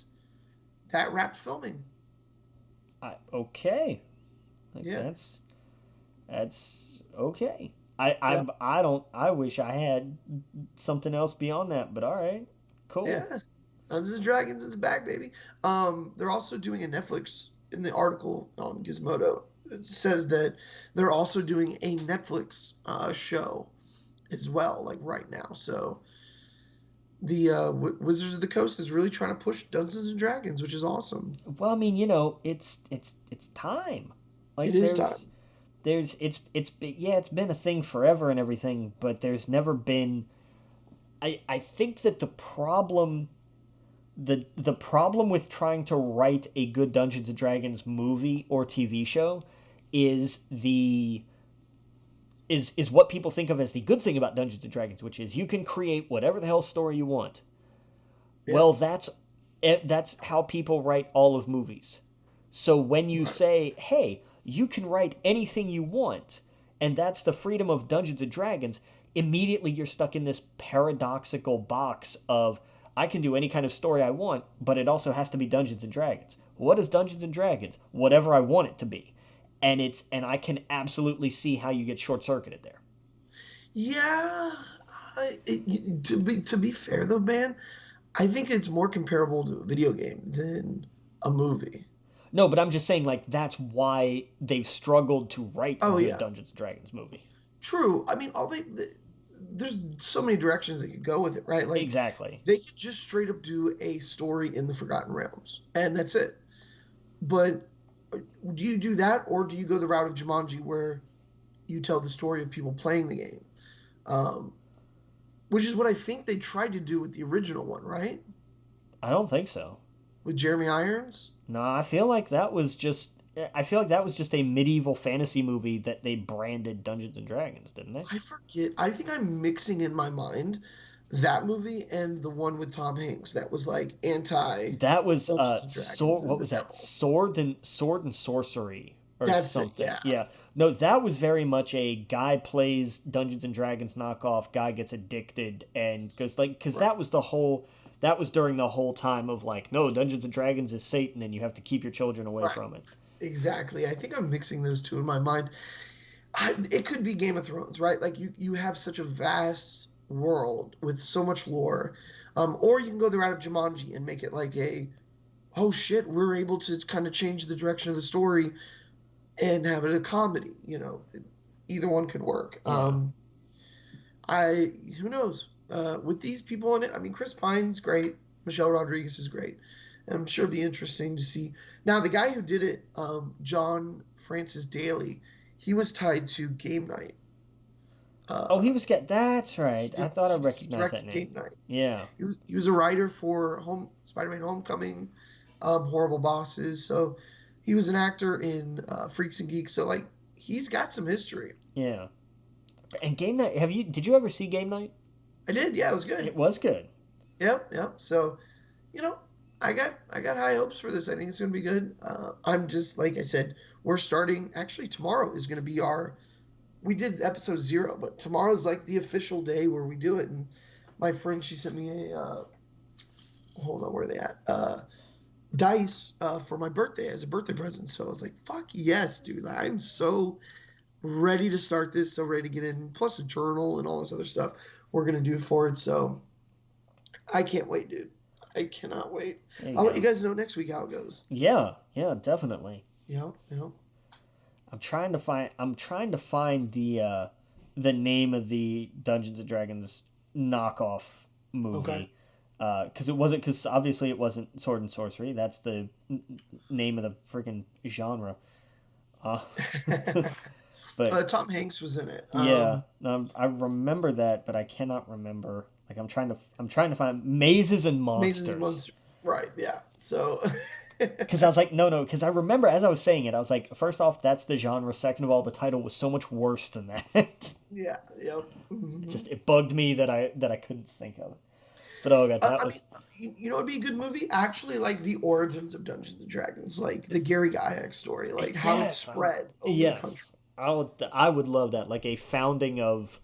that wrapped filming. Okay. Like, Yeah. that's okay. I Yeah. I I don't. I wish I had something else beyond that, but all right, cool. Yeah. Dungeons and Dragons is back, baby. They're also doing a Netflix in the article on Gizmodo. It says that they're also doing a Netflix show as well, like right now. So the Wizards of the Coast is really trying to push Dungeons and Dragons, which is awesome. Well, I mean, it's time. It Like, is time. yeah, it's been a thing forever and everything, but there's never been. I think that the problem with trying to write a good Dungeons and Dragons movie or TV show is is what people think of as the good thing about Dungeons and Dragons, which is you can create whatever the hell story you want. Yeah. Well, that's how people write all of movies. So when you Right. say, "Hey, you can write anything you want," and that's the freedom of Dungeons and Dragons, immediately you're stuck in this paradoxical box of I can do any kind of story I want, but it also has to be Dungeons and Dragons. What is Dungeons and Dragons? Whatever I want it to be. And I can absolutely see how you get short-circuited there. Yeah. To be fair though, man, I think it's more comparable to a video game than a movie. No, but I'm just saying, like, that's why they've struggled to write a Oh good yeah, Dungeons and Dragons movie. true. I mean, there's so many directions they could go with it, right? Like Exactly. they could just straight up do a story in the Forgotten Realms, and that's it. But do you do that, or do you go the route of Jumanji, where you tell the story of people playing the game? Um, which is what I think they tried to do with the original one, right? I don't think so. With Jeremy Irons. No, I feel like that was just. I feel like that was just a medieval fantasy movie that they branded Dungeons and Dragons, didn't they? I forget. I think I'm mixing in my mind that movie and the one with Tom Hanks that was like anti That was Dungeons and Dragons sword. and What the was that? devil. Sword and sorcery or That's it. something. Yeah. Yeah. No, that was very much a guy plays Dungeons and Dragons knockoff. Guy gets addicted and because Right. that was the whole. That was during the whole time of like, no, Dungeons and Dragons is Satan, and you have to keep your children away Right. from it. Exactly. I think I'm mixing those two in my mind. It could be Game of Thrones, right? Like you have such a vast world with so much lore, or you can go the route of Jumanji and make it like oh shit, we're able to kind of change the direction of the story and have it a comedy. Either one could work. Yeah. I Who knows? With these people in it, I mean, Chris Pine's great, Michelle Rodriguez is great. And I'm sure it'd be interesting to see. Now, the guy who did it, John Francis Daly, he was tied to Game Night. Oh, he Uh, was get. That's he right. I did. thought I He recognized that directed name. Game Night. Yeah. He was a writer for Spider-Man: Homecoming, Horrible Bosses. So he was an actor in Freaks and Geeks. So like he's got some history. Yeah. And Game Night. Did you ever see Game Night? I did. Yeah, it was good. It was good. Yep, yep. So, you know, I got high hopes for this. I think it's going to be good. I'm just like I said, we're starting. Actually, tomorrow is going to be our. We did episode 0, but tomorrow's like the official day where we do it. And my friend, she sent me a. Hold on, where are they at? Dice for my birthday as a birthday present. So I was like, fuck yes, dude! I'm so ready to start this. So ready to get in. Plus a journal and all this other stuff we're gonna do for it. So I can't wait, dude. I cannot wait. There you I'll let go. you guys know next week how it goes. Yeah. Yeah. Definitely. Yeah, yeah. I'm trying to find the name of the Dungeons and Dragons knockoff Okay. movie. Because obviously it wasn't Sword and Sorcery. That's the name of the freaking genre. Uh, but Tom Hanks was in it. yeah, I remember that, but I cannot remember. Like I'm trying to find mazes and Mazes and monsters. Monsters. Right. Yeah. So. Because I was like, no, because I remember as I was saying it, I was like, first off, that's the genre. Second of all, the title was so much worse than that. Yeah. Yep. Hmm. It bugged me that I couldn't think of it. But oh god, that I mean, was it'd be a good movie. Actually, like the origins of Dungeons and Dragons, like the Gary Gygax story, like how it yes, spread over the country. yes, I would love that. Like a founding of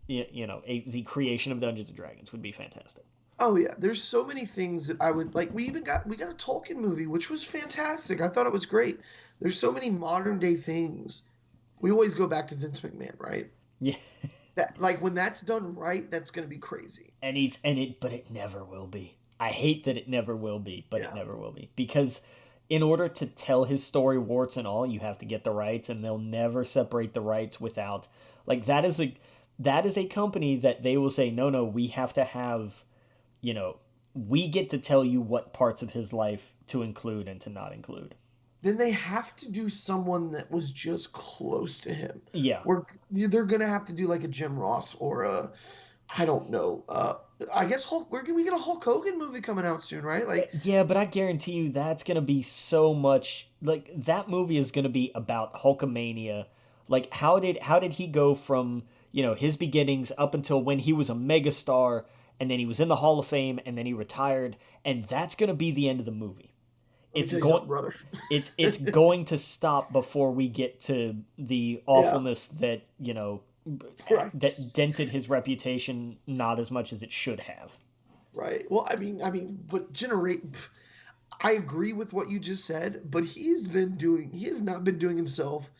the creation of Dungeons and Dragons would be fantastic. Oh yeah, there's so many things that I would like. We got a Tolkien movie, which was fantastic. I thought it was great. There's so many modern day things. We always go back to Vince McMahon, right? Yeah, That like when that's done right, that's gonna be crazy. but it never will be. I hate that it never will be, but it Yeah, never will be because in order to tell his story warts and all, you have to get the rights, and they'll never separate the rights without like that is a company that they will say no, we have to have you know we get to tell you what parts of his life to include and to not include. then they have to do someone that was just close to him. Yeah. We're they're gonna have to do like a Jim Ross or a I don't know. I guess we get a Hulk Hogan movie coming out soon, right? Like, Yeah, but I guarantee you that's going to be so much like that movie is going to be about Hulkamania. Like how did he go from, his beginnings up until when he was a megastar and then he was in the Hall of Fame and then he retired and that's going to be the end of the movie. let me It's tell you going something, brother. it's going to stop before we get to the Yeah, awfulness right, that dented his reputation not as much as it should have. right. Well, but generate. I agree with what you just said, but he has not been doing himself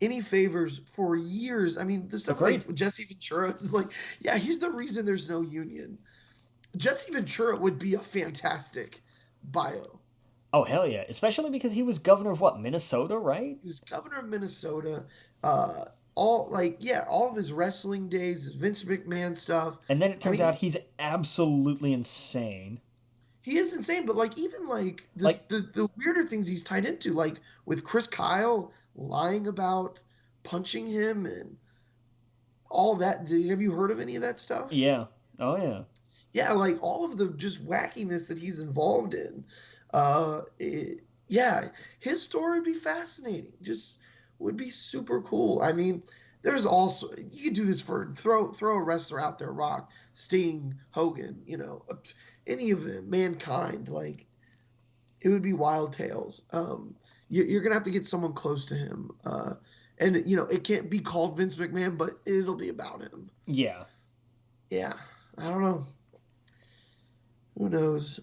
any favors for years. I mean, the stuff Agreed. like Jesse Ventura is like, yeah, he's the reason there's no union. Jesse Ventura would be a fantastic bio. Oh hell yeah! Especially because he was governor of what, Minnesota, right? He was governor of Minnesota. Uh, all like yeah, all of his wrestling days, his Vince McMahon stuff. And then it I turns mean, out he's absolutely insane. he is insane. But like even like Like, the weirder things he's tied into, like with Chris Kyle lying about punching him and all that. Have you heard of any of that stuff? yeah, oh yeah, Yeah, like all of the just wackiness that he's involved in. Yeah, his story would be fascinating. Just would be super cool. I mean, there's also you could do this for throw a wrestler out there, Rock, Sting, Hogan, any of them, Mankind. Like it would be wild tales. You're gonna have to get someone close to him. And it can't be called Vince McMahon, but it'll be about him. yeah. Yeah, I don't know. Who knows?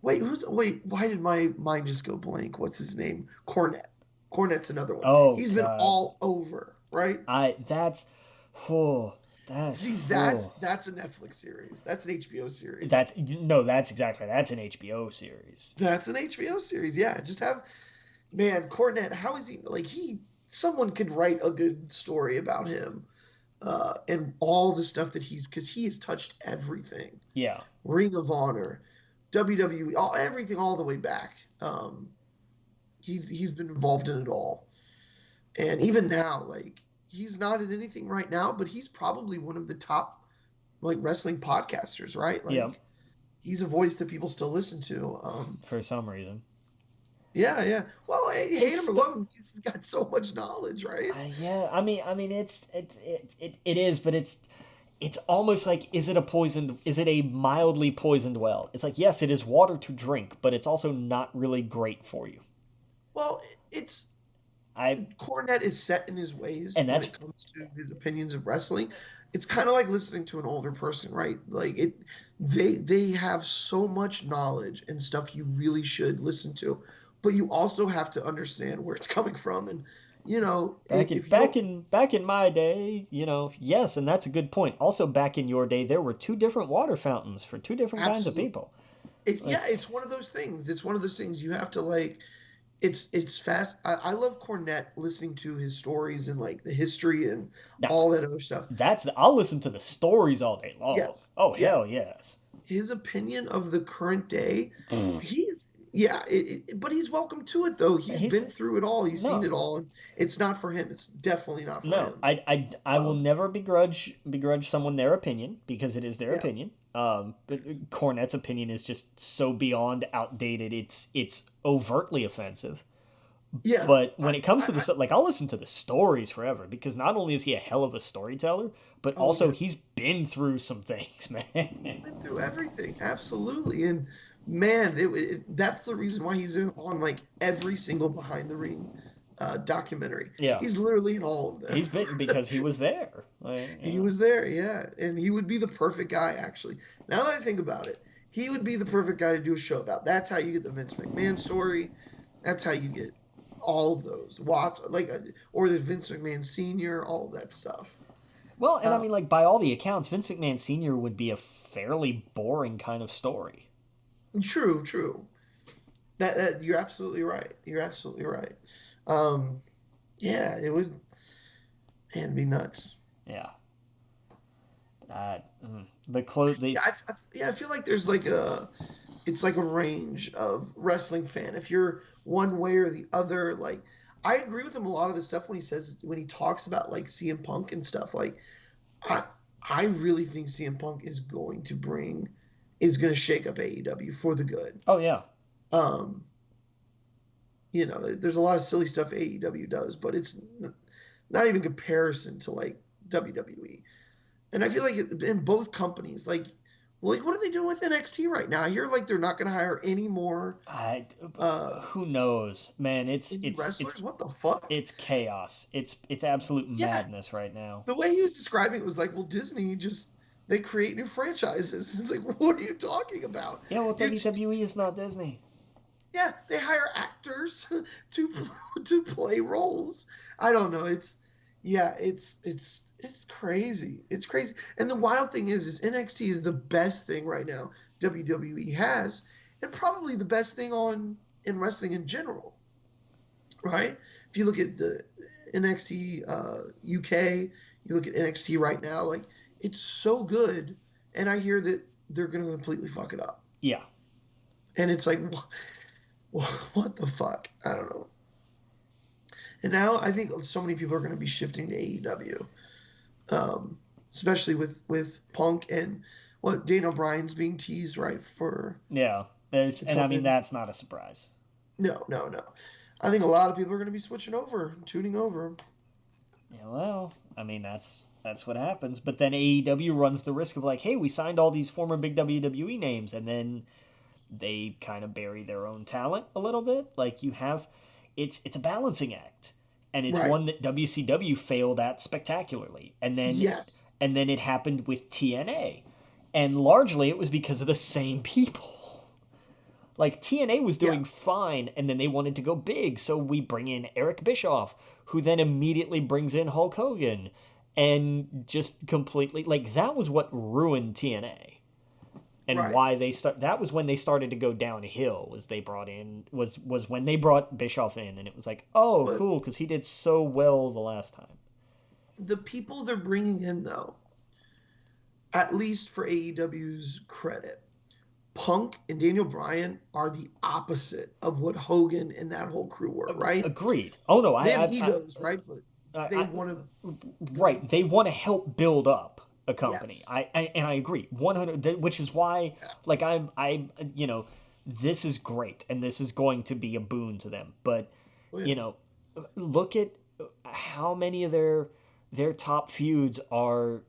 Wait, why did my mind just go blank? What's his name? Cornette. Cornette's another one. Oh He's been god, all over, right? I that's, whew, that's See, whew. that's a Netflix series. That's an HBO series. That's no, that's exactly, that's an HBO series. That's an HBO series. Yeah, just have man, Cornette, how is he like someone could write a good story about him. And all the stuff that because he has touched everything. Yeah, Ring of Honor, WWE, everything all the way back. He's been involved in it all, and even now, like he's not in anything right now, but he's probably one of the top like wrestling podcasters, right? Like yeah, he's a voice that people still listen to. for some reason. Yeah, yeah. Well, hey, hate His him or love him, he's got so much knowledge, right? Yeah, I mean, it is, but it's almost like, is it a mildly poisoned well? It's like, yes, it is water to drink, but it's also not really great for you. Well, it's I Cornette is set in his ways and when that's it comes to his opinions of wrestling. It's kind of like listening to an older person, right? Like they have so much knowledge and stuff you really should listen to, but you also have to understand where it's coming from. And if you don't, back in my day, yes, and that's a good point. Also, back in your day, there were two different water fountains for two different kinds of absolutely, people. Like, it's one of those things. It's one of those things you have to like. It's fast. I love Cornette listening to his stories and like the history and now, all that other stuff. I'll listen to the stories all day long. Yes, Oh hell yes. yes. His opinion of the current day, he's yeah, but he's welcome to it though. He's He's been through it all. He's seen no. it all, and it's not for him. It's definitely not for No, him. I will Um, never begrudge someone their opinion, because it is their yeah, opinion. But Cornette's opinion is just so beyond outdated. It's overtly offensive. yeah. But when I, it comes to I, the like, I'll listen to the stories forever, because not only is he a hell of a storyteller, but oh also yeah, he's been through some things, he's man. been through everything, absolutely. And man, that's the reason why he's on like every single behind the ring documentary. Yeah, He's literally in all of them. he's been, because he was there. Like, He was there, yeah, and he would be the perfect guy. Actually, now that I think about it, he would be the perfect guy to do a show about. That's how you get the Vince McMahon story. That's how you get all of those Watts, or the Vince McMahon Senior, all of that stuff. Well, and I Uh, mean, like, by all the accounts, Vince McMahon Sr. would be a fairly boring kind of story. true, true. That you're absolutely right. You're absolutely right. Um, yeah, it would, man, it'd be nuts. Yeah. The close the Yeah, I feel like there's it's like a range of wrestling fan. If you're one way or the other, like I agree with him a lot of the stuff when he talks about like CM Punk and stuff. Like I I really think CM Punk is going to shake up AEW for the good. Oh yeah. Um, there's a lot of silly stuff AEW does, but it's not even comparison to like WWE. And I feel like in both companies, like what are they doing with NXT right now? I hear like they're not going to hire any more I uh, Who knows, man? indie wrestlers. What the fuck? It's chaos. It's absolute Yeah, madness right now. the way he was describing it was like, well, Disney just they create new franchises. It's like, what are you talking about? Yeah, well, You're, WWE is not Disney. yeah, they hire actors to play roles. I don't know. Yeah, it's crazy. It's crazy. And the wild thing is NXT is the best thing right now WWE has, and probably the best thing on in wrestling in general, right? If you look at the NXT UK, you look at NXT right now, like it's so good, and I hear that they're going to completely fuck it up. Yeah. And it's like, what the fuck? I don't know. And now I think so many people are going to be shifting to AEW, especially with Punk and what Daniel Bryan's being teased, right, for Yeah. to And I come mean, in. that's not a surprise. No, no, no. I think a lot of people are going to be switching over, tuning over. Yeah, well, I mean, that's what happens. But then AEW runs the risk of like, hey, we signed all these former big WWE names, and then they kind of bury their own talent a little bit. Like you have, it's a balancing act, and it's Right. one that WCW failed at spectacularly. Yes. And then it happened with TNA, and largely it was because of the same people. Like TNA was Yeah. doing fine, and then they wanted to go big, so we bring in Eric Bischoff, who then immediately brings in Hulk Hogan, and just completely like that was what ruined TNA, and Right. why they start. That was when they started to go downhill. Was they brought in was when they brought Bischoff in, and it was like, oh, But cool, because he did so well the last time. the people they're bringing in, though, at least for AEW's credit, Punk and Daniel Bryan are the opposite of what Hogan and that whole crew were, right? Agreed. Oh no, They have egos, right? But they I want to go right. They want to help build up a company. yes. And I agree 100. Which is why, Yeah. like you know, this is great, and this is going to be a boon to them. But Oh, yeah. you know, look at how many of their top feuds are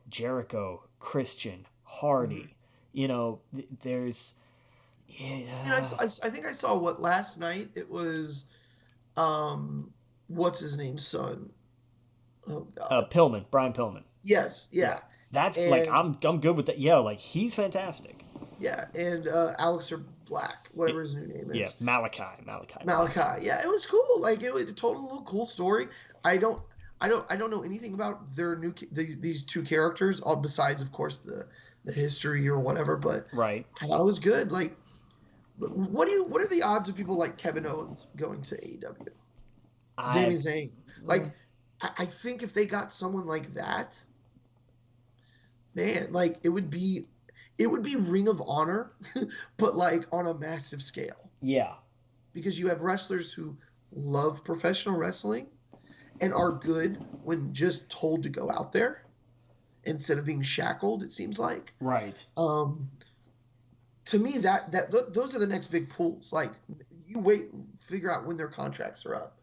Jericho, Christian, Mhm. Hardy. There's And yeah, I think I saw what last night. It was, um, what's his name's son? Oh God. Pillman, Brian Pillman. Yes. Yeah, Yeah. that's like And I'm good with that. Yeah, like he's fantastic. yeah. And Aleister Black, Yeah, whatever his new name yeah, is. Malachi Black. Malachi. Yeah, it was cool. Like it told a little cool story. I don't, I don't know anything about their these two characters, all besides, of course, the history or whatever. But Right. I thought it was good. Like, what are the odds of people like Kevin Owens going to AEW? Sami I Zayn. Like, I think if they got someone like that, man, like it would be Ring of Honor, but like on a massive scale yeah. because you have wrestlers who love professional wrestling and are good when just told to go out there instead of being shackled. It seems like. Right. Um, to me, those are the next big pools. Like you wait, figure out when their contracts are up.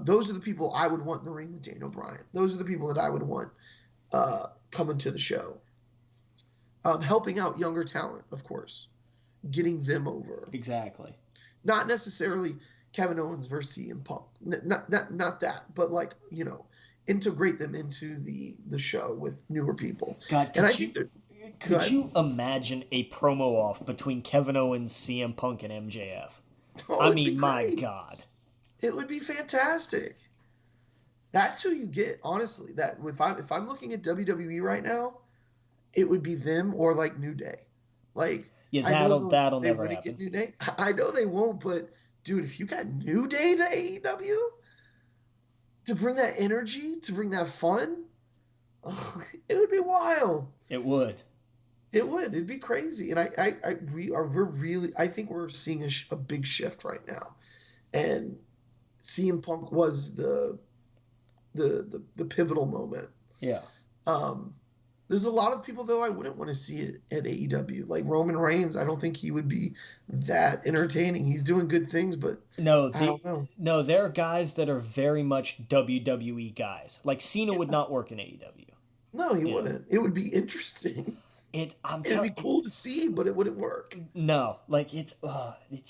Those are the people I would want in the ring with Daniel Bryan. Those are the people that I would want coming to the show. Helping out younger talent, of course, getting them over. Exactly. Not necessarily Kevin Owens versus CM Punk. Not that, but like integrate them into the show with newer people. God, And I think they're could good. you imagine a promo off between Kevin Owens, CM Punk, and MJF? Oh, I it'd be mean, my great. God. It would be fantastic. That's who you get, honestly. That if I'm looking at WWE right now, it would be them or like New Day. Like Yeah, I know that'll they never wouldn't get happen. New Day. I know they won't, but dude, if you got New Day to AEW to bring that energy, to bring that fun, it would be wild. It would. It would. It'd be crazy. And we're really. I think we're seeing a big shift right now. And CM Punk was the pivotal moment. Yeah. Um, there's a lot of people though I wouldn't want to see it at AEW. Like Roman Reigns, I don't think he would be that entertaining. He's doing good things, but No, I don't know. there are guys that are very much WWE guys. Like Cena would Yeah. not work in AEW. No, he You know, wouldn't. It would be interesting. I'm It'd be telling. cool to see, but it wouldn't work. No, like it's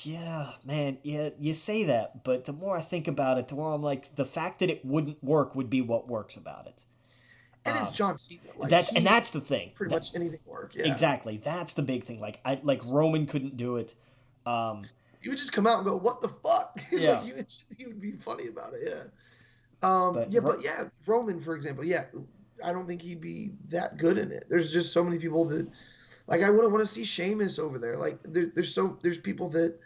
yeah, man, yeah, you say that, but the more I think about it, the more I'm like, the fact that it wouldn't work would be what works about it. And it's Um, John Cena. Like that's the makes thing. pretty much anything work. Yeah. Exactly, that's the big thing. Like Roman couldn't do it. Um, You would just come out and go, "What the fuck?" yeah, Like you would be funny about it. Yeah. But Yeah, but yeah, Roman, for example, yeah, I don't think he'd be that good in it. There's just so many people that, like, I wouldn't want to see Sheamus over there. Like, there's people that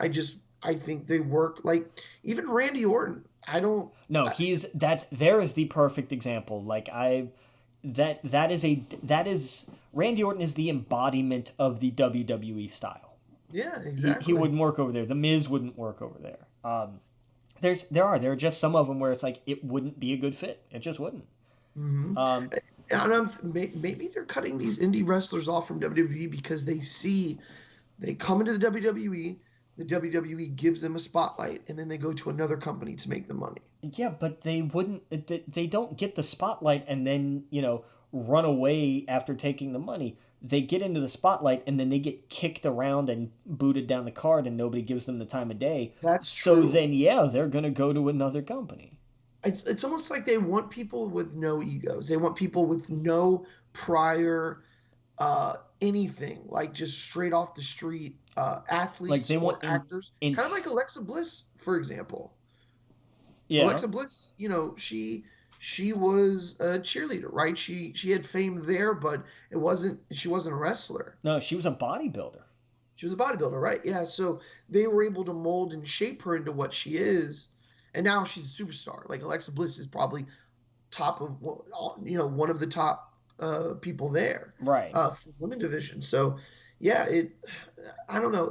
I think they work like even Randy Orton. I don't. no, I, there is the perfect example. Like that is Randy Orton is the embodiment of the WWE style. yeah, He exactly. wouldn't work over there. The Miz wouldn't work over there. There are just some of them where it's like it wouldn't be a good fit. It just wouldn't. Hmm. Um, And maybe they're cutting these indie wrestlers off from WWE because they come into the WWE, the WWE gives them a spotlight, and then they go to another company to make the money. yeah, but they wouldn't. They don't get the spotlight and then run away after taking the money. They get into the spotlight and then they get kicked around and booted down the card, and nobody gives them the time of day. That's So true. then, yeah, they're gonna go to another company. It's almost like they want people with no egos. They want people with no prior anything, like just straight off the street Like athletes they or want actors, kind of like Alexa Bliss, for example. yeah. Alexa Bliss, she was a cheerleader, right? She had fame there, but she wasn't a wrestler. No, she was a bodybuilder. She was a bodybuilder, right? Yeah, so they were able to mold and shape her into what she is, and now she's a superstar. Like Alexa Bliss is probably top of one of the top people there Right. for women division. So yeah, I don't know.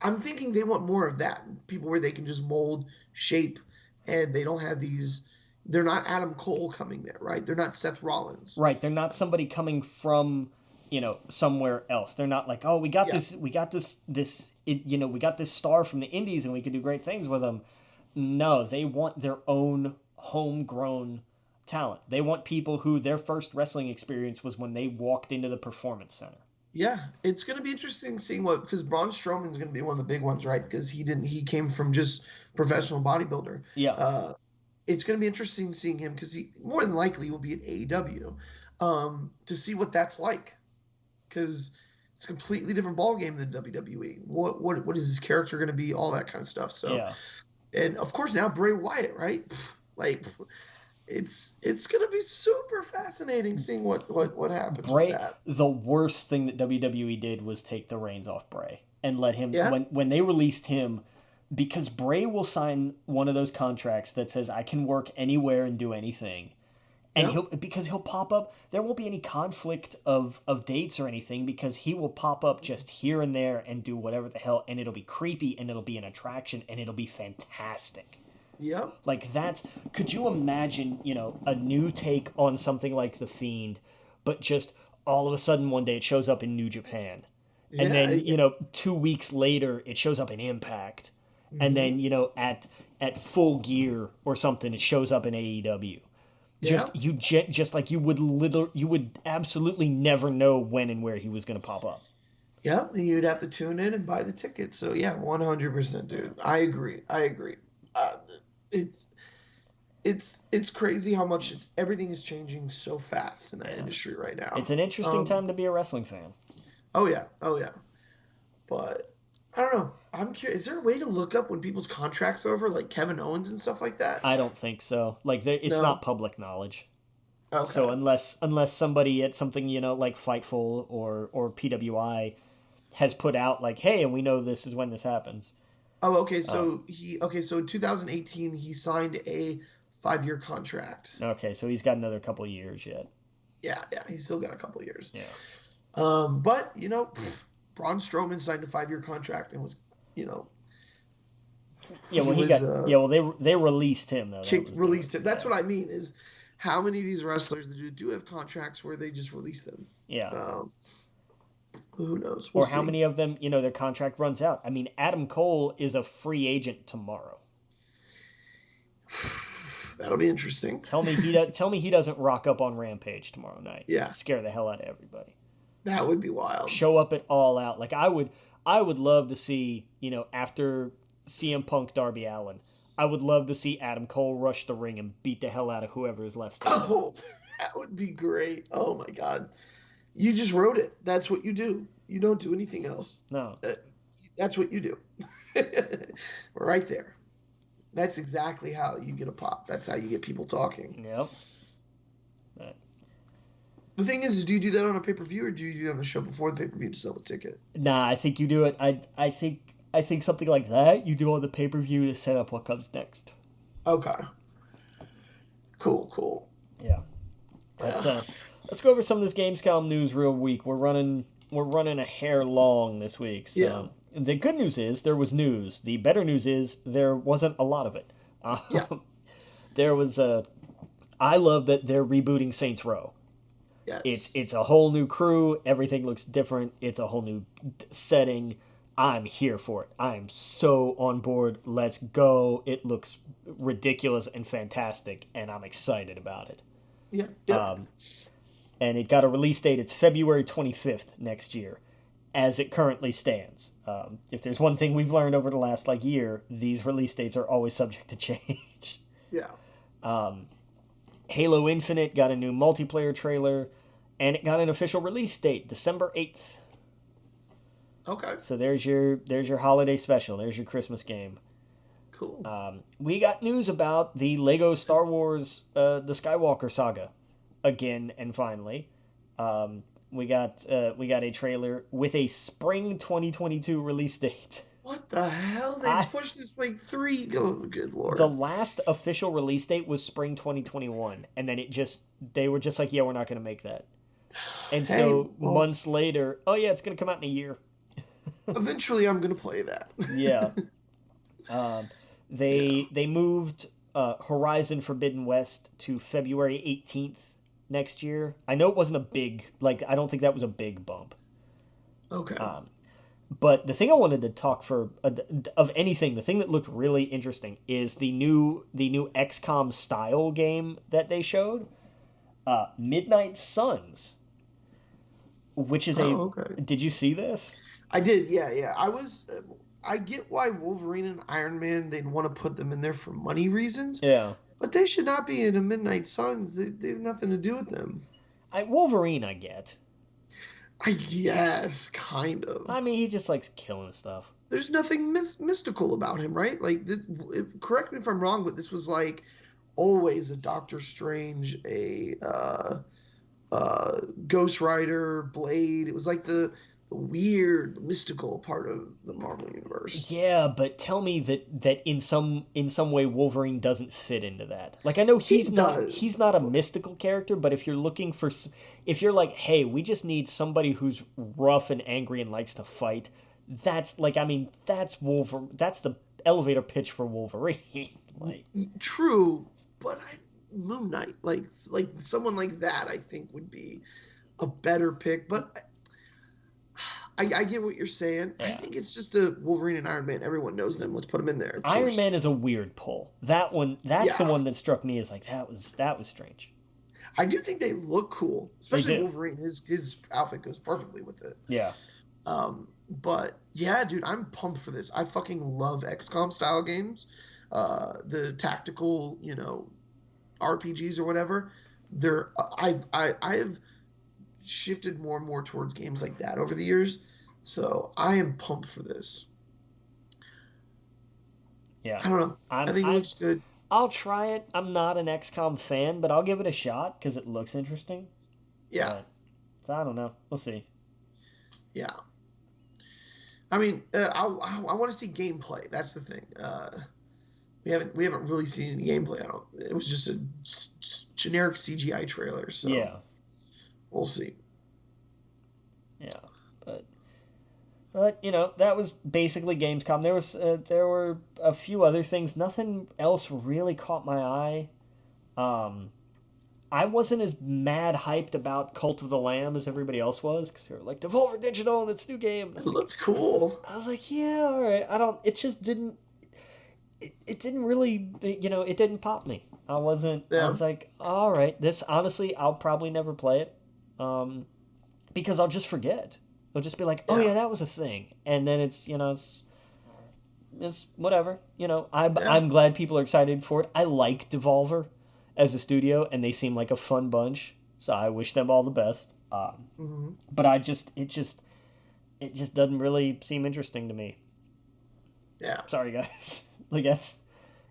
I'm thinking they want more of that. People where they can just mold, shape, and they don't have these. They're not Adam Cole coming there, right? They're not Seth Rollins. Right. They're not somebody coming from, somewhere else. They're not like, oh, Yeah, we got we got this star from the indies and we can do great things with them. No, they want their own homegrown talent. They want people who their first wrestling experience was when they walked into the performance center. yeah. It's going to be interesting seeing because Braun Strowman's going to be one of the big ones, right? Because he came from just professional bodybuilder. Yeah. It's going to be interesting seeing him because he more than likely will be at AEW to see what that's like because it's a completely different ballgame than WWE. What is his character going to be? All that kind of stuff. So, Yeah. and of course now Bray Wyatt, right? Like it's going to be super fascinating seeing what happens with Bray, that. the worst thing that WWE did was take the reins off Bray and let him Yeah, when they released him, because Bray will sign one of those contracts that says I can work anywhere and do anything. And yeah, he'll pop up. There won't be any conflict of dates or anything because he will pop up just here and there and do whatever the hell, and it'll be creepy and it'll be an attraction and it'll be fantastic. yeah, Like that, could you imagine, a new take on something like The Fiend, but just all of a sudden one day it shows up in New Japan. And yeah. then, 2 weeks later it shows up in Impact. And Mhm. then, at Full Gear or something it shows up in AEW. Yeah, Just like you would absolutely never know when and where he was going to pop up. yeah. And you'd have to tune in and buy the ticket. So yeah, 100%, dude. I agree. I agree. Uh, it's it's crazy how much everything is changing so fast in that Yeah. industry right now. It's an interesting time to be a wrestling fan. Oh yeah, oh yeah. But I don't know. I'm curious. Is there a way to look up when people's contracts are over, like Kevin Owens and stuff like that? I don't think so. Like it's No. not public knowledge. So Okay. unless somebody at something like Fightful or PWI has put out like, hey, and we know this is when this happens. Oh, okay. Uh, So in 2018 he signed a 5-year contract. okay, so he's got another couple of years yet. Yeah, yeah. He's still got a couple of years. Yeah. But Braun Strowman signed a 5-year contract and was, Yeah, he well, he was got yeah. Well, they released him though. That was released him. That's yeah. what I mean. Is how many of these wrestlers do have contracts where they just release them? Yeah. Um, who knows? We'll Or how see. many of them, their contract runs out. I mean, Adam Cole is a free agent tomorrow. That'll be interesting. Tell me he doesn't rock up on Rampage tomorrow night. Yeah, Scare the hell out of everybody. that would be wild. Show up at All Out. Like I would love to see, after CM Punk Darby Allin, I would love to see Adam Cole rush the ring and beat the hell out of whoever is left standing. Oh, that would be great. Oh my God, you just wrote it. That's what you do. You don't do anything else. No. That's what you do. Right there. That's exactly how you get a pop. That's how you get people talking. Yep. But, The thing is, do you do that on a pay-per-view or do you do it on the show before the pay-per-view to sell the ticket? nah, I think you do it. I think something like that you do on the pay per view to set up what comes next. Okay. Cool, cool. Yeah. Yeah. But let's go over some of this Gamescom news real week. We're running a hair long this week. Yeah. So the good news is there was news. The better news is there wasn't a lot of it. Yeah. There was a. I love that they're rebooting Saints Row. It's Yes. it's a whole new crew. Everything looks different. It's a whole new setting. I'm here for it. I'm so on board. Let's go. It looks ridiculous and fantastic, and I'm excited about it. Yeah. Yep. And it got a release date. It's February 25th next year, as it currently stands. If there's one thing we've learned over the last year, these release dates are always subject to change. Yeah. Halo Infinite got a new multiplayer trailer, and it got an official release date, December 8th. Okay. So there's your holiday special. There's your Christmas game. Cool. We got news about the Lego Star Wars, the Skywalker saga, again and finally. We got a trailer with a spring 2022 release date. What the hell? They pushed this like three. Oh, good lord. The last official release date was spring 2021, and then they were just like, yeah, we're not going to make that. And so months later, oh yeah, it's going to come out in a year. Eventually, I'm gonna play that. Yeah. They moved Horizon Forbidden West to February 18th next year. I know it wasn't a big I don't think that was a big bump. Okay. But the thing I wanted to talk of anything, the thing that looked really interesting is the new XCOM style game that they showed, Midnight Suns, which is okay. Did you see this? I did. Yeah, yeah. I get why Wolverine and Iron Man, they'd want to put them in there for money reasons. Yeah. But they should not be in a Midnight Suns. They have nothing to do with them. Wolverine, I get. I guess, kind of. I mean, he just likes killing stuff. There's nothing mystical about him, right? Like, this, correct me if I'm wrong, but this was like always a Doctor Strange, a Ghost Rider, Blade. It was like the weird, mystical part of the Marvel universe. Yeah, but tell me that in some way Wolverine doesn't fit into that. Like, I know he's not a mystical character, but if you're looking for, if you're like, hey, we just need somebody who's rough and angry and likes to fight, that's that's Wolverine. That's the elevator pitch for Wolverine. True, but Moon Knight, like someone like that, I think would be a better pick, but. I get what you're saying. Yeah. I think it's just a Wolverine and Iron Man. Everyone knows them. Let's put them in there. Iron Man is a weird pull. That's the one that struck me as like that was strange. I do think they look cool, especially Wolverine. His outfit goes perfectly with it. Yeah. But yeah, dude, I'm pumped for this. I fucking love XCOM style games. The tactical, RPGs or whatever. I've shifted more and more towards games like that over the years, so I am pumped for this. Yeah, I don't know. I think it looks good. I'll try it. I'm not an XCOM fan, but I'll give it a shot because it looks interesting. Yeah. So I don't know. We'll see. Yeah. I mean, I want to see gameplay. That's the thing. We haven't really seen any gameplay. It was just a generic CGI trailer. So yeah. We'll see. Yeah, but that was basically Gamescom. There were a few other things. Nothing else really caught my eye. I wasn't as mad hyped about Cult of the Lamb as everybody else was because they were like Devolver Digital and its new game. It looks cool. I was like, yeah, all right. It just didn't. It didn't really, it didn't pop me. I wasn't. Yeah. I was like, all right. This honestly, I'll probably never play it. Because I'll just forget. They'll just be like, "Oh yeah, that was a thing," and then it's whatever. I'm glad people are excited for it. I like Devolver as a studio, and they seem like a fun bunch. So I wish them all the best. But it just doesn't really seem interesting to me. Yeah. Sorry, guys.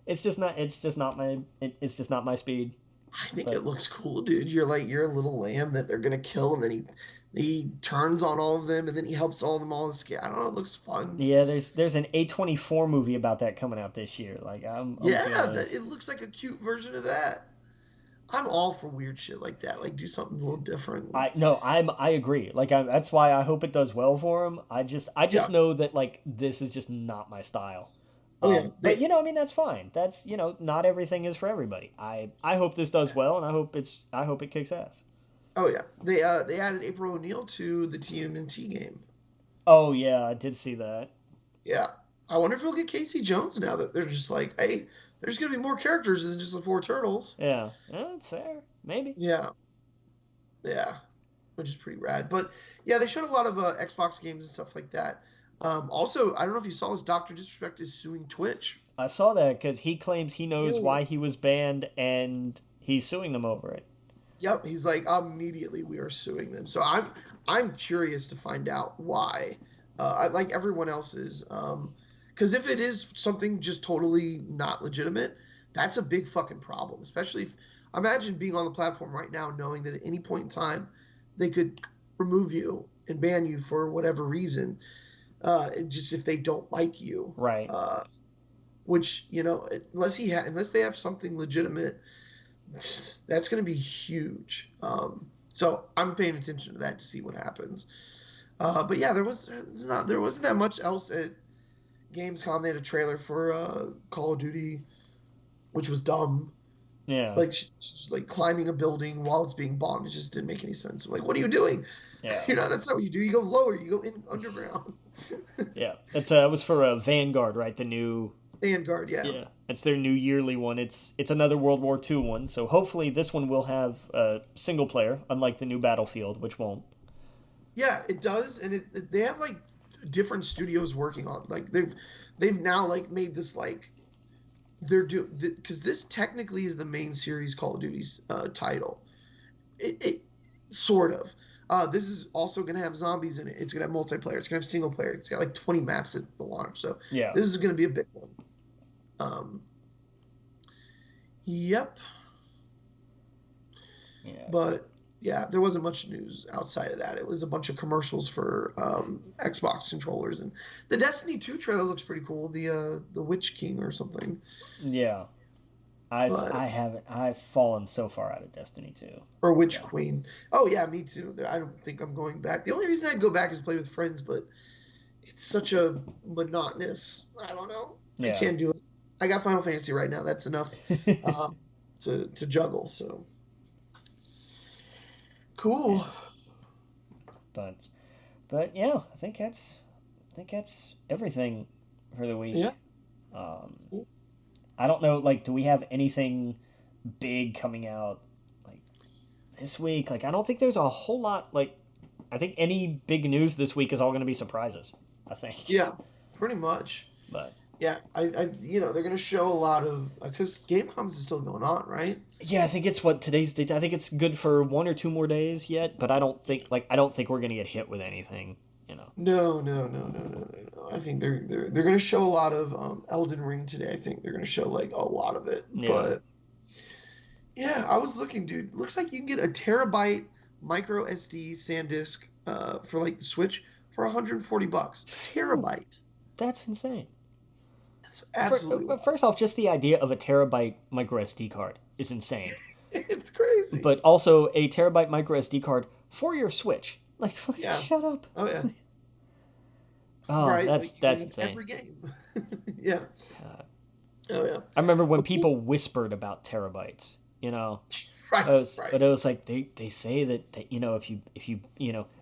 It's just not my speed. I think it But looks cool, dude. You're a little lamb that they're gonna kill, and then he turns on all of them, and then he helps all of them all escape. I don't know. It looks fun. yeah, there's an A24 movie about that coming out this year. Like I'm Yeah, good. it looks like a cute version of that. I'm all for weird shit like that. Like do something a little different. I agree. Like that's why I hope it does well for him. I just Yeah. know that like this is just not my style. Oh yeah. But I mean that's fine. That's not everything is for everybody. I hope this does well, and I hope it kicks ass. Oh yeah. They added April O'Neil to the TMNT game. Oh yeah, I did see that. Yeah. I wonder if we'll get Casey Jones now that they're just like, hey, there's gonna be more characters than just the four turtles. Yeah, fair, maybe. Yeah. Yeah. Which is pretty rad. But yeah, they showed a lot of Xbox games and stuff like that. Also, I don't know if you saw this. Doctor Disrespect is suing Twitch. I saw that because he claims he knows why he Millions. was banned, and he's suing them over it. Yep, he's like immediately we are suing them. So I'm curious to find out why. I like everyone else's. Because if it is something just totally not legitimate, that's a big fucking problem. Especially if imagine being on the platform right now, knowing that at any point in time they could remove you and ban you for whatever reason. Just if they don't like you, Right. which unless they have something legitimate, that's going to be huge. So I'm paying attention to that to see what happens. But yeah, there wasn't that much else at Gamescom. They had a trailer for Call of Duty, which was dumb. Yeah. Like she's like climbing a building while it's being bombed. It just didn't make any sense. I'm like, what are you doing? Yeah. That's not what you do. You go lower. You go in underground. Yeah. It was for Vanguard, right? The new. Vanguard, yeah. Yeah. It's their new yearly one. It's another World War II one. So hopefully this one will have single player, unlike the new Battlefield, which won't. Yeah, it does, and they have like different studios working on like they've now like made this like they're because this technically is the main series Call of Duty's title. It sort of. This is also going to have zombies in it. It's going to have multiplayer. It's going to have single player. It's got like 20 maps at the launch. So Yeah. this is going to be a big one. Yep. Yeah. But yeah, there wasn't much news outside of that. It was a bunch of commercials for Xbox controllers, and the Destiny 2 trailer looks pretty cool. The Witch King or something. Yeah. I've fallen so far out of Destiny 2. Or Witch Queen. Oh yeah, me too. I don't think I'm going back. The only reason I'd go back is play with friends, but it's such a monotonous. I don't know. Yeah. I can't do it. I got Final Fantasy right now. That's enough to juggle. So cool. But yeah, I think that's everything for the week. Yeah. I don't know. Like, do we have anything big coming out like this week? Like, I don't think there's a whole lot. Like, I think any big news this week is all going to be surprises. I think. Yeah, pretty much. But yeah, I they're gonna show a lot of because Gamescom is still going on, right? yeah, I think it's today's date. I think it's good for 1 or 2 more days yet. But I don't think we're going to get hit with anything. No. I think they're gonna show a lot of Elden Ring today. I think they're gonna show like a lot of it. Yeah. But yeah, I was looking, dude. Looks like you can get a terabyte micro SD SanDisk for like the Switch for $140. Terabyte. That's insane. That's absolutely wild. First off, just the idea of a terabyte micro SD card is insane. It's crazy. But also a terabyte micro SD card for your Switch. Like, Yeah. shut up. Oh yeah. Oh, Right. that's Like, insane. every game. Yeah. God. Oh yeah. I remember when Well, people whispered about terabytes. Right. Right. But it was like they say that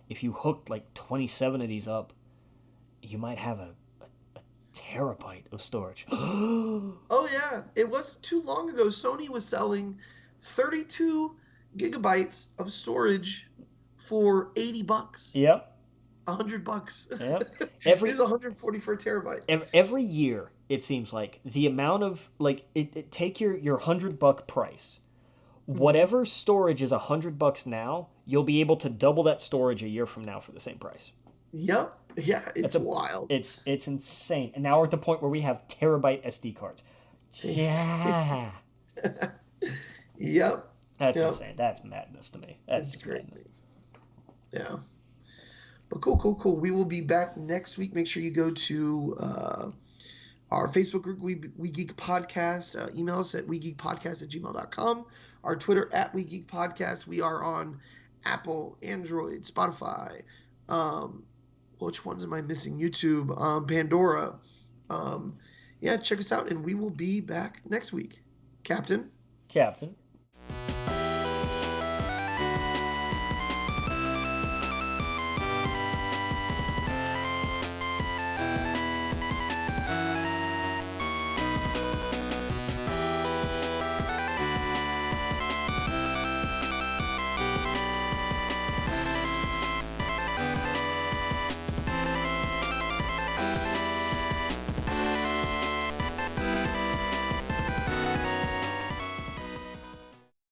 if you hooked like 27 of these up, you might have a terabyte of storage. Oh yeah, it wasn't too long ago. Sony was selling 32 gigabytes of storage for $80. Yep. $100. Yep. It is 140 for a terabyte. Every year, it seems like the amount of like take your $100 price. Whatever storage is $100 now, you'll be able to double that storage a year from now for the same price. Yep. Yeah, it's wild. It's insane. And now we're at the point where we have terabyte SD cards. Yeah. Yep. That's Yep. insane. That's madness to me. That's It's just madness. crazy. Yeah. But cool, cool, cool. We will be back next week. Make sure you go to our Facebook group, We Geek Podcast. Email us at wegeekpodcast@gmail.com. Our Twitter at We Geek Podcast. We are on Apple, Android, Spotify. Which ones am I missing? YouTube, Pandora. Yeah, check us out, and we will be back next week. Captain? Captain.